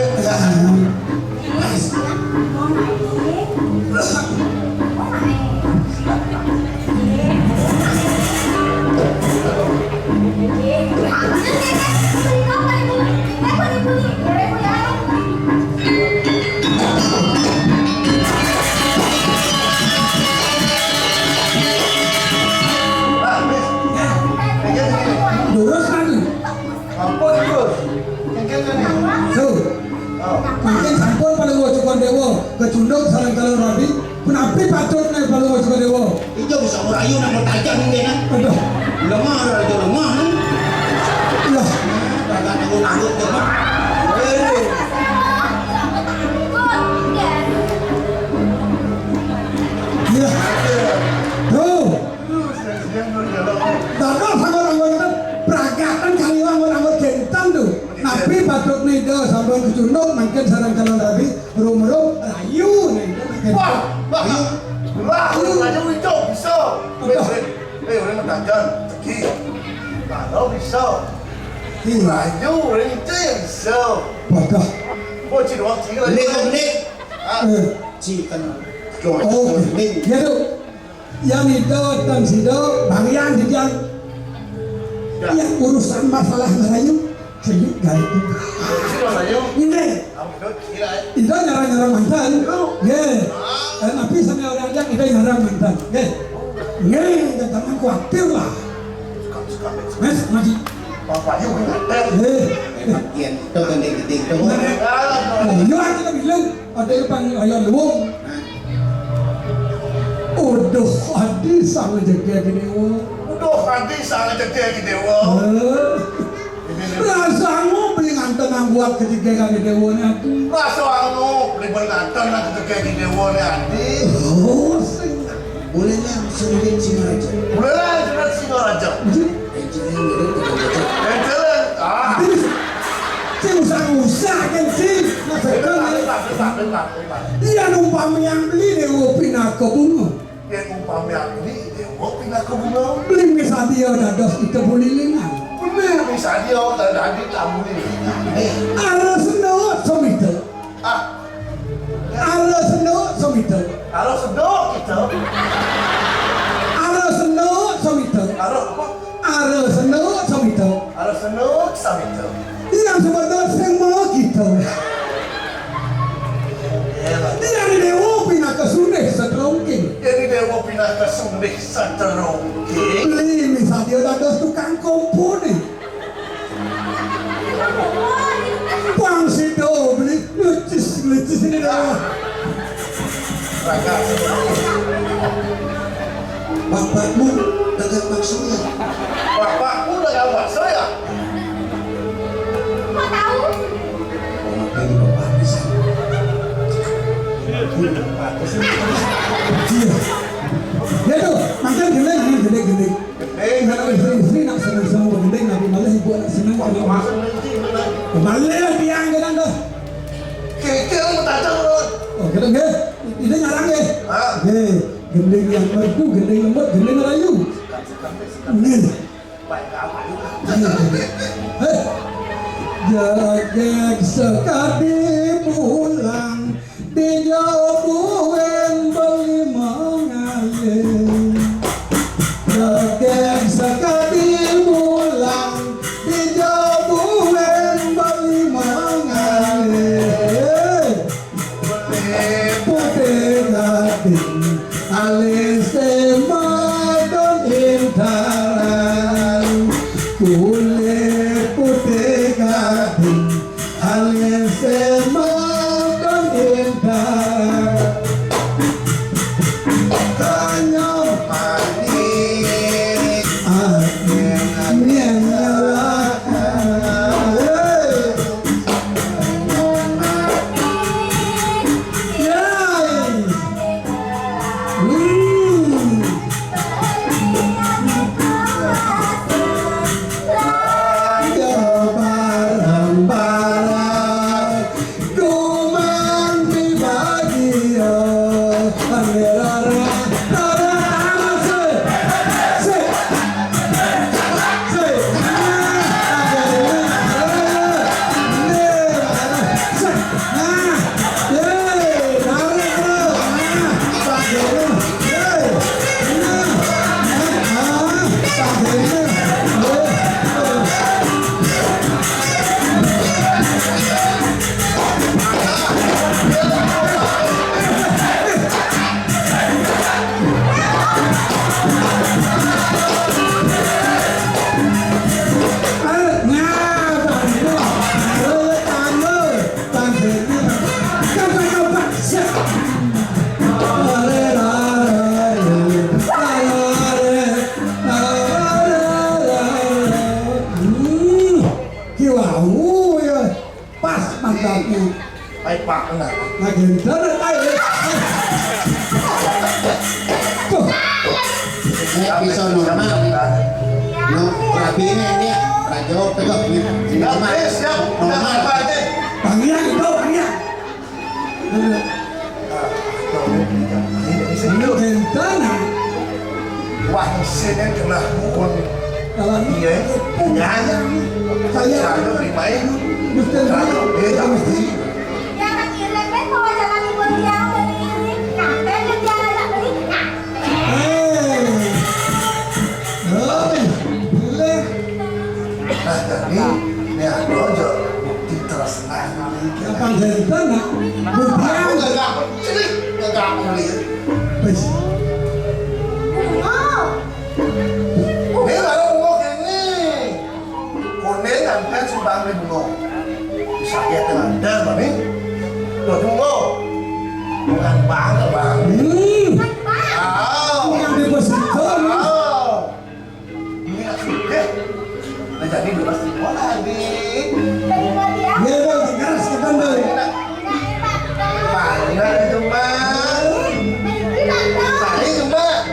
Mau naik? Mau naik? Lurus lagi. Ampun terus. Yang Tuh. Oh. Mungkin sampun paling wajib dewa kecunduk sarang kalau rabi. Kenapa patutnya paling wajib dewa? Itu bisa merayu nama tajam mungkin kan? Aduh. Lemah ada lemah. Lah. Kagak nanggut coba. Iya. Tuh. Dakal sama orang itu peragatan kali orang gentang tuh. Nabi patut nih dah sampai kecunduk mungkin sarang kalau rabi rum rayu nih. Wah, aja hijau bisa. Orang mengajar pergi. Kalau bisa, rayu orang itu yang bisa. Wadah. Oh, cik doang, cik lagi. Menit. Cikan. Oh, ya tuh. Yang itu dan sido bagian di yang urusan masalah ngerayu sedikit gak itu. Ini, itu nyarang mantan. Ya, tapi sama orang yang itu nyarang mantan. Ya, ini jangan khawatir lah. Mas, masih. Bapaknya bener. Bagian itu gede-gede itu. Iya, kita bilang ada yang panggil ayam luwung. Udah hadi sama jaga gini wo. Udah hadi sama jaga gini wo. Rasamu beli nganten yang buat ketiga kali dewa nanti. Rasamu beli nganten yang ketiga kali dewa nanti. Oh, sing. Boleh lah suruhin Singaraja. Boleh lah suruhin Singaraja. Enjilnya mirip dengan jajan. Enjilnya. Sing usah kan sing. Bentar. Dia numpang yang beli dewa pindah ke bunga. Yang umpamanya ini dewa pindah ke bunga. Beli misal dia dados itu bulilingan. Bener bisa dia tadi tamu ini. Ara seno somito. Ara seno somito. Kalau sedok gitu. Ara seno somito. Ara seno somito. Kalau sedok sama itu. Yang sebenarnya sing mau gitu. Dia di dewa pindah ke Sundeh seterongking. Jadi dewa pindah ke Sundeh seterongking. Beli misal dia dados tukang komponen. Bang sido beli lucis ini dewa. Raga. Bapakmu dagang baksonya. Bapakmu dagang bakso ya? Kok tahu? Orang ini bapak bisa. Iya. Ya tuh, makan gede. Kalau istri nak senang sama gede, nabi malah ibu nak senang kalau Masuk nanti benar. malah tiang gedang dah. Kekil mutajam loh. Oh, gedang ke? Ini nyarang ke? Gendeng yang merdu, gendeng lembut, gendeng rayu. Nih. Baik apa juga. Jagek sekali pulang di jauhen beli mengalir. Jagek sekali pulang di jauhen beli mengalir. Putih gading alis semadon intaran. Kulit putih gading alis semadon intaran. Kanyang Manis. angin nyalakan. Pas mantapnya. Baik Pak, benar. Lagi darat air. Tuh. Ini pisau normal. No, rapinya ini raja tegak nih. Normal. Siap. Normal. Apa aja? Pangian itu, pangian. Ini gentana. Wah, sini kena pukul. Kalau Iya, nyanyi. saya Dimain. mesti Jangan mesti Jangan irit, kan kalau jalan ibu tiang dan irit, ngapain jadi ini ada aja bukti tersenang Gampang ganteng nak. Buktian. Gak sini gak kulit Wis. Oh, ini baru ngomong ini kuning kan sudah ambil bunga bisa lihat dengan dan ini tuh bunga bukan bangga bang Yang deposito. ini gak suka nah jadi 12.000 lagi terima dia. Ya bang, keras ke bandar. mana itu bang mana itu bang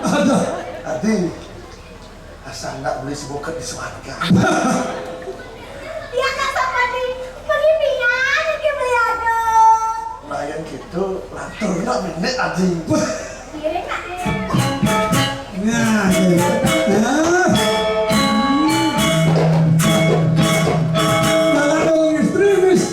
Ada. Adi, asal nggak boleh sibukan di suarga. Dia kan sama di penimpian yang beliado. Nah yang gitu, lantur nggak minit Adi. Kira kan? Nah, kalau ekstremis,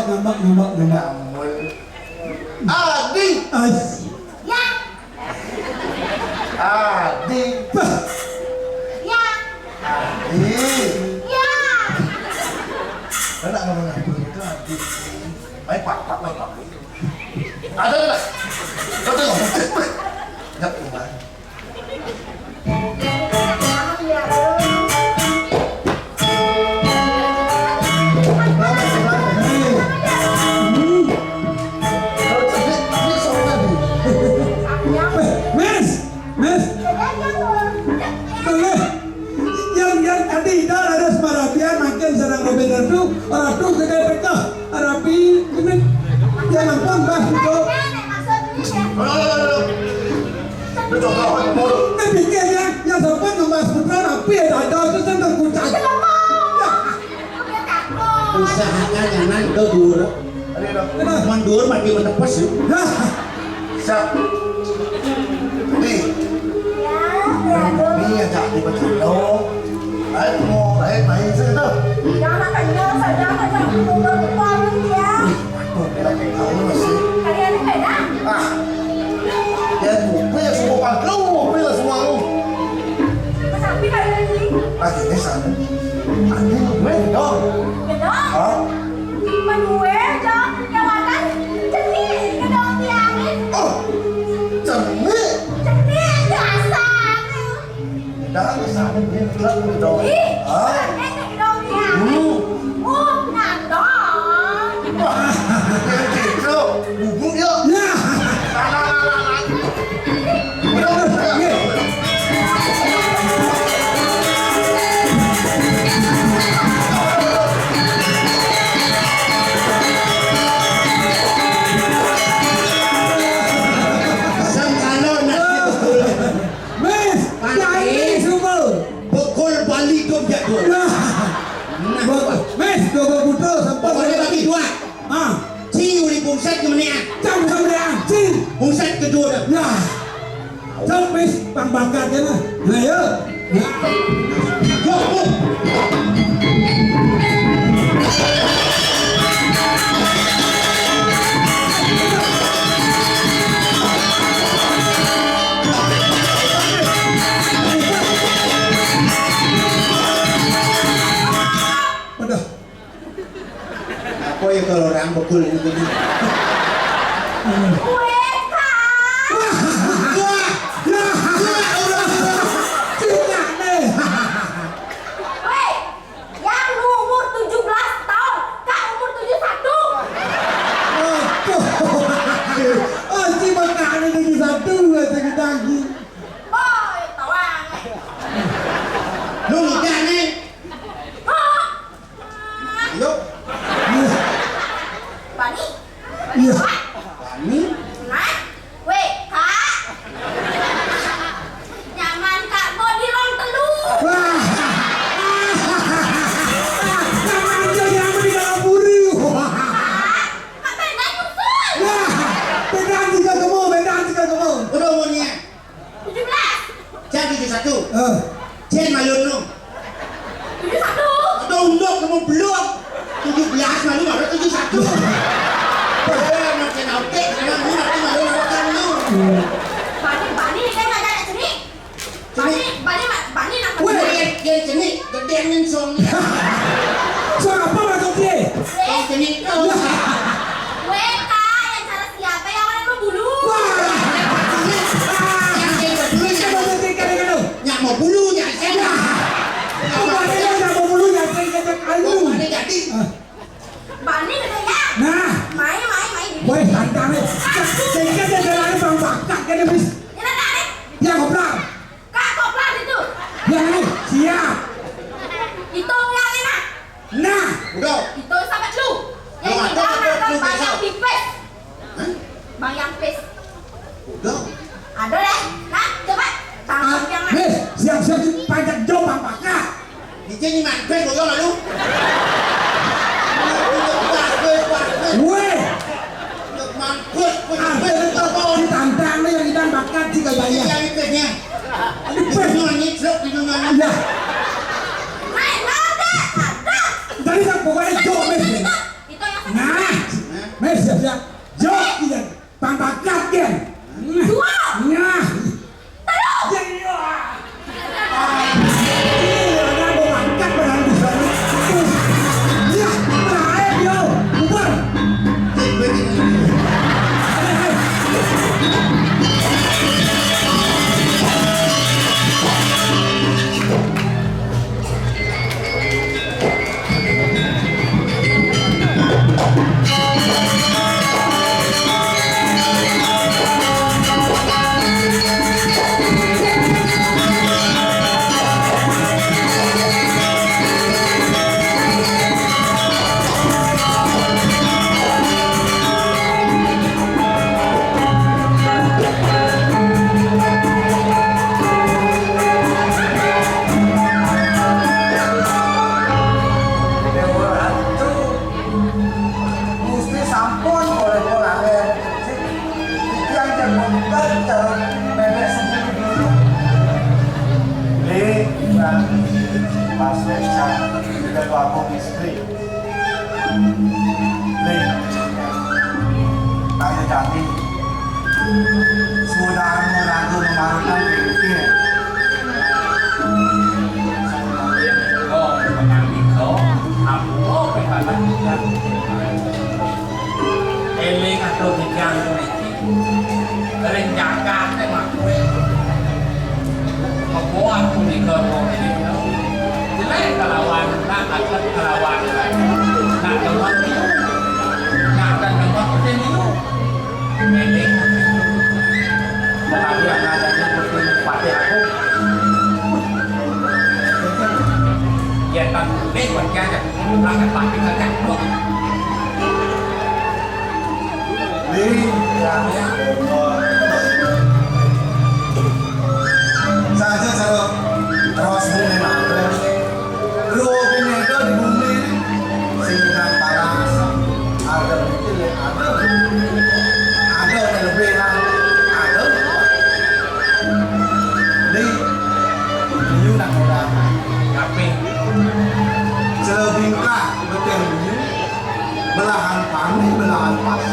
nambak. Namun, Adi, Ya, Adi, ya, Adi. ya. Mana ngomong apa itu Adi? Baik pak. Ada. Kau tengok. Nggak kemana. Mes, boleh. Yang tadi dah ada semarapian makin sedang Robin ratu kedai pekah Arabi ini jangan pambah itu. Ini pikir yang sempat membahas putra Rapi ada itu tentang kucing. Usahakan jangan dur. Mundur makin menepes yuk. Siap. Adi, ini yang jadi betul. Baik mau main saja. Jangan tanya saja macam tunggal kepala dia. Tuh, bila kau masih. Kalian ini dah. Ya bukti ya semua panggung, bukti lah semua lu. Tapi kalian ini, Lagi ini sana. Adi gue dong. gedong. Hah? Menue dong. Yang makan cenik gedong diangin. Oh, cermin. Cenik dasar. Dah sana dia bilang dong. Ih, Hah? cenik gedong diangin. Nandong. Dia gitu. Bubuk ya. Ya. Sangkalo nak betul. Mes, jangan semua. Pukul balik kau jatuh. Mes, dua putra sampai. Pokoknya bagi dua. Ah, Ciu di pungset ke mana? jangan sampai anjing. Pungset kedua dah. Ya. Sampai pang bakar kan. Nah, ya. Go. Pada. Apa ya kalau orang pukul ini tadi? Kue kak. Weh, yang umur 17 tahun, kak umur 71. Anjing bakar ini Iya. Ini Nah, weh, Kak. Nyaman Kak body roll telu. Wah. Sama aja yang di dalam buri. Kak Bendan nyusul. Nah, bedaan juga kamu, bedaan juga kamu. udah umurnya 17. jadi ke satu. Eh, Jen malun lu. 71. Udah undok kamu belum. 17 malu ada 71. Padahal macam autek memang lu nanti malu makan lu. Bani kan nggak ada sini. Bani nak. Weh, dia jenis gede nih song. so apa maksud dia? Song jenis tu. Weh, Kak, yang cara siapa yang orang berbulu? Yang dia berdua Siapa yang yang tinggal dengan lu? yang mau bulunya saya. Apa dia yang mau bulunya tinggal kayu? Kau ada jadi. Bani kata ya. Nah, Mai. woi tantang nih. Sehingga dia jalan bang bakat kan bis. Ini tarik. Yang koplar, Kak, koplar itu. yang ini siap. Hitung yang ini. Nah, udah. Hitung sampai lu. Yang Lu kita ada makan lu bang besok. yang pipes. Hah? Bang yang pipes. Udah. Ada deh. Nah, coba. Tangkap yang mana? Bis, siap-siap pajak jauh bang bakat. Dia ni mampir kau lalu. Woi, Mampir, ada itu ditantang nih yang kita bakat jika bayar. yang ikutnya. Itu ni truk itu ni. Ya, Naik, ada. tadi kan pokoknya jauh bis. Itu yang satu. Nah, bis siap-siap jauh dia bang bakat kan. Dua. Nah, Taruh. Mesti sampun boleh boleh. Yang terbentar bebek sendiri dulu. Bang, Mas Reca, juga aku istri. Ayo jadi. Sudah mengaku memarukan pikir. Oh, mengambil kau, aku berbalas dan eling atau tigang tu ini, renjakan tema kue, membuat kuning kau ini, jelek kelawan, nak akan kelawan, nak kelawan itu, nak akan kelawan itu eling, tetapi yang ada yang penting pada aku. Ya tak boleh berjalan akan pakai kacang pun. Saja kalau terus berenang, lu punya di bumi sehingga panas, ada mungkin ada lebih ada. Di you nak orang, Tapi selebihnya betul belahan panik belahan pas.